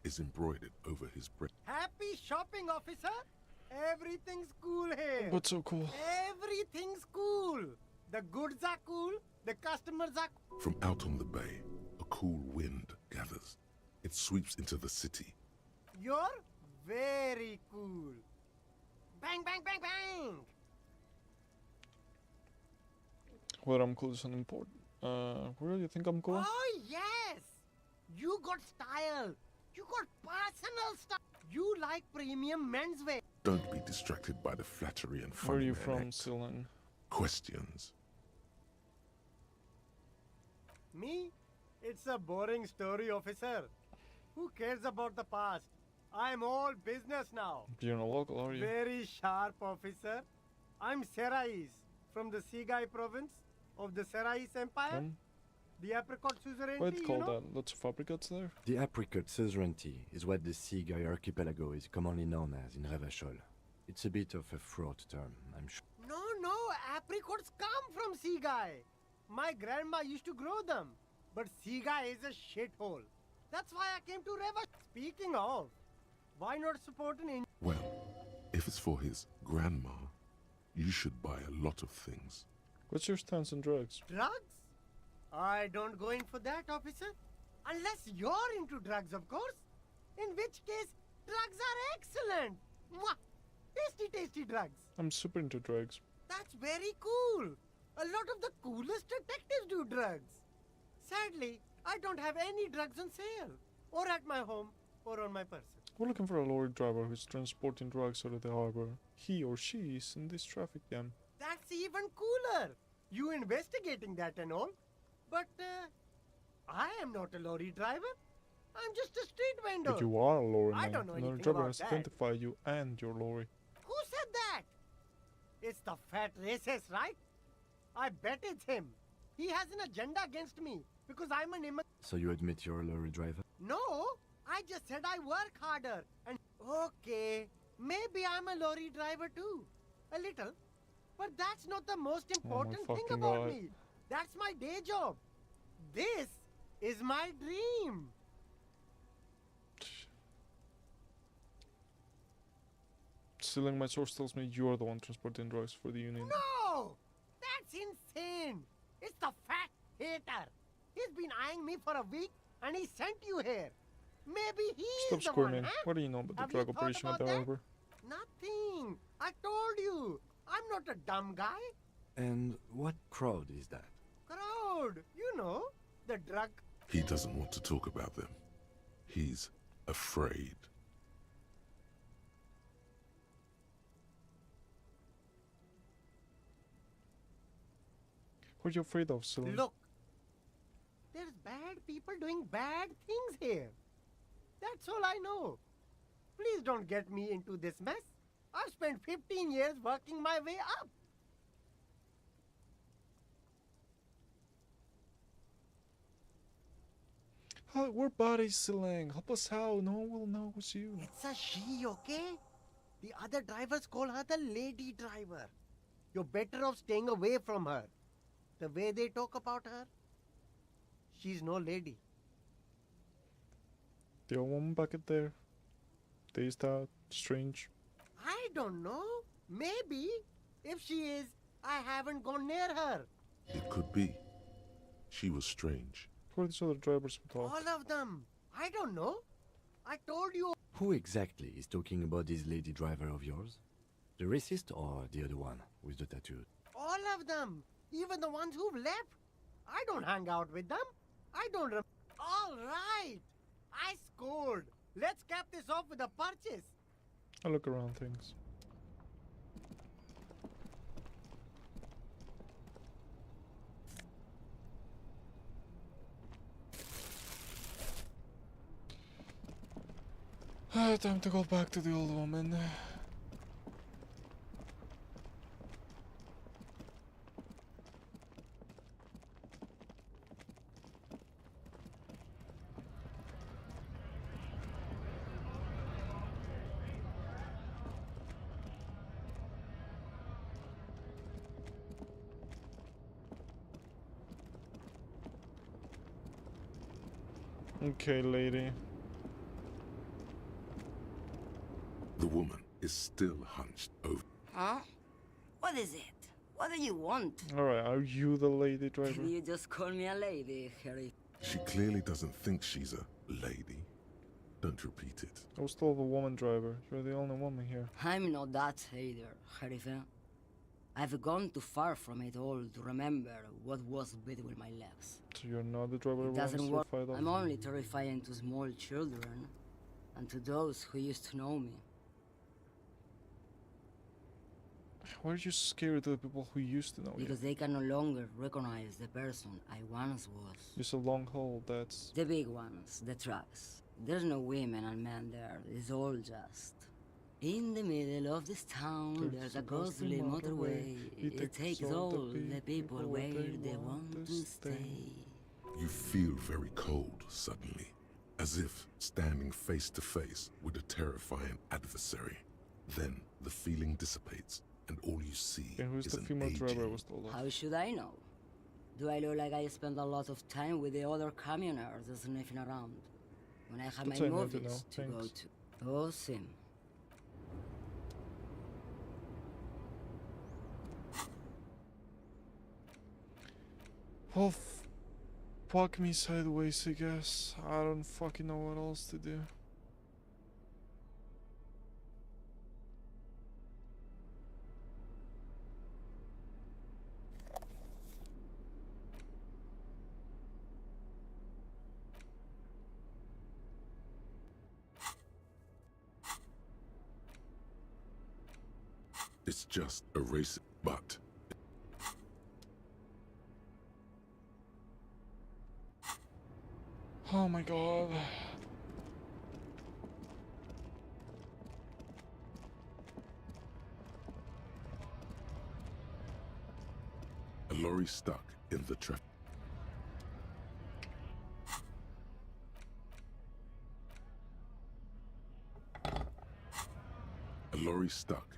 is embroidered over his breast. Happy shopping, officer. Everything's cool here. What's so cool? Everything's cool. The goods are cool. The customers are cool. From out on the bay, a cool wind gathers. It sweeps into the city. You're very cool. Bang, bang, bang, bang. Whether I'm cool is unimportant. Where do you think I'm cool? Oh, yes. You got style. You got personal style. You like premium menswear. Don't be distracted by the flattery and Where are funny you man from, act. Silen? Questions. Me? It's a boring story, officer. Who cares about the past? I'm all business now. You're not local, are you? Very sharp, officer. I'm Serais from the Sigai province of the Serais Empire. The apricot suzerainty, Why it's called you know? that? Lots of apricots there? The apricot suzerainty is what the Seaguy archipelago is commonly known as in Revachol. It's a bit of a fraught term, I'm sure. No, apricots come from Sigai. My grandma used to grow them. But Sigai is a shithole. That's why I came to Reva. Speaking of, why not support an Indian? Well, if it's for his grandma, you should buy a lot of things. What's your stance on drugs? Drugs? I don't go in for that, officer. Unless you're into drugs, of course. In which case, drugs are excellent. Mwah! Tasty, tasty drugs. I'm super into drugs. That's very cool. A lot of the coolest detectives do drugs. Sadly, I don't have any drugs on sale. Or at my home, or on my person. We're looking for a lorry driver who's transporting drugs out of the harbor. He or she is in this traffic jam. That's even cooler. You investigating that and all. But, I am not a lorry driver. I'm just a street vendor. But you are a lorry I man. don't know Another anything driver about has that. identified you and your lorry. Who said that? It's the fat racist, right? I bet it's him. He has an agenda against me because I'm an immigrant. So you admit you're a lorry driver? No, I just said I work harder. And okay, maybe I'm a lorry driver too. A little. But that's not the most important thing fucking about God. me. That's my day job. This is my dream. Stealing my source tells me you're the one transporting drugs for the Union. No! That's insane! It's the fat hater. He's been eyeing me for a week and he sent you here. Maybe he's Stop the screaming. one, huh? What do you know about Have the drug you thought operation at about the that? harbor? Nothing. I told you. I'm not a dumb guy. And what crowd is that? Crowd. You know, the drug. He doesn't want to talk about them. He's afraid. What are you afraid of, Celine? Look. There's bad people doing bad things here. That's all I know. Please don't get me into this mess. I've spent 15 years working my way up. We're buddies, Celine. Help us out. No one will know it's you. It's a she, okay? The other drivers call her the lady driver. You're better off staying away from her. The way they talk about her, she's no lady. The old woman back at there. Is that strange? I don't know. Maybe. If she is, I haven't gone near her. It could be. She was strange. Who are these other drivers we talk? All of them. I don't know. I told you. Who exactly is talking about this lady driver of yours? The racist or the other one with the tattoo? All of them. Even the ones who've left. I don't hang out with them. I don't All right. I scored. Let's cap this off with a purchase. I look around things. Time to go back to the old woman. Okay, lady. The woman is still hunched over. Huh? What is it? What do you want? Alright, are you the lady driver? You just call me a lady, Harry. She clearly doesn't think she's a lady. Don't repeat it. I was told the woman driver. You're the only woman here. I'm not that either, Harifa. I've gone too far from it all to remember what was between my legs. So you're not the driver It doesn't work. fight off? I'm only terrifying to small children and to those who used to know me. Why are you scared of the people who used to know you? Because they can no longer recognize the person I once was. It's a long haul, that's... The big ones, the trucks. There's no women and men there. It's all just... In the middle of this town, there's a ghostly motorway. It takes all the people where they want to stay. You feel very cold suddenly, as if standing face to face with a terrifying adversary. Then the feeling dissipates, and all you see is an aging... How should I know? Do I look like I spend a lot of time with the other communers sniffing around when I have my movies to go to? Oh, Sim. Well, fuck me sideways, I guess. I don't fucking know what else to do. It's just a race, but... Oh my god. A lorry stuck in the traffic. A lorry stuck.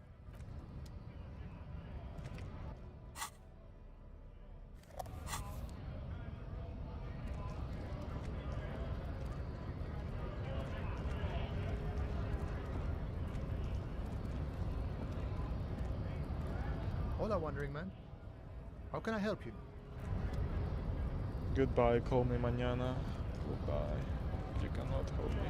Hola, Wandering Man. How can I help you? Goodbye, call me mañana. Goodbye. You cannot help me.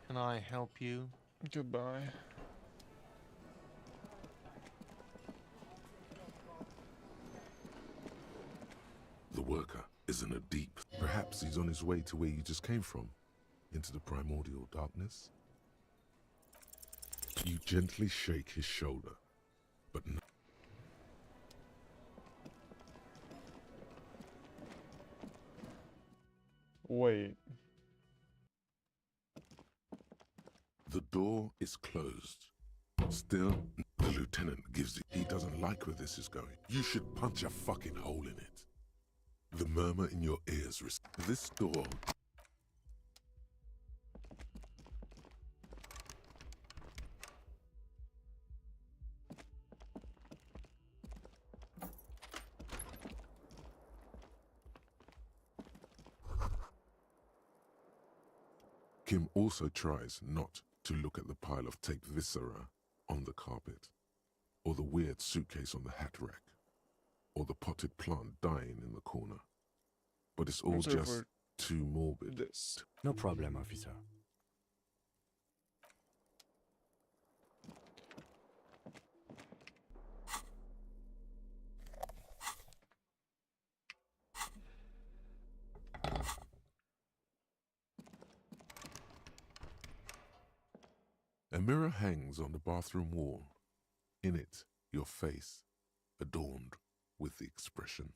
Can I help you? Goodbye. The worker is in a deep... Perhaps he's on his way to where you just came from. Into the primordial darkness. You gently shake his shoulder, but no. Wait. The door is closed. Still, the lieutenant gives it. He doesn't like where this is going. You should punch a fucking hole in it. The murmur in your ears. This door. Kim also tries not to look at the pile of taped viscera on the carpet, or the weird suitcase on the hat rack, or the potted plant dying in the corner. But but it's all I'm sorry just for too morbid. this. No problem, officer. A mirror hangs on the bathroom wall. In it, your face, adorned with the expression.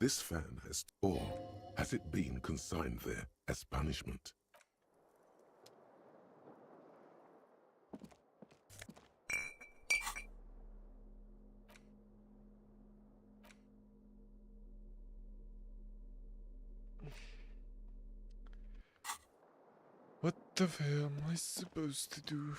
This fan has it been consigned there as punishment? What the hell am I supposed to do?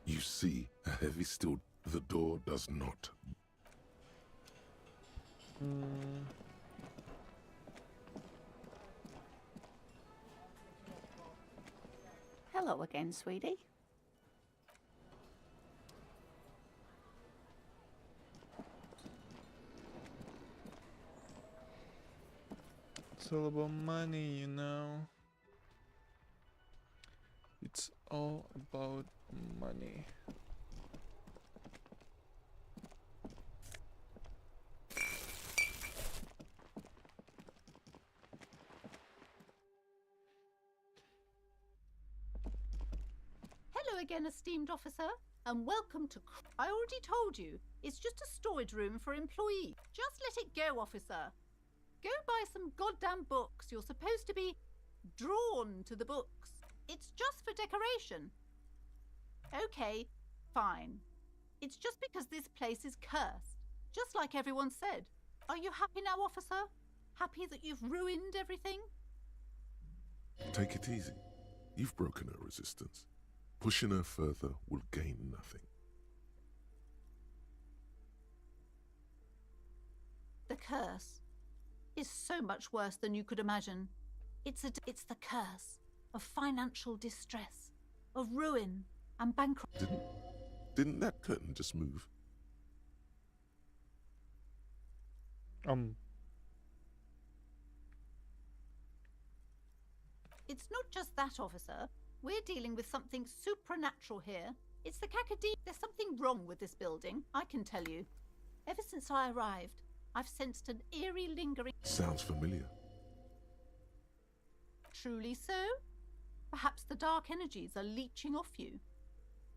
You see a heavy steel. The door does not. Hello again, sweetie. It's all about money, you know. It's all about money. Hello again, esteemed officer, and welcome to... I already told you, it's just a storage room for employees. Just let it go, officer. Go buy some goddamn books. You're supposed to be drawn to the books. It's just for decoration. Okay, fine. It's just because this place is cursed, just like everyone said. Are you happy now, officer? Happy that you've ruined everything? Take it easy. You've broken her resistance. Pushing her further will gain nothing. The curse is so much worse than you could imagine. It's the curse of financial distress, of ruin and bankruptcy. Didn't that curtain just move? It's not just that, officer. We're dealing with something supernatural here. It's the Kakadi. There's something wrong with this building, I can tell you. Ever since I arrived, I've sensed an eerie lingering... Sounds familiar. Truly so? Perhaps the dark energies are leeching off you.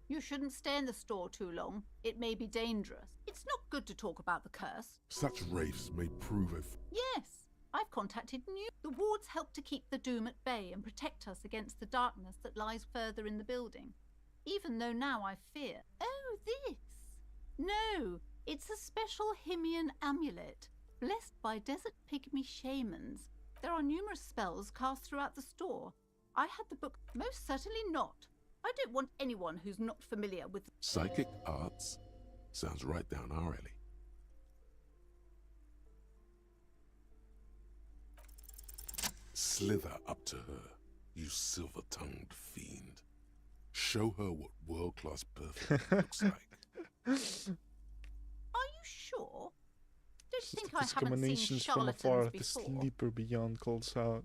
You shouldn't stay in the store too long. It may be dangerous. It's not good to talk about the curse. Such wraiths may prove a... Yes, I've contacted new. The wards help to keep the doom at bay and protect us against the darkness that lies further in the building. Even though now I fear... Oh, this! No, it's a special Himian amulet, blessed by desert pygmy shamans. There are numerous spells cast throughout the store. I had the book... Most certainly not. I don't want anyone who's not familiar with... Psychic arts? Sounds right down our alley. Slither up to her, you silver-tongued fiend. Show her what world-class perfect looks like. Are you sure? Don't you think I haven't seen Discriminations from afar, charlatans the before? sleeper beyond calls out.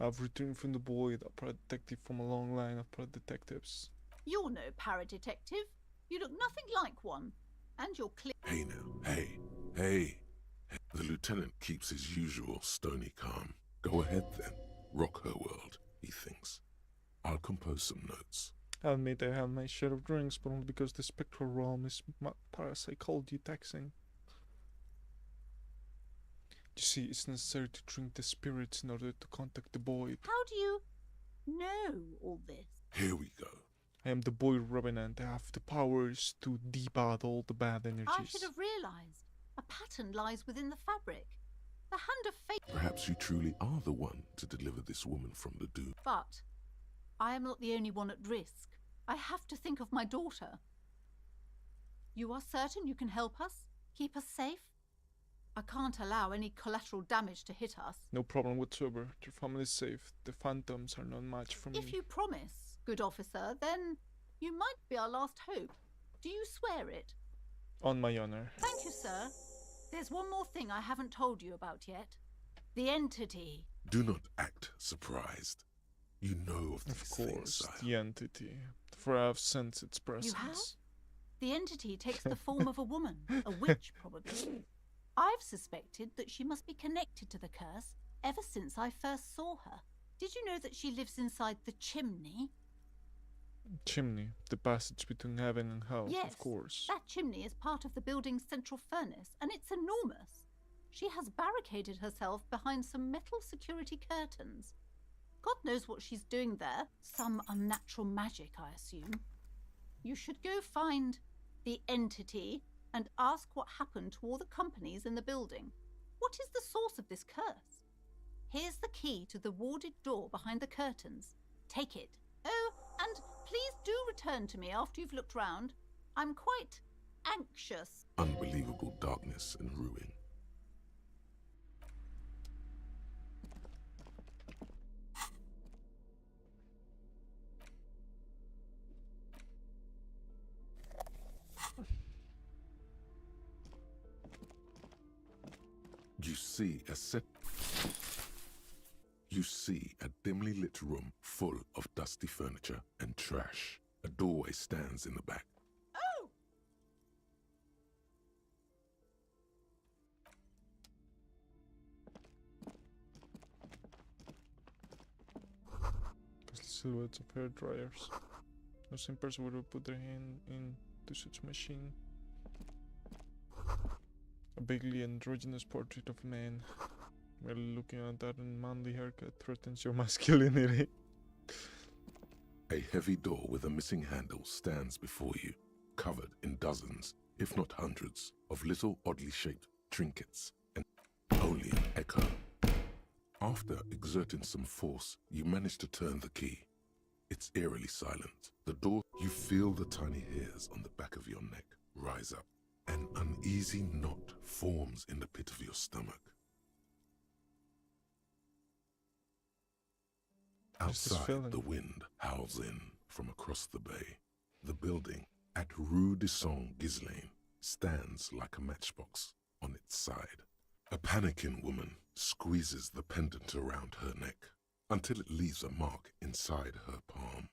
I've returned from the void, a para-detective from a long line of para-detectives. You're no para-detective. You look nothing like one. And you're clear... Hey now, hey. The lieutenant keeps his usual stony calm. Go ahead then. Rock her world, he thinks. I'll compose some notes. I admit I have my share of drinks, but only because the spectral realm is parapsychology taxing. You see, it's necessary to drink the spirits in order to contact the void. How do you know all this? Here we go. I am the boy revenant. I have the powers to depart all the bad I energies. should have realized. A pattern lies within the fabric. The hand of fate. Perhaps you truly are the one to deliver this woman from the doom. But I am not the only one at risk. I have to think of my daughter. You are certain you can help us? Keep us safe? I can't allow any collateral damage to hit us. No problem whatsoever. Your family is safe. The phantoms are not much for me. If you promise, good officer, then you might be our last hope. Do you swear it? On my honor. Thank you, sir. There's one more thing I haven't told you about yet. The entity. Do not act surprised. You know of these Of things, course, sire. the entity. For I have sensed its presence. You have? The entity takes the form of a woman, a witch probably. I've suspected that she must be connected to the curse ever since I first saw her. Did you know that she lives inside the chimney? Chimney, the passage between heaven and hell, Yes, of course. that chimney is part of the building's central furnace, and it's enormous. She has barricaded herself behind some metal security curtains. God knows what she's doing there. Some unnatural magic, I assume. You should go find the entity and ask what happened to all the companies in the building. What is the source of this curse? Here's the key to the warded door behind the curtains. Take it. Oh, and please do return to me after you've looked round. I'm quite anxious. Unbelievable darkness and ruin. You see a dimly lit room full of dusty furniture and trash. A doorway stands in the back. Oh! Silhouettes of hair dryers. No same person would put their hand into such machine. A vaguely androgynous portrait of a man. While looking at that unmanly haircut threatens your masculinity. A heavy door with a missing handle stands before you, covered in dozens, if not hundreds, of little oddly shaped trinkets, and only an echo. After exerting some force, you manage to turn the key. It's eerily silent. The door, you feel the tiny hairs on the back of your neck rise up. An uneasy knot forms in the pit of your stomach. Outside, the wind howls in from across the bay. The building at Rue de Saint-Ghislain stands like a matchbox on its side. A panicking woman squeezes the pendant around her neck until it leaves a mark inside her palm.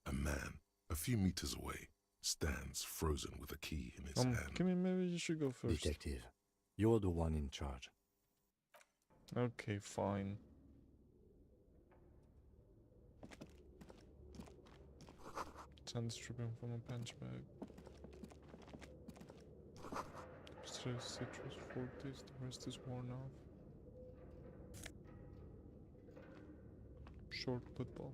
A man, a few meters away, stands frozen with a key in his hand. Kimmy, maybe you should go first. Detective, you're the one in charge. Okay, fine. Sand stripping from a punch bag. Stress citrus fortis, the rest is worn off. Short football.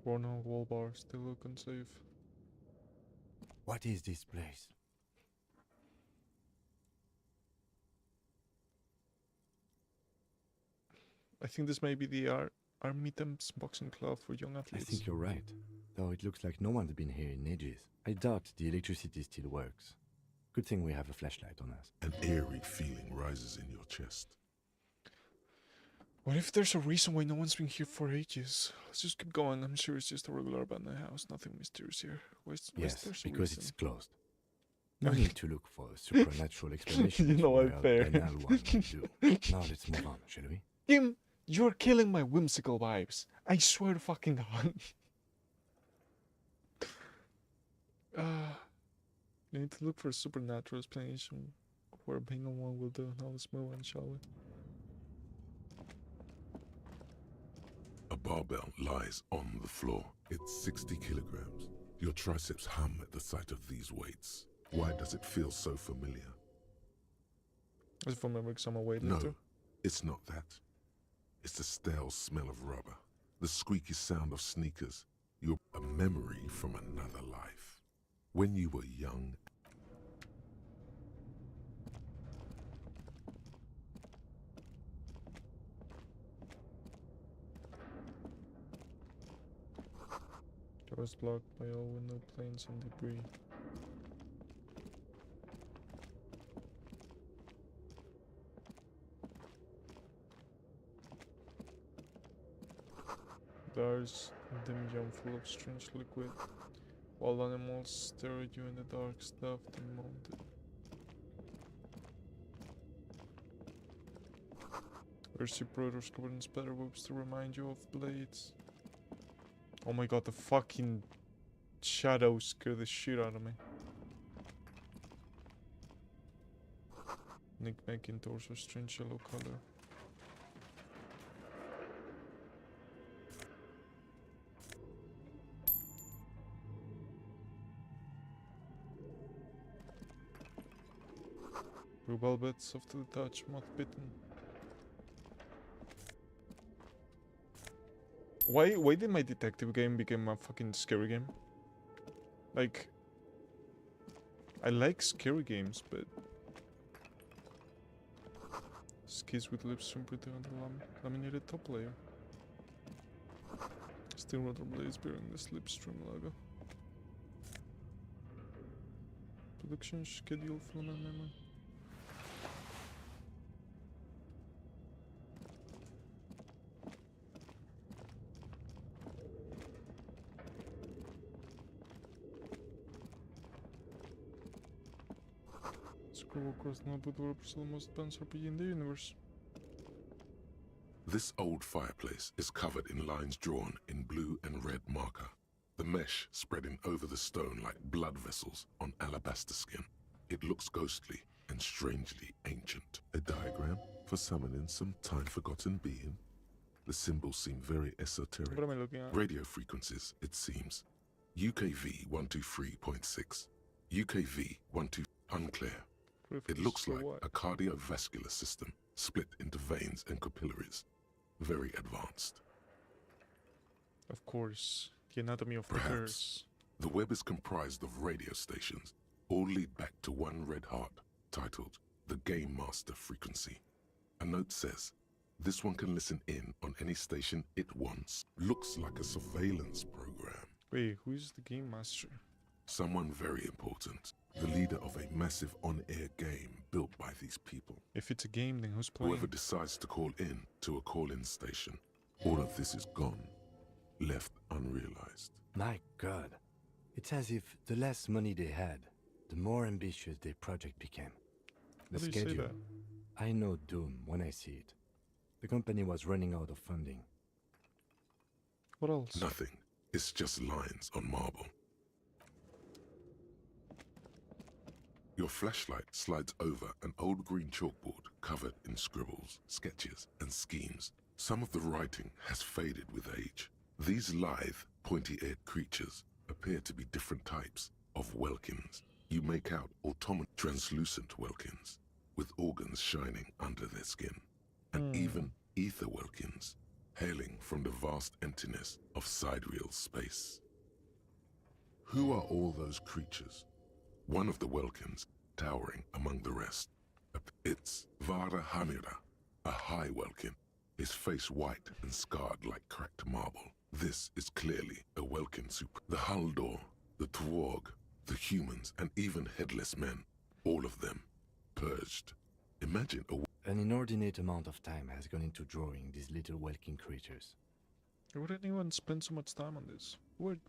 Worn out wall bar, still look unsafe. What is this place? I think this may be the Armitem's boxing club for young I athletes. think you're right, though it looks like no one's been here in ages. I doubt the electricity still works. Good thing we have a flashlight on us. An eerie feeling rises in your chest. What if there's a reason why no one's been here for ages? Let's just keep going. I'm sure it's just a regular abandoned house. Nothing mysterious here. Yes, there's a because reason? it's closed. No need to look for a supernatural explanation. You know I'm while fair. banal one will do. Now let's move on, shall we? Kim, you're killing my whimsical vibes. I swear to fucking God. You need to look for a supernatural explanation where a banal one will do. Now let's move on, shall we? A barbell lies on the floor. It's 60 kilograms. Your triceps hum at the sight of these weights. Why does it feel so familiar? As if I'm remembering some weight No, later. it's not that. It's the stale smell of rubber, the squeaky sound of sneakers. You're a memory from another life. When you were young. Doors blocked by all window planes and debris. There's a dim jump full of strange liquid. Wild animals stare at you in the dark, stuffed and mounted. There's your brothers covered in spider webs to remind you of blades. Oh my god, the fucking shadows scare the shit out of me. Nick McIntosh, a strange yellow color. Rubal bits soft to the touch, moth bitten. Why did my detective game become a fucking scary game? Like, I like scary games, but skis with lips printed on the laminated top layer. Still rotor blades bearing the Slipstream logo. Production schedule for my memory. Scroll across the notebook developers of the most advanced RPG in the universe. This old fireplace is covered in lines drawn in blue and red marker, the mesh spreading over the stone like blood vessels on alabaster skin. It looks ghostly and strangely ancient. A diagram for summoning some time-forgotten being. The symbols seem very esoteric. What am I looking at? Radio frequencies, it seems. UKV 123.6. UKV 12 unclear. It looks like a cardiovascular system split into veins and capillaries. Very advanced. Of course, the anatomy of the Perhaps curse. the web is comprised of radio stations, all lead back to one red heart, titled the Game Master Frequency. A note says, this one can listen in on any station it wants. Looks like a surveillance program. Wait, who is the Game Master? Someone very important. The leader of a massive on-air game built by these people. If it's a game, then who's playing? Whoever decides to call in to a call-in station, all of this is gone, left unrealized. My God. It's as if the less money they had, the more ambitious their project became. The How do you say schedule. that? I know doom when I see it. The company was running out of funding. What else? Nothing. It's just lines on marble. Your flashlight slides over an old green chalkboard covered in scribbles, sketches, and schemes. Some of the writing has faded with age. These lithe, pointy-eared creatures appear to be different types of Welkins. You make out translucent Welkins, with organs shining under their skin, and even ether Welkins, hailing from the vast emptiness of sidereal space. Who are all those creatures? One of the Welkins, towering among the rest. It's Vara Hamira, a high Welkin, his face white and scarred like cracked marble. This is clearly a Welkin super. The Haldor, the Tworg, the humans, and even headless men, all of them, purged. Imagine An inordinate amount of time has gone into drawing these little Welkin creatures. Why would anyone spend so much time on this? Would.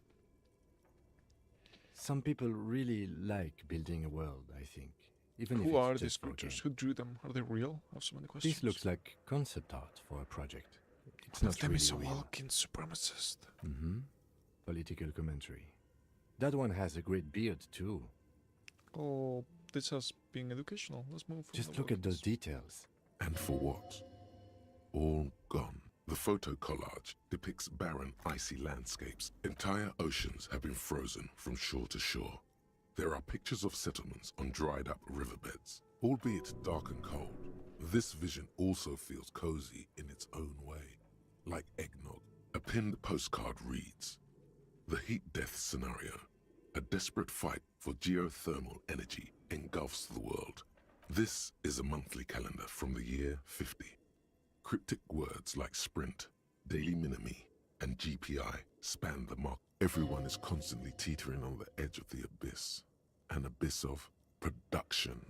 Some people really like building a world, I think. Even if Who it's are just these for a creatures? game. Who drew them? Are they real? I have so many questions. This looks like concept art for a project. It's One not of them really is a real. Walking supremacist. Political commentary. That one has a great beard too. Oh, this has been educational. Let's move. From Just the look at those Walkins. details. And for what? All gone. The photo collage depicts barren, icy landscapes. Entire oceans have been frozen from shore to shore. There are pictures of settlements on dried-up riverbeds, albeit dark and cold. This vision also feels cozy in its own way, like eggnog. A pinned postcard reads, "The heat death scenario. A desperate fight for geothermal energy engulfs the world. This is a monthly calendar from the year 50. Cryptic words like sprint, daily minimi, and GPI span the mark. Everyone is constantly teetering on the edge of the abyss, an abyss of production.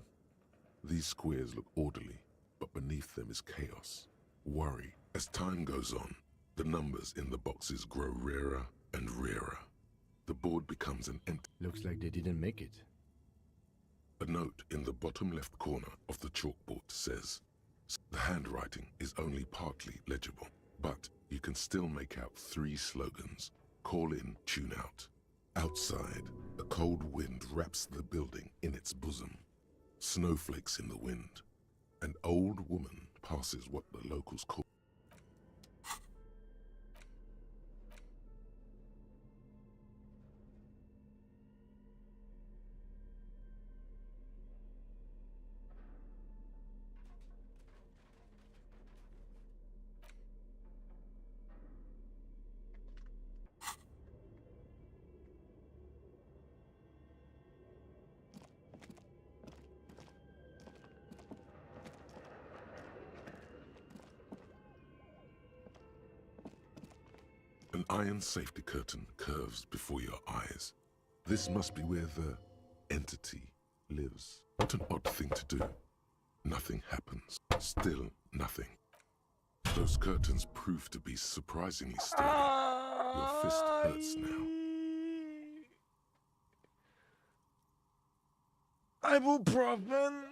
These squares look orderly, but beneath them is chaos, worry. As time goes on, the numbers in the boxes grow rarer and rarer. The board becomes an empty. Looks like they didn't make it. A note in the bottom left corner of the chalkboard says, the handwriting is only partly legible, but you can still make out 3 slogans: call in, tune out. Outside, a cold wind wraps the building in its bosom. Snowflakes in the wind. An old woman passes what the locals call an iron safety curtain curves before your eyes. This must be where the entity lives. What an odd thing to do. Nothing happens. Still nothing. Those curtains prove to be surprisingly sturdy. Your fist hurts now. Ibuprofen.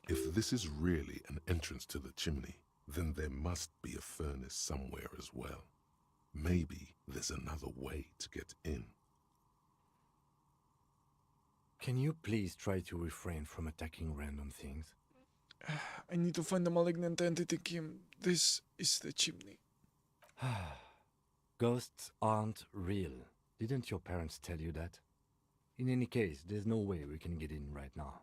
If this is really an entrance to the chimney, then there must be a furnace somewhere as well. Maybe there's another way to get in. Can you please try to refrain from attacking random things? I need to find the malignant entity, Kim. This is the chimney. Ghosts aren't real. Didn't your parents tell you that? In any case, there's no way we can get in right now.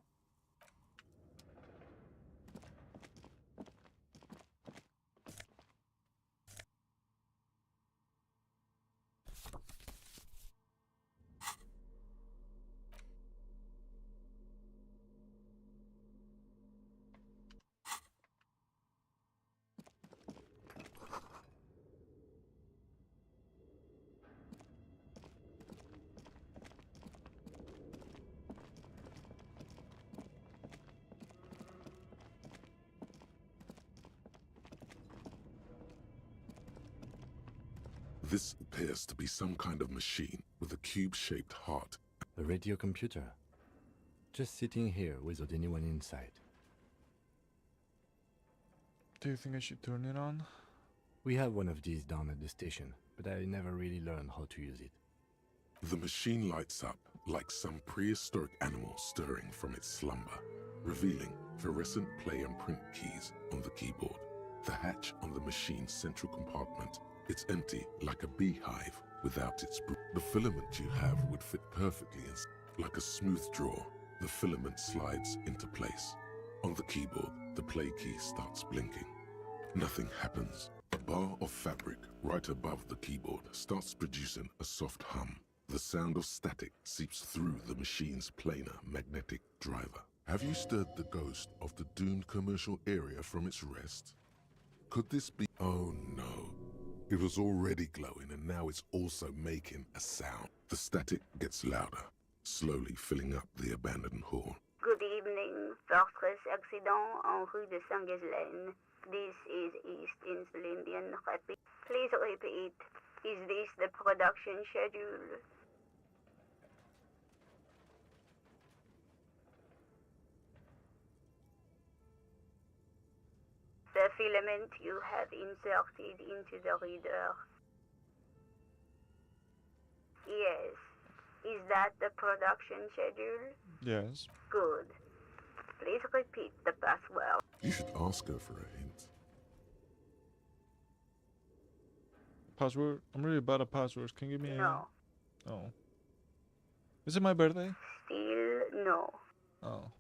This appears to be some kind of machine with a cube-shaped heart. A radio computer. Just sitting here without anyone inside. Do you think I should turn it on? We have one of these down at the station, but I never really learned how to use it. The machine lights up like some prehistoric animal stirring from its slumber, revealing fluorescent play and print keys on the keyboard. The hatch on the machine's central compartment, it's empty like a beehive without its brood. The filament you have would fit perfectly in, like a smooth drawer. The filament slides into place. On the keyboard, the play key starts blinking. Nothing happens. A bar of fabric right above the keyboard starts producing a soft hum. The sound of static seeps through the machine's planar magnetic driver. Have you stirred the ghost of the doomed commercial area from its rest? Could this be? Oh no. It was already glowing and now it's also making a sound. The static gets louder, slowly filling up the abandoned hall. Good evening. Fortress accident en rue de Saint-Ghislaine. This is East Insulindian Rapid. Please repeat. Is this the production schedule? The filament you have inserted into the reader. Yes. Is that the production schedule? Yes. Good. Please repeat the password. You should ask her for a hint. Password? I'm really bad at passwords. Can you give me a hint? No. Oh. Is it my birthday? Still no. Oh.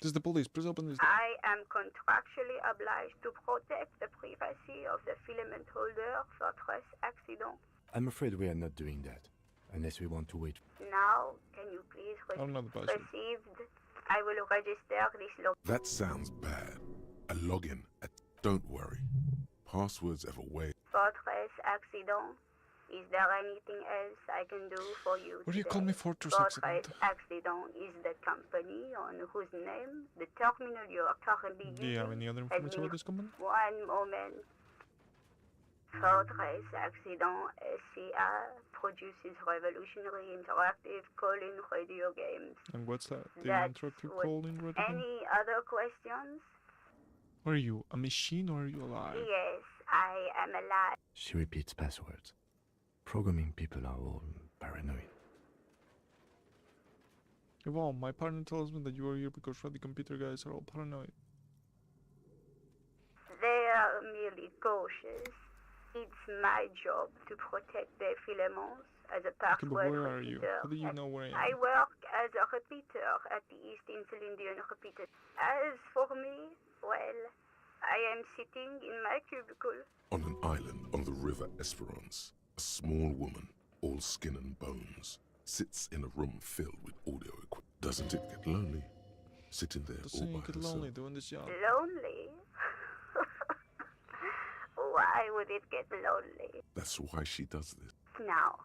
This is the police. Please open this door. I am contractually obliged to protect the privacy of the filament holder for stress accident. I'm afraid we are not doing that, unless we want to wait. Now, can you please received? I will register this log. That sounds bad. A login. Don't worry. Passwords have a way. Fortress accident. Is there anything else I can do for you? What do you call me, Fortress Fortress Accident? Accident is the company on whose name the terminal you are currently Do you have any other information about this company? One moment. Fortress Accident SCA produces revolutionary interactive call-in radio games. And what's that? The That's interactive what- call-in radio game? Any other questions? Are you a machine or are you alive? Yes, I am alive. She repeats passwords. Programming people are all paranoid. Well, my partner tells me that you are here because the computer guys are all paranoid. They are merely cautious. It's my job to protect their filaments as a Okay, but password where are you? repeater. How do you know where I am? I work as a repeater at the East Insulindian Repeater. As for me, well, I am sitting in my cubicle. On an island on the river Esperance, a small woman, all skin and bones, sits in a room filled with audio equipment. Doesn't it get lonely? Sitting there Doesn't all you by get herself. lonely doing this job? Lonely? Why would it get lonely? That's why she does this. Now,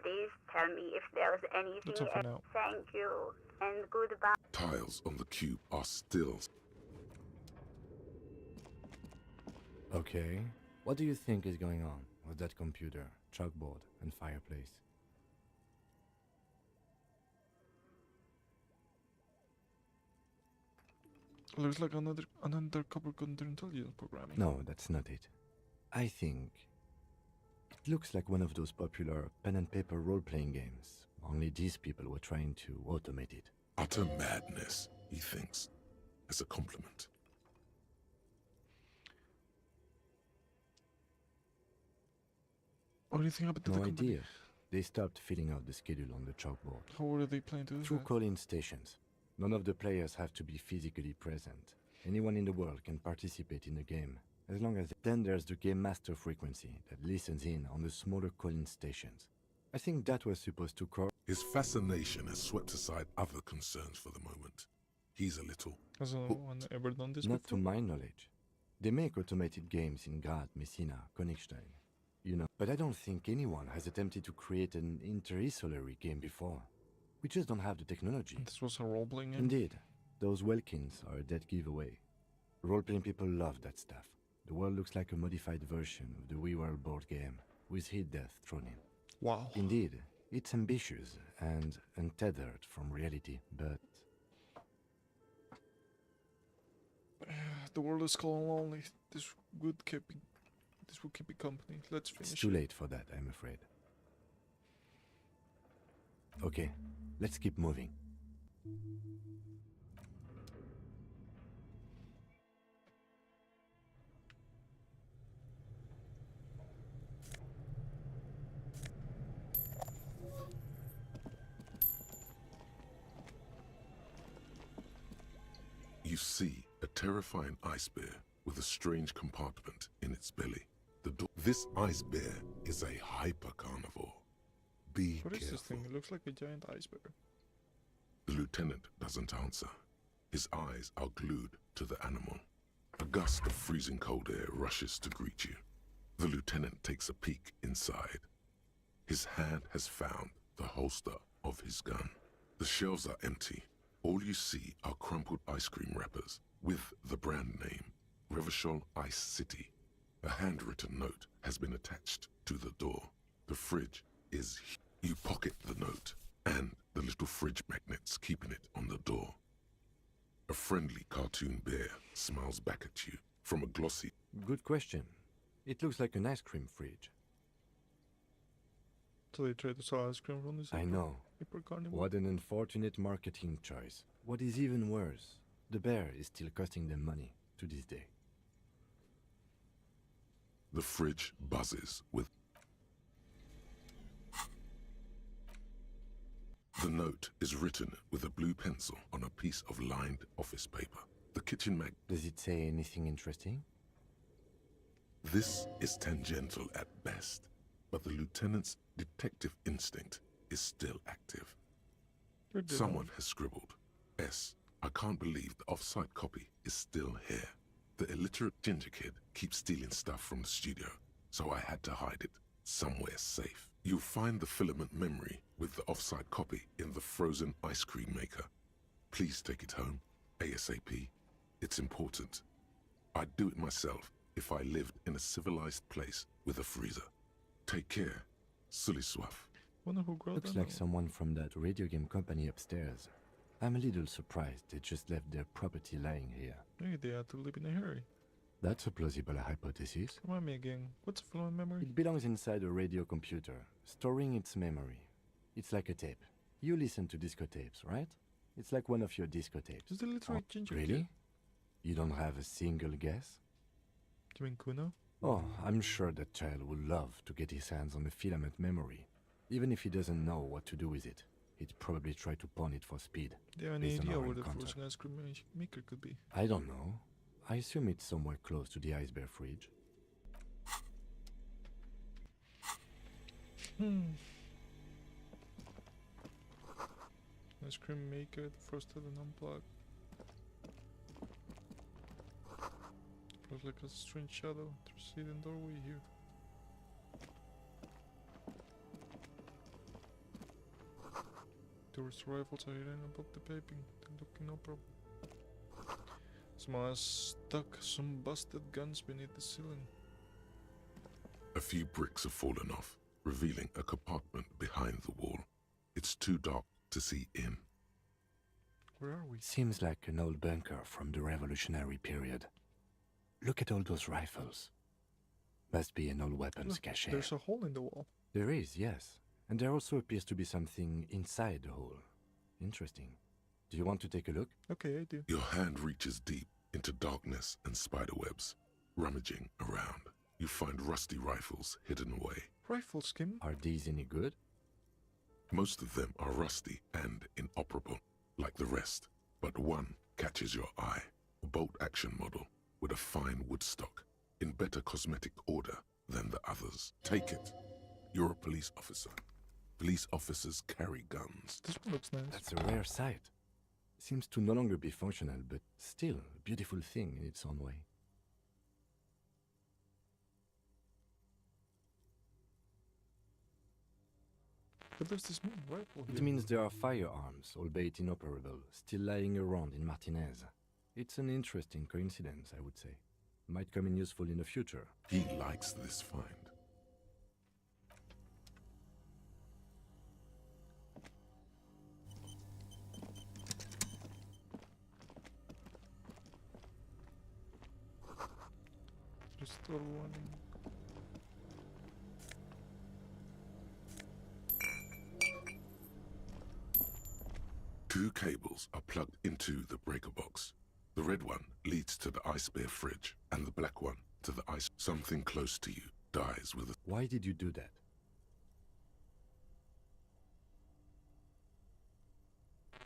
please tell me if there's anything That's all for else. now. Thank you, and goodbye. Tiles on the cube are still. Okay. What do you think is going on with that computer, chalkboard, and fireplace? Looks like another undercover counterintelligence programming. No, that's not it. I think it looks like one of those popular pen and paper role-playing games. Only these people were trying to automate it. Utter madness, he thinks, as a compliment. What do you think about the No company? idea. They stopped filling out the schedule on the chalkboard. How are they planning to do Through that? call-in stations. None of the players have to be physically present. Anyone in the world can participate in the game, as long as... Then there's the game master frequency that listens in on the smaller call-in stations. I think that was supposed to His fascination has swept aside other concerns for the moment. He's a little Has anyone ever done this Not before? to my knowledge. They make automated games in Grad, Messina, Königstein. You know, but I don't think anyone has attempted to create an interinsulary game before. We just don't have the technology. This was a role-playing game? Indeed. Those Welkins are a dead giveaway. Role-playing people love that stuff. The world looks like a modified version of the WeWorld board game, with hit death thrown in. Wow. Indeed, it's ambitious and untethered from reality, but The world is calling lonely. This will keep it company. Let's finish. it's too it. late for that, I'm afraid. Okay, let's keep moving. You see a terrifying ice bear with a strange compartment in its belly. This ice bear is a hyper carnivore. Be What is careful. this thing? It looks like a giant iceberg. The lieutenant doesn't answer. His eyes are glued to the animal. A gust of freezing cold air rushes to greet you. The lieutenant takes a peek inside. His hand has found the holster of his gun. The shelves are empty. All you see are crumpled ice cream wrappers with the brand name, Revachol Ice City. A handwritten note has been attached to the door. The fridge is... You pocket the note and the little fridge magnets keeping it on the door. A friendly cartoon bear smiles back at you from a glossy... Good question. It looks like an ice cream fridge. So they tried to sell ice cream from this. I know. Hyper carnivore. What an unfortunate marketing choice. What is even worse, the bear is still costing them money to this day. The fridge buzzes with... The note is written with a blue pencil on a piece of lined office paper. The kitchen mag... Does it say anything interesting? This is tangential at best, but the lieutenant's detective instinct is still active. Someone has scribbled, S. I can't believe the off-site copy is still here. The illiterate ginger kid keeps stealing stuff from the studio, so I had to hide it somewhere safe. You'll find the filament memory with the off-site copy in the frozen ice cream maker. Please take it home, ASAP. It's important. I'd do it myself if I lived in a civilized place with a freezer. Take care, Sully Swaff. Looks like someone from that radio game company upstairs. I'm a little surprised they just left their property lying here. Maybe they had to leave in a hurry. That's a plausible hypothesis. Remind me again, what's a filament memory? It belongs inside a radio computer, storing its memory. It's like a tape. You listen to disco tapes, right? It's like one of your disco tapes. Is the literary ginger Really? kid? You don't have a single guess? Do you mean Kuno? Oh, I'm sure that child would love to get his hands on a filament memory. Even if he doesn't know what to do with it, he'd probably try to pawn it for speed. Do you have any based on idea our where the encounter. frozen ice cream maker could be? I don't know. I assume it's somewhere close to the ice bear fridge. Ice cream maker, frosted and unplugged. Looks like a strange shadow through the hidden doorway here. Tourist rifles are hidden above the piping. They're looking no problem. Someone has stuck some busted guns beneath the ceiling. A few bricks have fallen off, revealing a compartment behind the wall. It's too dark to see in. Where are we? Seems like an old bunker from the Revolutionary period. Look at all those rifles. Must be an old weapons Look, cache. there's a hole in the wall. There is, yes. And there also appears to be something inside the hole. Interesting. Do you want to take a look? Okay, I do. Your hand reaches deep into darkness and spiderwebs. Rummaging around, you find rusty rifles hidden away. Rifles, Kim? Are these any good? Most of them are rusty and inoperable, like the rest. But one catches your eye. A bolt-action model with a fine wood stock, in better cosmetic order than the others. Take it. You're a police officer. Police officers carry guns. This one looks nice. That's a rare sight. Seems to no longer be functional, but still a beautiful thing in its own way. But there's this new rifle here. It means there are firearms, albeit inoperable, still lying around in Martinez. It's an interesting coincidence, I would say. Might come in useful in the future. He likes this find. There's still one. Two cables are plugged into the breaker box. The red one leads to the ice bear fridge, and the black one to the ice. Something close to you dies with a... Why did you do that?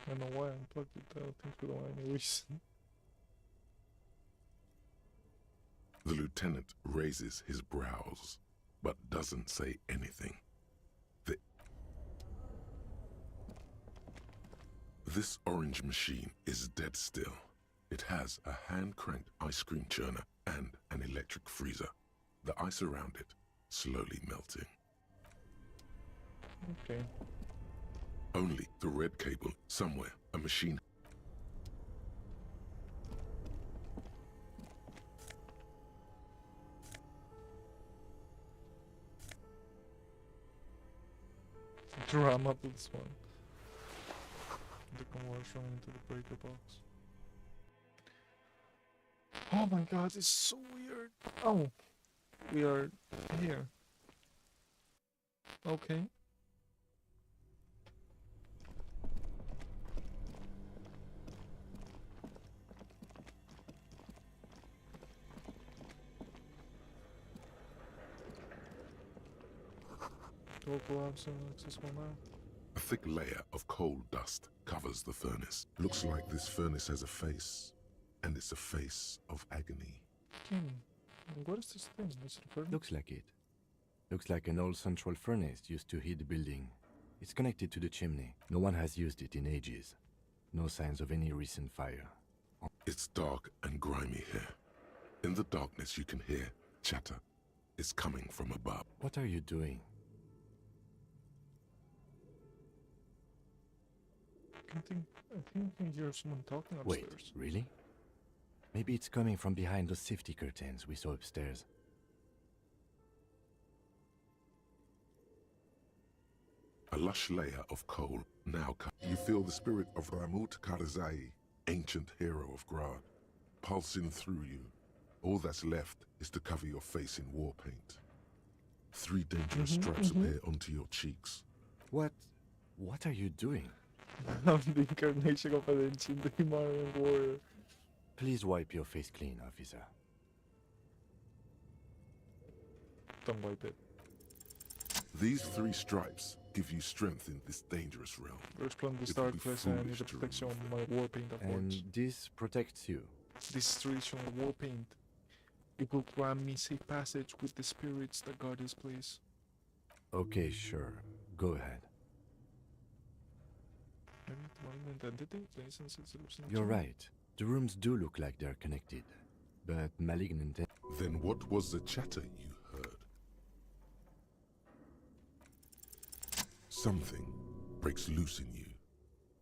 I don't know why I unplugged it. I don't think we don't anyways. The lieutenant raises his brows, but doesn't say anything. This orange machine is dead still. It has a hand-cranked ice cream churner and an electric freezer. The ice around it slowly melting. Okay. Only the red cable. Somewhere, a machine. Drama this one. The conversion into the breaker box. Oh my god, it's so weird. Oh, we are here. Okay. Door collapse and access one now. A thick layer of coal dust covers the furnace. Looks like this furnace has a face, and it's a face of agony. What is this thing? Is it a furnace? Looks like it. Looks like an old central furnace used to heat the building. It's connected to the chimney. No one has used it in ages. No signs of any recent fire. It's dark and grimy here. In the darkness you can hear chatter. It's coming from above. What are you doing? I think I can hear someone talking upstairs. Wait, really? Maybe it's coming from behind those safety curtains we saw upstairs. A lush layer of coal now you feel the spirit of Ramut Karzai, ancient hero of Grad, pulsing through you. All that's left is to cover your face in war paint. 3 dangerous stripes appear onto your cheeks. What are you doing? I'm the incarnation of an ancient Himalayan warrior. Please wipe your face clean, officer. Don't wipe it. These 3 stripes give you strength in this dangerous realm. Respond this It would dark be place and I need foolish the to protection of remove my war paint And afterwards. this protects you. This is traditional war paint. It will grant me safe passage with the spirits that guard this place. Okay, sure. Go ahead. Maybe the malignant entity plays and sits hallucination. You're right. The rooms do look like they're connected. But malignant... Then what was the chatter you heard? Something breaks loose in you.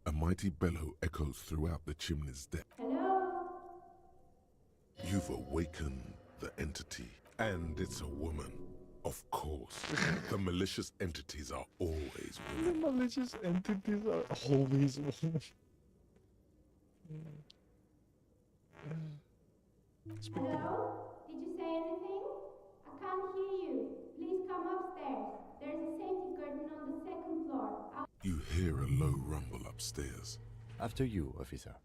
A mighty bellow echoes throughout the chimney's depth. Hello? You've awakened the entity, and it's a woman. Of course. The malicious entities are always The women. malicious entities are always women. Speak to me. Hello? Did you say anything? I can't hear you. Please come upstairs. There's a safety curtain on the 2nd floor. You hear a low rumble upstairs. After you, officer.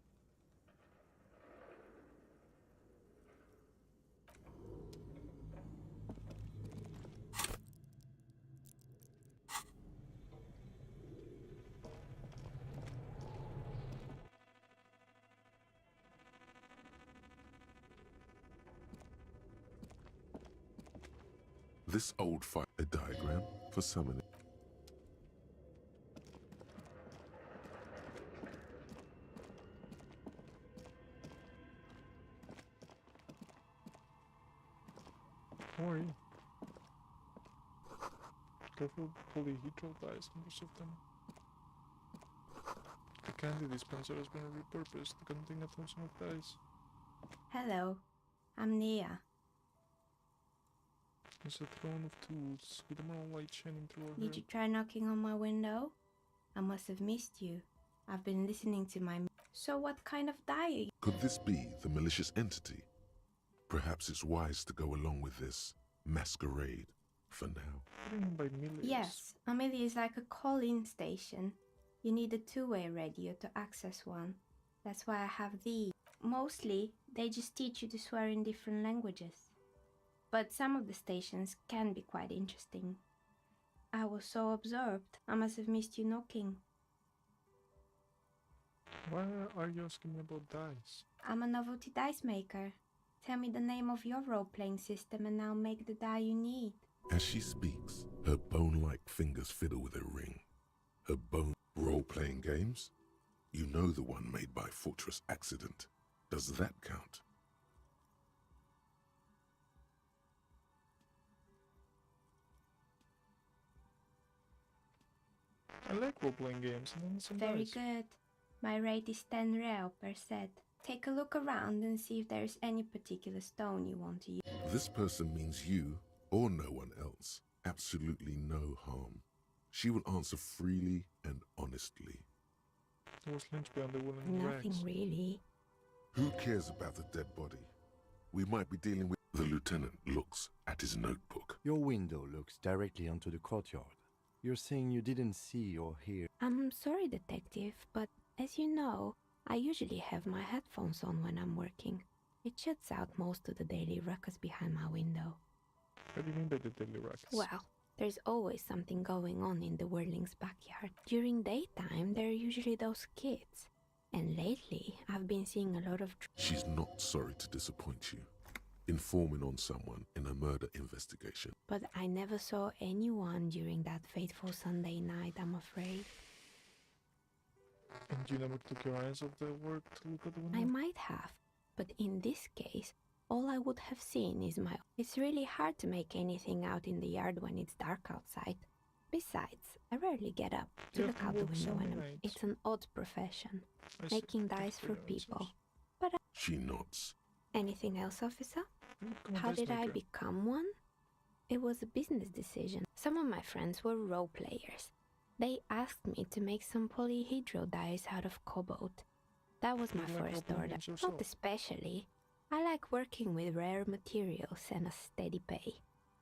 This old fire, a diagram for summoning. How are you? Careful, polyhedral dice, numbers of them. The candy dispenser has been repurposed to contain 1,000 of dice. Hello. I'm Nia. It's a throne of tools with emerald light shining through her Did you try knocking on my window? I must have missed you. I've been listening to my... So what kind of die are you? Could this be the malicious entity? Perhaps it's wise to go along with this masquerade for now. What do you mean by millions? Yes, Amelia is like a call-in station. You need a two-way radio to access one. That's why I have these. Mostly, they just teach you to swear in different languages. But some of the stations can be quite interesting. I was so absorbed, I must have missed you knocking. Why are you asking me about dice? I'm a novelty dice maker. Tell me the name of your role-playing system and I'll make the die you need. As she speaks, her bone-like fingers fiddle with a ring. Her bone role-playing games? You know the one made by Fortress Accident. Does that count? I like role-playing games and some Very dice. good. My rate is 10 real per set. Take a look around and see if there is any particular stone you want to use. This person means you or no one else. Absolutely no harm. She will answer freely and honestly. There was lynch behind the wooden Nothing racks. really. Who cares about the dead body? We might be dealing with... The lieutenant looks at his notebook. Your window looks directly onto the courtyard. You're saying you didn't see or hear... I'm sorry, detective, but as you know, I usually have my headphones on when I'm working. It shuts out most of the daily ruckus behind my window. What do you mean by the daily ruckus? Well, There's always something going on in the Whirling's backyard. During daytime, there are usually those kids. And lately, I've been seeing a lot of... She's not sorry to disappoint you, informing on someone in a murder investigation. But I never saw anyone during that fateful Sunday night, I'm afraid. And you never took your eyes off the work to look at the window? I might have, but in this case, all I would have seen is my... It's really hard to make anything out in the yard when it's dark outside. Besides, I rarely get up to look out the window when it's an odd profession, making dice for people. But She nods. anything else, officer? on, How dice did I maker. become one? It was a business decision. Some of my friends were role players. They asked me to make some polyhedral dice out of cobalt. That was my You like first helping order. things yourself? Not especially. I like working with rare materials and a steady pay.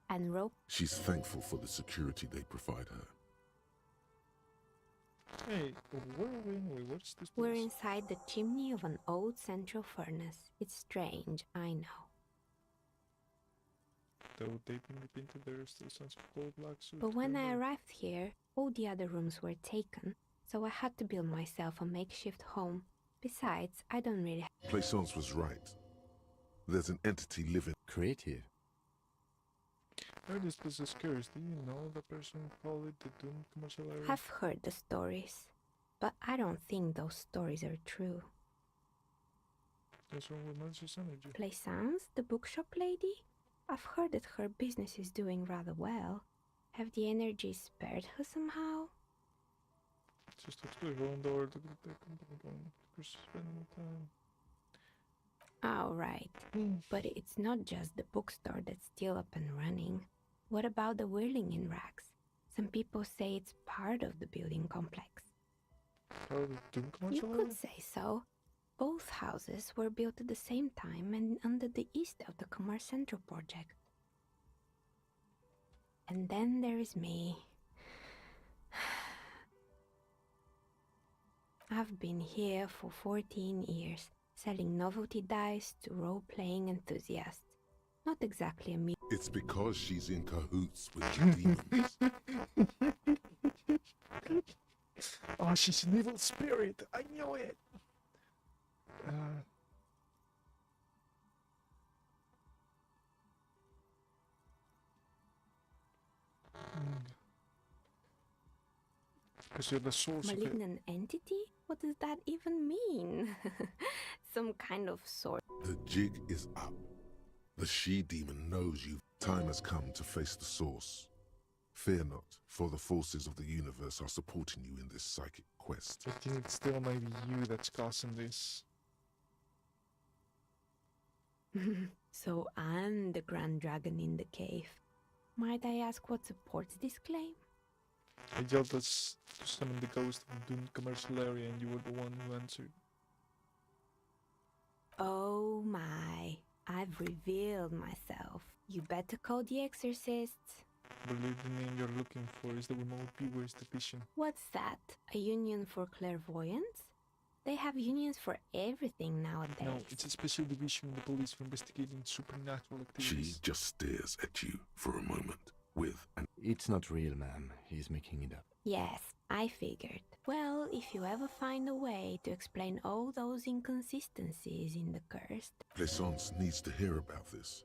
And rope. She's thankful for the security they provide her. Hey, where are we anyway? What's this We're place? inside the chimney of an old central furnace. It's strange, I know. Though they've been repainted, there's still a sense of cold black suit. But when I going on. arrived here, all the other rooms were taken, so I had to build myself a makeshift home. Besides, I don't really... Plaisance was right. There's an entity living. Creative. Where this place is cursed? Do you know the person who called it the Doom commercial area? I've heard the stories, but I don't think those stories are true. What's wrong with malicious energy? Plaisance, the bookshop lady? I've heard that her business is doing rather well. Have the energy spared her somehow? Just explore on the door to get the company going. Because spending time. Oh, right. But it's not just the bookstore that's still up and running. What about the Whirling in Rags? Some people say it's part of the building complex. Part of the Doom You commercial area? could say so. Both houses were built at the same time and under the east of the Commerce Central project. And then there is me. I've been here for 14 years, selling novelty dice to role-playing enthusiasts. Not exactly a It's because she's in cahoots with the demons. Oh, she's an evil spirit. I knew it. Because you're the source of it. malignant entity? What does that even mean? Some kind of sort. The jig is up. The she-demon knows you. Time has come to face the source. Fear not, for the forces of the universe are supporting you in this psychic quest. I think it's still maybe you that's causing this. So I'm the grand dragon in the cave. Might I ask what supports this claim? I yelled us to summon the ghost of the Doom commercial area and you were the one who answered. Oh my, I've revealed myself. You better call the exorcists. Believe the name you're looking for is the remote viewers division. What's that? A union for clairvoyance? They have unions for everything nowadays. No, it's a special division in the police for investigating supernatural She activities. just stares at you for a moment with an... It's not real, ma'am. He's making it up. Yes, I figured. Well, if you ever find a way to explain all those inconsistencies in the cursed... Plaisance needs to hear about this.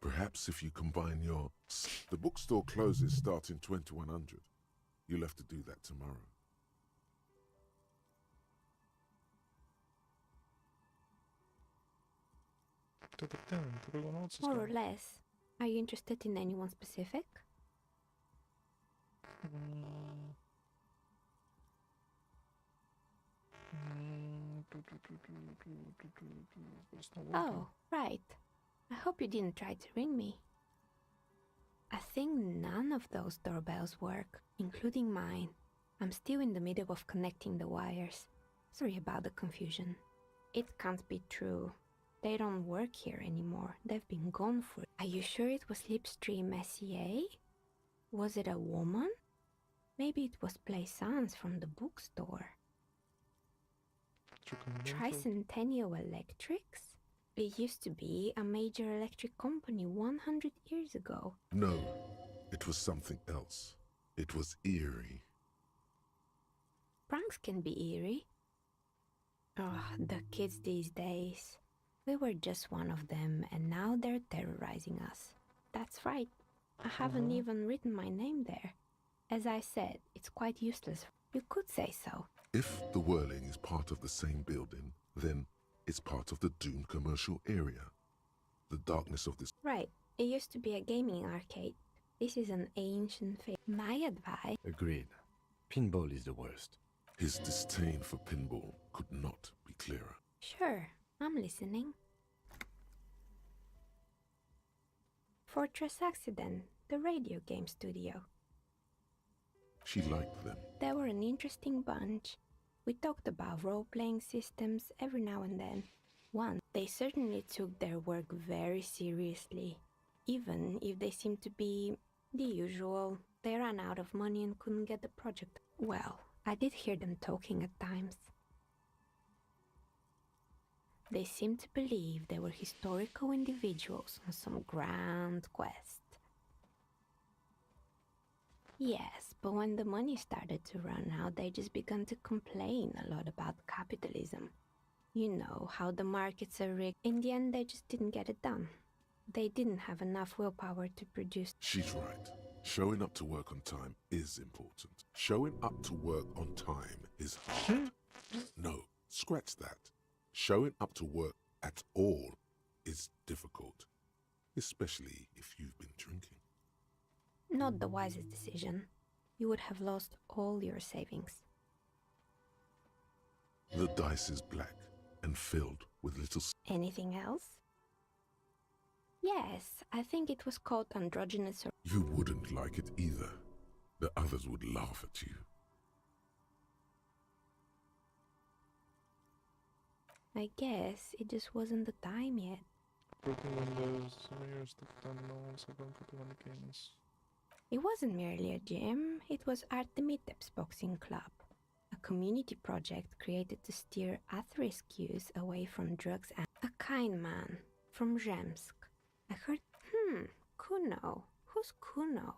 Perhaps if you combine your... The bookstore closes starting 2100. You'll have to do that tomorrow. To the tenant, everyone else is More or gone. less. Are you interested in anyone specific? It's not working. Oh, right. I hope you didn't try to ring me. I think none of those doorbells work, including mine. I'm still in the middle of connecting the wires. Sorry about the confusion. It can't be true. They don't work here anymore. They've been gone for... Are you sure it was Slipstream SEA? Was it a woman? Maybe it was Plaisance from the bookstore. Tricentennial Electrics? It used to be a major electric company 100 years ago. No, It was something else. It was eerie. Pranks can be eerie. Oh, the kids these days. We were just one of them, and now they're terrorizing us. That's right. I haven't even written my name there. As I said, it's quite useless. You could say so. If the whirling is part of the same building, then it's part of the doomed commercial area. The darkness of this... Right. It used to be a gaming arcade. This is an ancient thing. My advice... Agreed. Pinball is the worst. His disdain for pinball could not be clearer. Sure, I'm listening. Fortress Accident, the radio game studio. She liked them. They were an interesting bunch. We talked about role-playing systems every now and then. One, they certainly took their work very seriously. Even if they seemed to be the usual, they ran out of money and couldn't get the project. Well, I did hear them talking at times. They seemed to believe they were historical individuals on some grand quest. Yes, but when the money started to run out, they just began to complain a lot about capitalism. You know, how the markets are rigged. In the end, they just didn't get it done. They didn't have enough willpower to produce. She's right. Showing up to work on time is important. Showing up to work on time is hard. No, scratch that. Showing up to work at all is difficult, especially if you've been drinking. Not the wisest decision. You would have lost all your savings. The dice is black and filled with little... Anything else? Yes, I think it was called androgynous. You wouldn't like it either. The others would laugh at you. I guess it just wasn't the time yet. Broken windows, mirrors, stuck tunnels, broken mannequins. It wasn't merely a gym, it was Artemitep's boxing club. A community project created to steer at-risk youth away from drugs and a kind man from Zemsk. I heard, Kuno. Who's Kuno?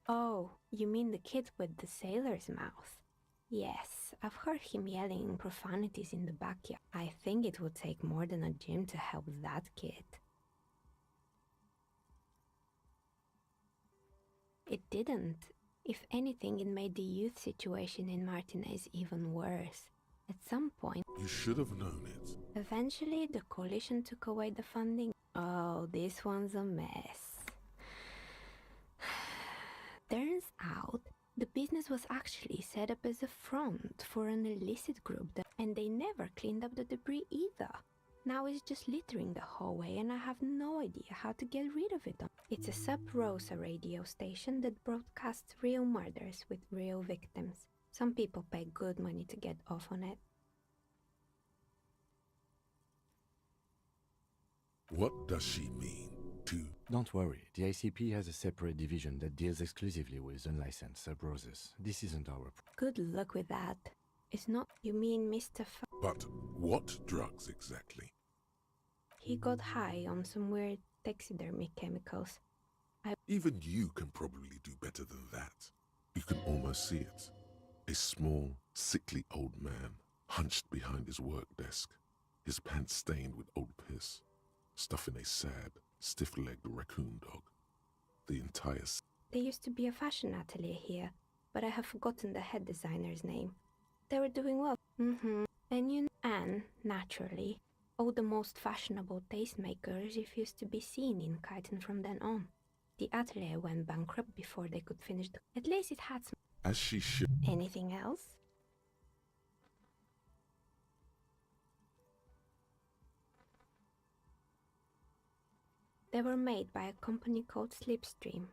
Oh, you mean the kid with the sailor's mouth? Yes, I've heard him yelling profanities in the backyard. I think it would take more than a gym to help that kid. It didn't. If anything, it made the youth situation in Martinez even worse. At some point... You should have known it. Eventually, the coalition took away the funding. Oh, this one's a mess. Turns out, the business was actually set up as a front for an illicit group, and they never cleaned up the debris either. Now it's just littering the hallway, and I have no idea how to get rid of it. It's a sub-Rosa radio station that broadcasts real murders with real victims. Some people pay good money to get off on it. What does she mean? Don't worry, the ICP has a separate division that deals exclusively with unlicensed sub-roses. This isn't our... Good luck with that. It's not... You mean Mr. But what drugs exactly? He got high on some weird taxidermy chemicals. Even you can probably do better than that. You can almost see it. A small, sickly old man, hunched behind his work desk, his pants stained with old piss, stuffing a sad, stiff-legged raccoon dog. The entire... There used to be a fashion atelier here, but I have forgotten the head designer's name. They were doing well. And naturally, all the most fashionable tastemakers refused to be seen in Kyton from then on. The atelier went bankrupt before they could finish the... At least it had some... As she should... Anything else? They were made by a company called Slipstream.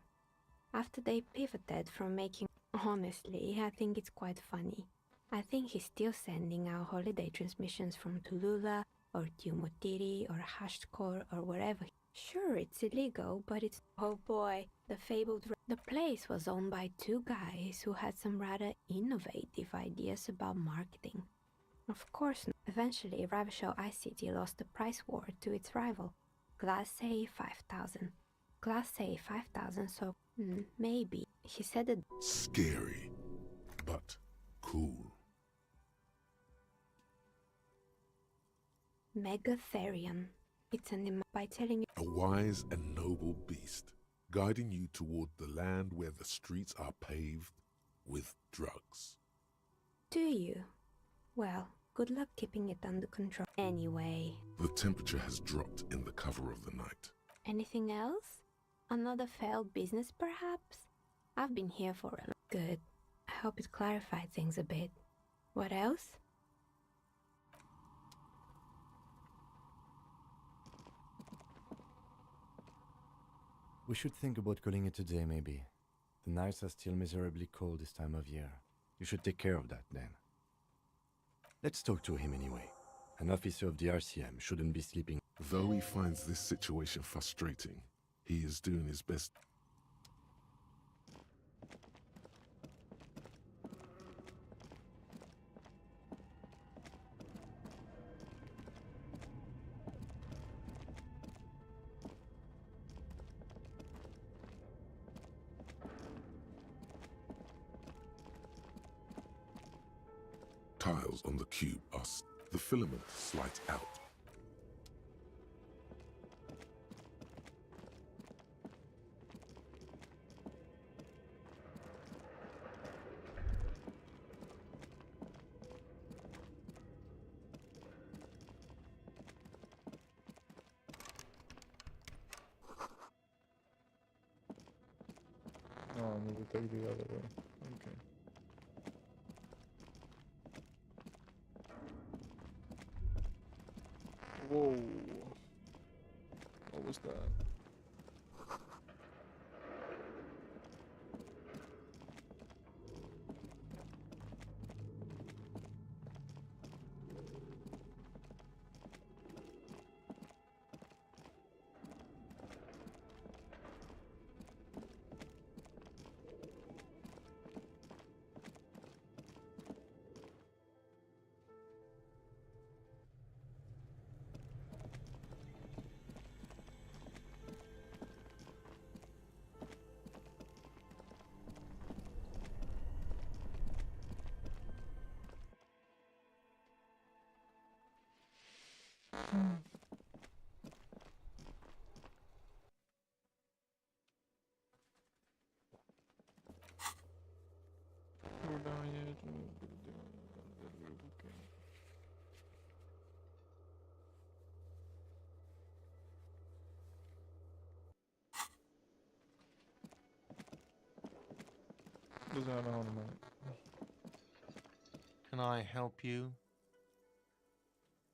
After they pivoted from making... Honestly, I think it's quite funny. I think he's still sending out holiday transmissions from Tulula or Tiumotiri or Hashtkor or wherever. Sure, it's illegal, but it's... Oh boy, the fabled... The place was owned by two guys who had some rather innovative ideas about marketing. Of course, eventually Ravishal iCity lost the price war to its rival. Glass A 5,000. Glass A 5,000, so maybe. He said that. Scary, but cool. Megatherion. It's an by telling you. A wise and noble beast, guiding you toward the land where the streets are paved with drugs. Do you? Well, good luck keeping it under control. Anyway. The temperature has dropped in the cover of the night. Anything else? Another failed business, perhaps? I've been here for a good. I hope it clarified things a bit. What else? We should think about calling it a day, maybe. The nights are still miserably cold this time of year. You should take care of that, then. Let's talk to him anyway. An officer of the RCM shouldn't be sleeping. Though he finds this situation frustrating, he is doing his best. Tiles on the cube are the filament slides out. Oh, I need to take the other way. Okay. Whoa. What was that? Doesn't have an ornament. Can I help you?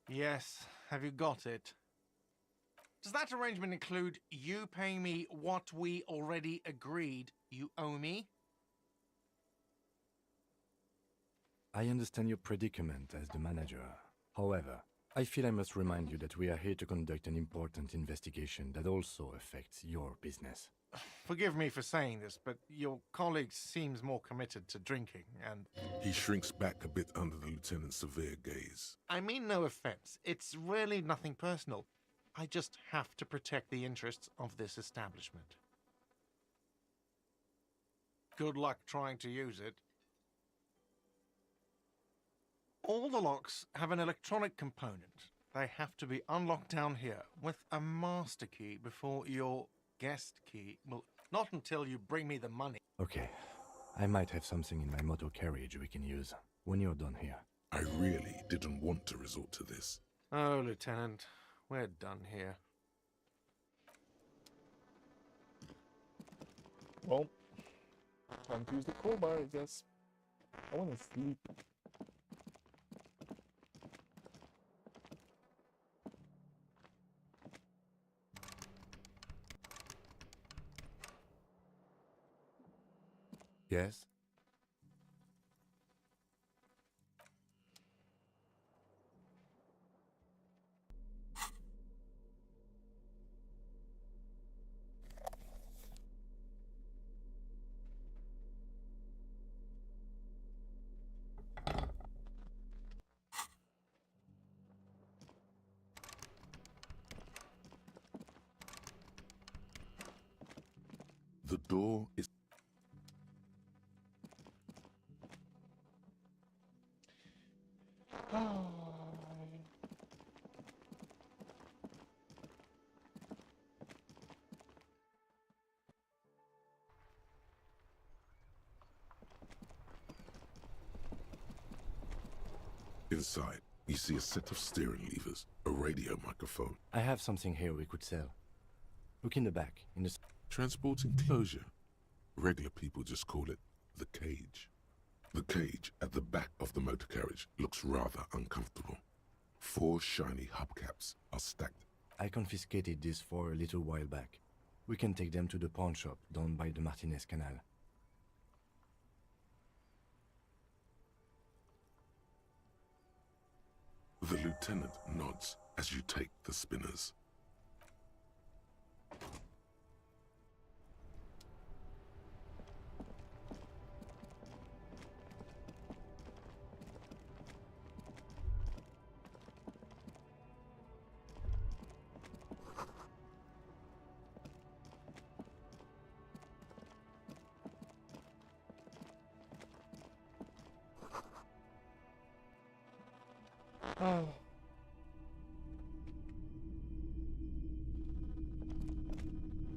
Yes, have you got it? Does that arrangement include you paying me what we already agreed you owe me? I understand your predicament as the manager. However, I feel I must remind you that we are here to conduct an important investigation that also affects your business. Forgive me for saying this, but your colleague seems more committed to drinking, and... He shrinks back a bit under the lieutenant's severe gaze. I mean no offense. It's really nothing personal. I just have to protect the interests of this establishment. Good luck trying to use it. All the locks have an electronic component. They have to be unlocked down here with a master key before your guest key. Well, not until you bring me the money. Okay, I might have something in my motor carriage we can use when you're done here. I really didn't want to resort to this. Oh, Lieutenant, we're done here. Well, time to use the crowbar, I guess. I want to sleep. Yes? The door is... Inside, you see a set of steering levers, a radio microphone. I have something here we could sell. Look in the back, in the... Transport enclosure. Regular people just call it the cage. The cage at the back of the motor carriage looks rather uncomfortable. 4 shiny hubcaps are stacked. I confiscated these 4 a little while back. We can take them to the pawn shop down by the Martinez Canal. The lieutenant nods as you take the spinners. Oh.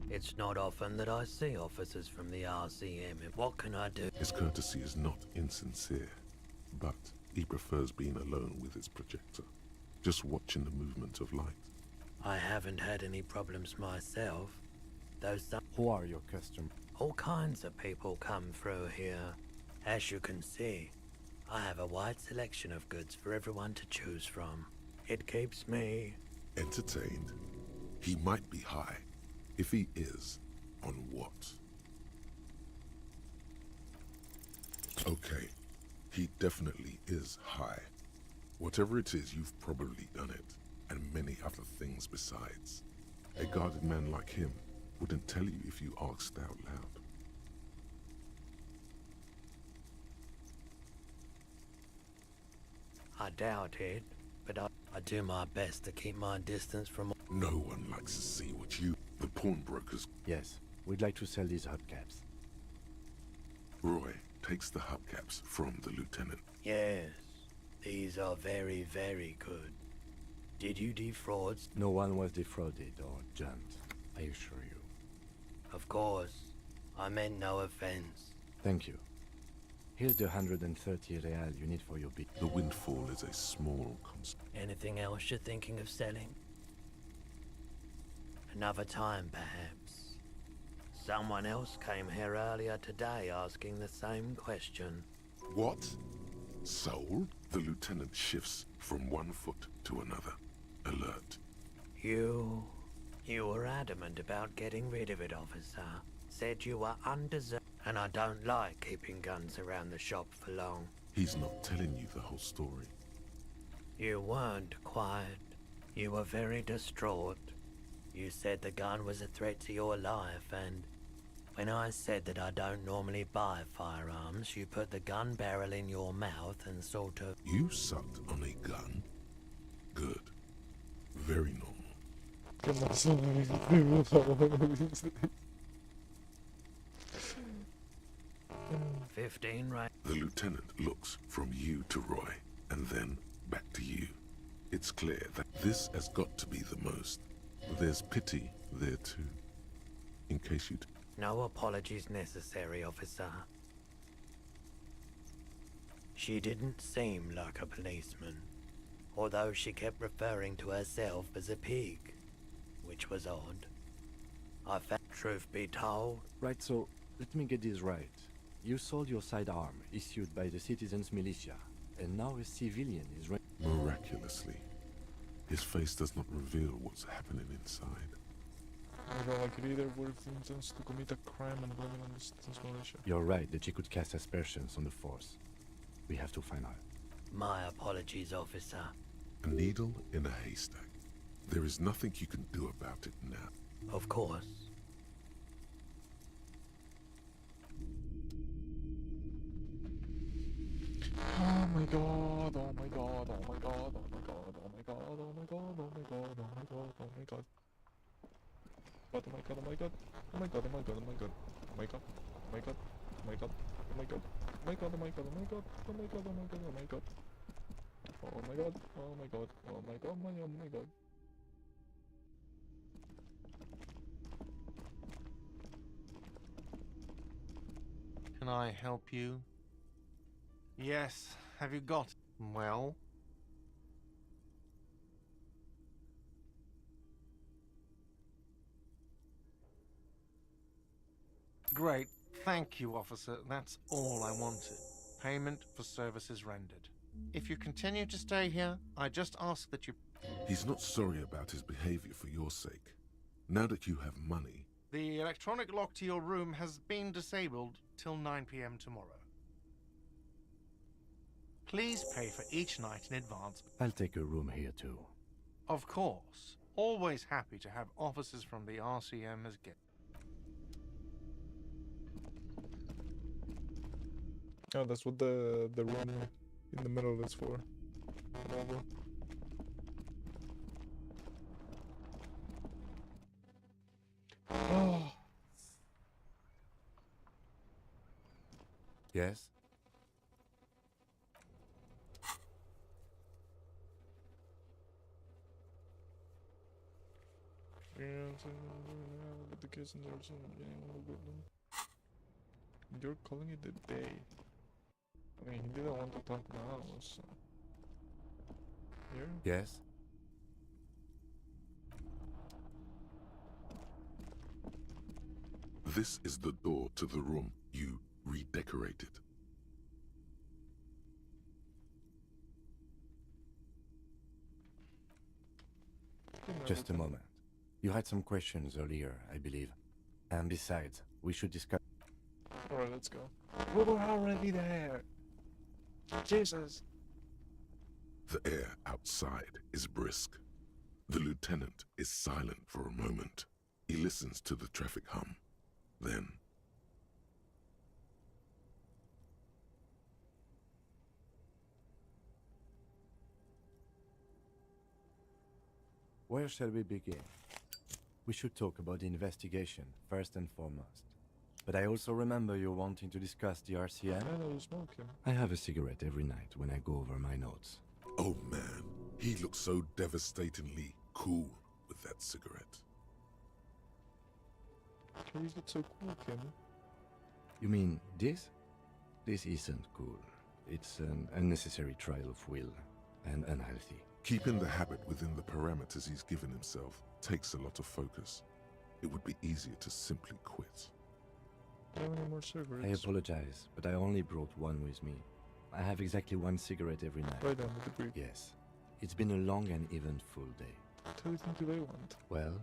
It's not often that I see officers from the RCM. What can I do? His courtesy is not insincere, but he prefers being alone with his projector, just watching the movement of light. I haven't had any problems myself, though some... Who are your customers? All kinds of people come through here. As you can see, I have a wide selection of goods for everyone to choose from. It keeps me... entertained. He might be high. If he is, on what? Okay, he definitely is high. Whatever it is, you've probably done it, and many other things besides. A guarded man like him wouldn't tell you if you asked out loud. I doubt it, but I do my best to keep my distance from... No one likes to see what you... The pawnbrokers... Yes, we'd like to sell these hubcaps. Roy takes the hubcaps from the lieutenant. Yes, these are very, very good. Did you defraud? No one was defrauded or jumped, I assure you. Of course. I meant no offense. Thank you. Here's the 130 real you need for your bid. The windfall is a small cost. Anything else you're thinking of selling? Another time, perhaps. Someone else came here earlier today asking the same question. What? Sold? The lieutenant shifts from one foot to another, alert. You were adamant about getting rid of it, officer. Said you were undeserved, and I don't like keeping guns around the shop for long. He's not telling you the whole story. You weren't quiet. You were very distraught. You said the gun was a threat to your life, and when I said that I don't normally buy firearms, you put the gun barrel in your mouth and sort of... You sucked on a gun? Good. Very normal. 15, right? The lieutenant looks from you to Roy, and then back to you. It's clear that this has got to be the most. There's pity there too. In case you... No apologies necessary, officer. She didn't seem like a policeman, although she kept referring to herself as a pig, which was odd. I found, truth be told... Right, so let me get this right. You sold your sidearm, issued by the citizens' militia, and now a civilian is... Miraculously, his face does not reveal what's happening inside. You're right that she could cast aspersions on the force. We have to find out. My apologies, officer. A needle in a haystack. There is nothing you can do about it now. Of course. Oh my god, oh my god, oh my god, oh my god, oh my god, oh my god, oh my god, oh my god, oh my god. Oh my god, oh my god, oh my god, oh my god, oh my god. Oh my god. Oh my god. Oh my god. Oh my god. Oh my god. Oh my god. Oh my god. Oh my god. Oh my god. Oh my god. Oh my god. Oh my god. Oh my god. Oh my god. Can I help you? Yes. Have you got... Well? Great. Thank you, officer. That's all I wanted. Payment for services rendered. If you continue to stay here, I just ask that you... He's not sorry about his behavior for your sake. Now that you have money... The electronic lock to your room has been disabled till 9 p.m. tomorrow. Please pay for each night in advance. I'll take a room here too. Of course. Always happy to have officers from the RCM as guests. Oh, that's what the room in the middle is for. Whatever. Oh. Yes? With the kids and you're calling it a day. I mean, he didn't want to talk now, so... Here? Yes? This is the door to the room you redecorated. Just a moment. You had some questions earlier, I believe. And besides, we should discuss... Alright, let's go. We were already there! Jesus! The air outside is brisk. The lieutenant is silent for a moment. He listens to the traffic hum. Then... Where shall we begin? We should talk about the investigation, first and foremost. But I also remember you wanting to discuss the RCM. I know you smoke him. I have a cigarette every night when I go over my notes. Oh man, he looks so devastatingly cool with that cigarette. Why is it so cool, Kim? You mean this? This isn't cool. It's an unnecessary trial of will, and unhealthy. Keeping the habit within the parameters he's given himself takes a lot of focus. It would be easier to simply quit. Do you have any more cigarettes? I apologize, but I only brought one with me. I have exactly one cigarette every night. Right down with the brief. Yes. It's been a long and eventful day. What do you think they want? Well,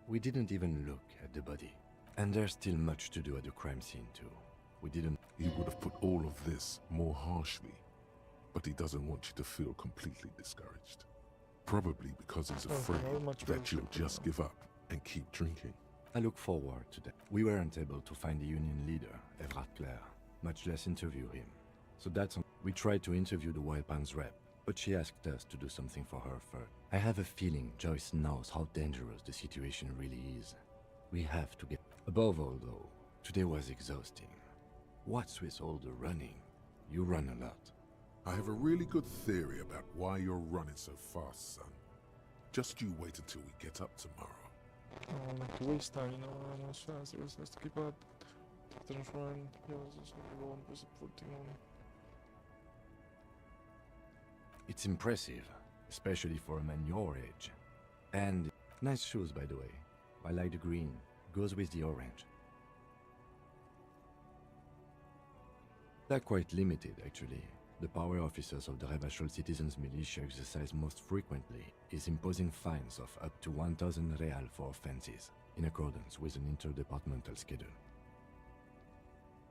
we didn't even look at the body. And there's still much to do at the crime scene too. We didn't... He would have put all of this more harshly, but he doesn't want you to feel completely discouraged. Probably because he's afraid that you'll just give up and keep drinking. I look forward to that. We weren't able to find the union leader, Everard Clare, much less interview him. So that's on. We tried to interview the Wild Pines rep, but she asked us to do something for her first. I have a feeling Joyce knows how dangerous the situation really is. We have to get... Above all though, today was exhausting. What's with all the running? You run a lot. I have a really good theory about why you're running so fast, son. Just you wait until we get up tomorrow. Oh, not to waste time, you know, run as fast as to keep up. Transform, It's impressive, especially for a man your age. And nice shoes, by the way. I like the green. Goes with the orange. They're quite limited, actually. The power officers of the Rebachol Citizens Militia exercise most frequently is imposing fines of up to 1,000 real for offenses, in accordance with an interdepartmental schedule.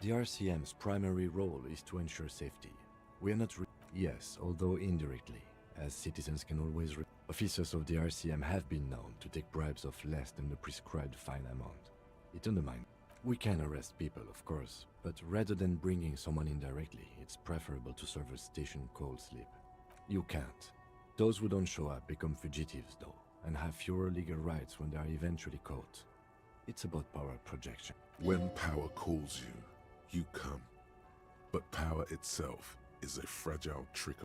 The RCM's primary role is to ensure safety. We are not yes, although indirectly, as citizens can always officers of the RCM have been known to take bribes of less than the prescribed fine amount. It undermines. We can arrest people, of course, but rather than bringing someone in directly, it's preferable to serve a station cold sleep. You can't. Those who don't show up become fugitives, though, and have fewer legal rights when they are eventually caught. It's about power projection. When power calls you, you come. But power itself is a fragile trick.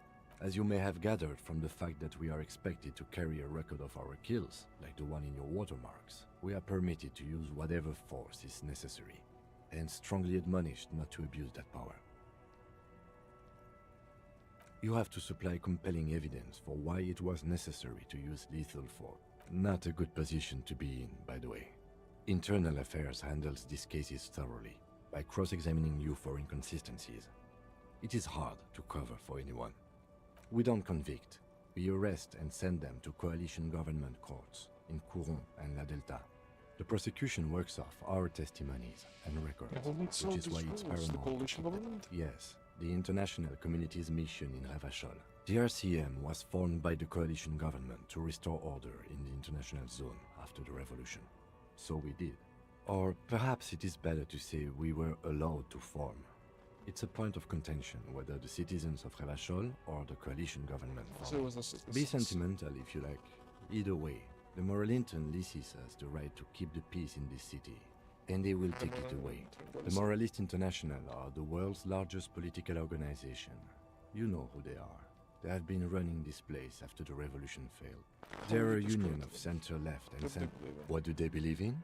As you may have gathered from the fact that we are expected to carry a record of our kills, like the one in your watermarks, we are permitted to use whatever force is necessary, and strongly admonished not to abuse that power. You have to supply compelling evidence for why it was necessary to use lethal force. Not a good position to be in, by the way. Internal Affairs handles these cases thoroughly, by cross-examining you for inconsistencies. It is hard to cover for anyone. We don't convict. We arrest and send them to coalition government courts in Courron and La Delta. The prosecution works off our testimonies and records, which is why it's paramount. Yes, the international community's mission in Ravachol. The RCM was formed by the coalition government to restore order in the international zone after the revolution. So we did. Or perhaps it is better to say we were allowed to form. It's a point of contention whether the citizens of Ravachol or the coalition government formed. Be sentimental if you like. Either way, the Moralintern leases us the right to keep the peace in this city, and they will take it away. The Moralist International are the world's largest political organization. You know who they are. They have been running this place after the revolution failed. They're a union of center-left and center. What do they believe in?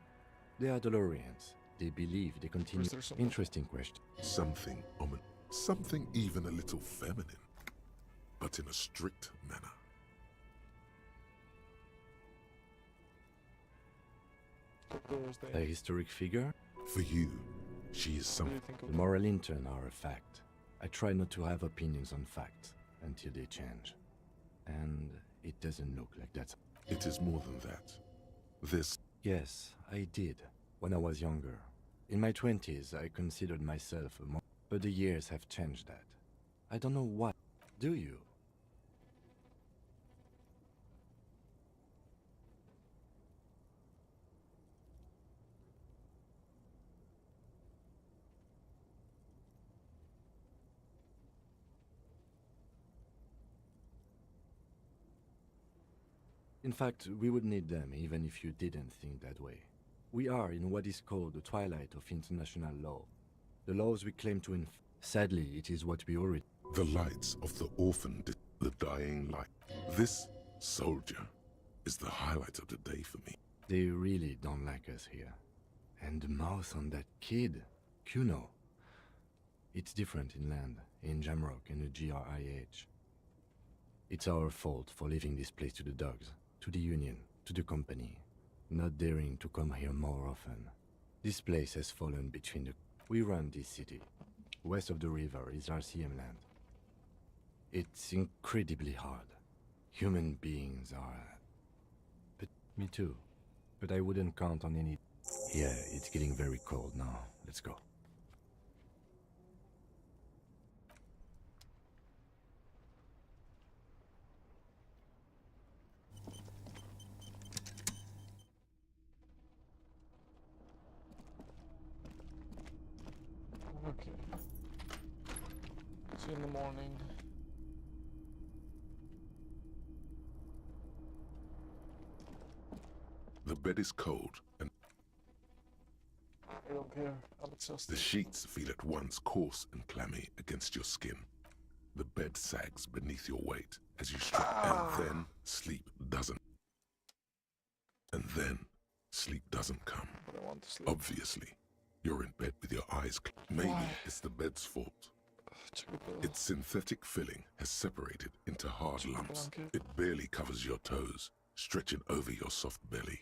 They are DeLoreans. They believe they continue. Interesting question. Something ominous. Something even a little feminine, but in a strict manner. A historic figure? For you, she is something. The Moralintern are a fact. I try not to have opinions on facts until they change. And it doesn't look like that. It is more than that. This... Yes, I did, when I was younger. In my 20s, I considered myself a monk, but the years have changed that. I don't know what. Do you? In fact, we would need them even if you didn't think that way. We are in what is called the twilight of international law. The laws we claim to sadly, it is what we already... The lights of the orphan, the dying light. This soldier is the highlight of the day for me. They really don't like us here. And the mouth on that kid, Kuno. It's different in land, in Jamrock and the GRIH. It's our fault for leaving this place to the dogs, to the Union, to the company, not daring to come here more often. This place has fallen between the... We run this city. West of the river is RCM land. It's incredibly hard. Human beings are... But me too. But I wouldn't count on any... Yeah, it's getting very cold now. Let's go. Okay. See you in the morning. The bed is cold and I don't care. I'm exhausted. the sheets feel at once coarse and clammy against your skin. The bed sags beneath your weight as you strip, and then sleep doesn't. And then sleep doesn't come. But I want to sleep. Obviously, you're in bed with your eyes closed. Maybe it's the bed's fault. Its synthetic filling has separated into hard lumps. It barely covers your toes, stretching over your soft belly.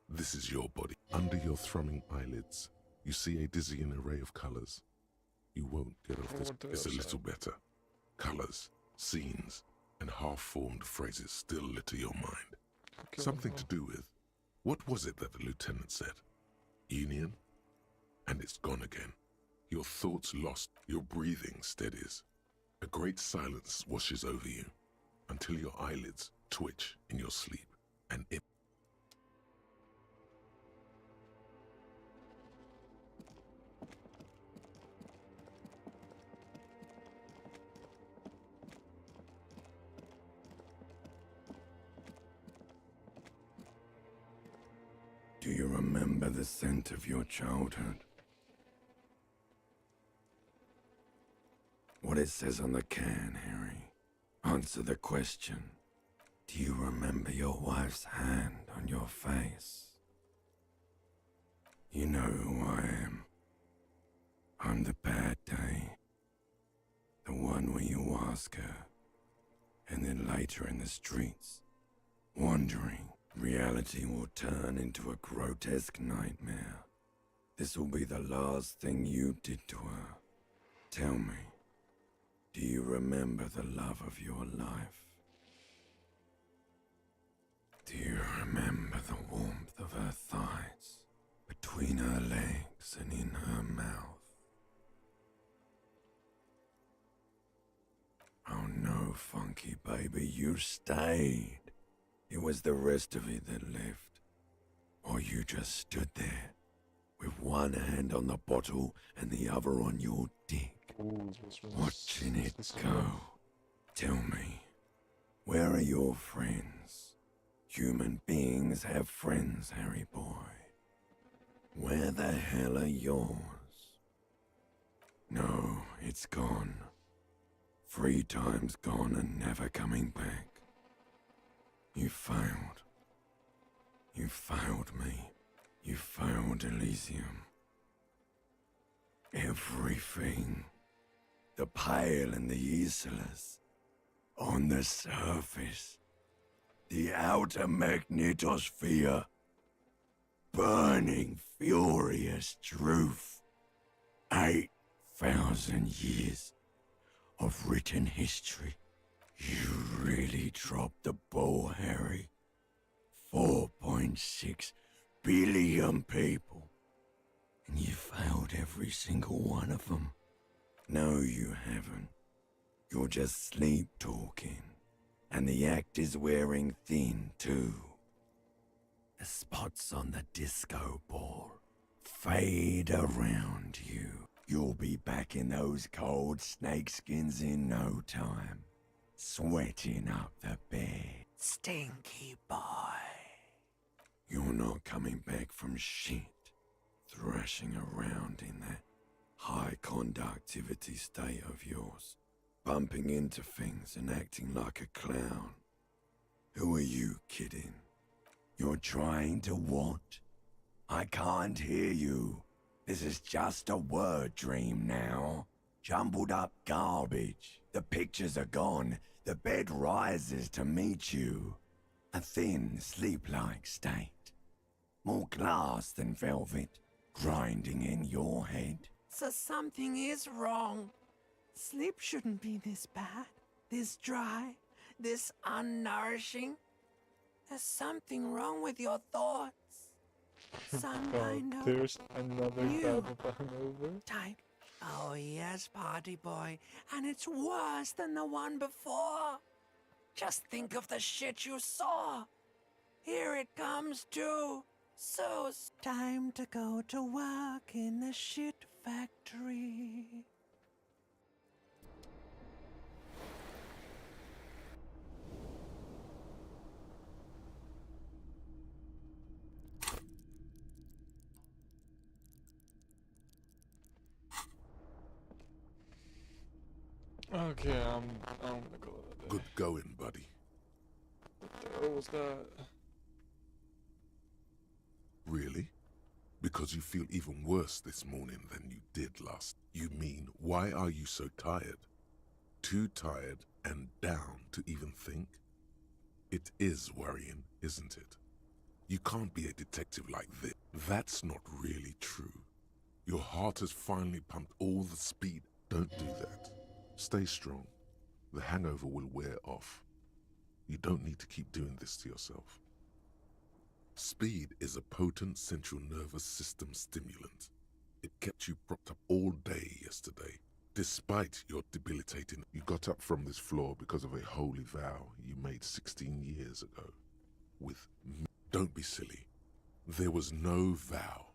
This is your body. Under your thrumming eyelids, you see a dizzying array of colors. You won't get off this. It's a little better. Colors, scenes, and half-formed phrases still litter your mind. Something to do with, what was it that the lieutenant said? Union? And it's gone again. Your thoughts lost, your breathing steadies. A great silence washes over you until your eyelids twitch in your sleep and it. Do you remember the scent of your childhood? what it says on the can, Harry. Answer the question. Do you remember your wife's hand on your face? You know who I am. I'm the bad day. The one where you ask her, and then later in the streets, wandering, reality will turn into a grotesque nightmare. This will be the last thing you did to her. Tell me, do you remember the love of your life? Do you remember the warmth of her thighs, between her legs and in her mouth? Oh no, Funky baby, you stayed. It was the rest of it that left. Or you just stood there, with one hand on the bottle and the other on your dick, watching it go. Tell me, where are your friends? Human beings have friends, Harry boy. Where the hell are yours? No, it's gone. 3 times gone and never coming back. You failed. You failed me. You failed Elysium. Everything. The Pale and the Isolas. On the surface. The outer magnetosphere. Burning, furious truth. 8,000 years of written history. You really dropped the ball, Harry. 4.6 billion people. And you failed every single one of them. No, you haven't. You're just sleep talking. And the act is wearing thin, too. The spots on the disco ball fade around you. You'll be back in those cold snakeskins in no time. Sweating up the bed. Stinky boy. You're not coming back from shit. Thrashing around in that high conductivity state of yours. Bumping into things and acting like a clown. Who are you kidding? You're trying to what? I can't hear you. This is just a word dream now. Jumbled up garbage. The pictures are gone. The bed rises to meet you. A thin, sleep-like state. More glass than velvet, grinding in your head. So something is wrong. Sleep shouldn't be this bad, this dry, this unnourishing. There's something wrong with your thoughts. Some kind of There's another new bad hangover. type. Oh yes, party boy, and it's worse than the one before. Just think of the shit you saw. Here it comes too. So it's time to go to work in the shit factory. Okay, I'm gonna go with that. Good going, buddy. What the hell was that? Really? Because you feel even worse this morning than you did last. You mean, why are you so tired? Too tired and down to even think? It is worrying, isn't it? You can't be a detective like this. That's not really true. Your heart has finally pumped all the speed. Don't do that. Stay strong. The hangover will wear off. You don't need to keep doing this to yourself. Speed is a potent central nervous system stimulant. It kept you propped up all day yesterday. Despite your debilitating, you got up from this floor because of a holy vow you made 16 years ago. With me. Don't be silly. There was no vow.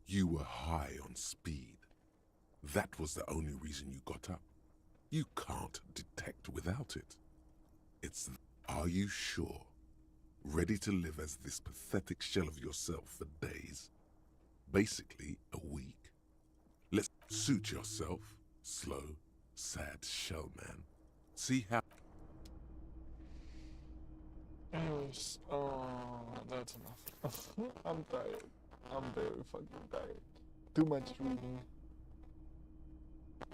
You were high on speed. That was the only reason you got up. You can't detect without it. Are you sure? Ready to live as this pathetic shell of yourself for days? Basically, a week? Let's suit yourself. Slow, Sad shell, man. See how... Anyways, that's enough. I'm tired. I'm very fucking tired. Too much reading.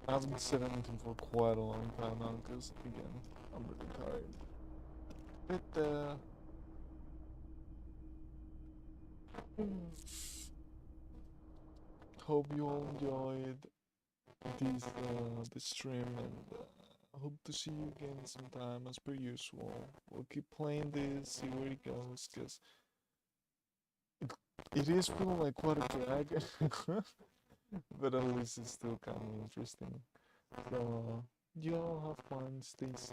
I haven't said anything for quite a long time now, because, again, I'm really tired. But, hope you all enjoyed this stream, and hope to see you again sometime as per usual. We'll keep playing this, see where it goes, because it is feeling like quite a drag, but at least it's still kind of interesting. So, y'all have fun, stay safe.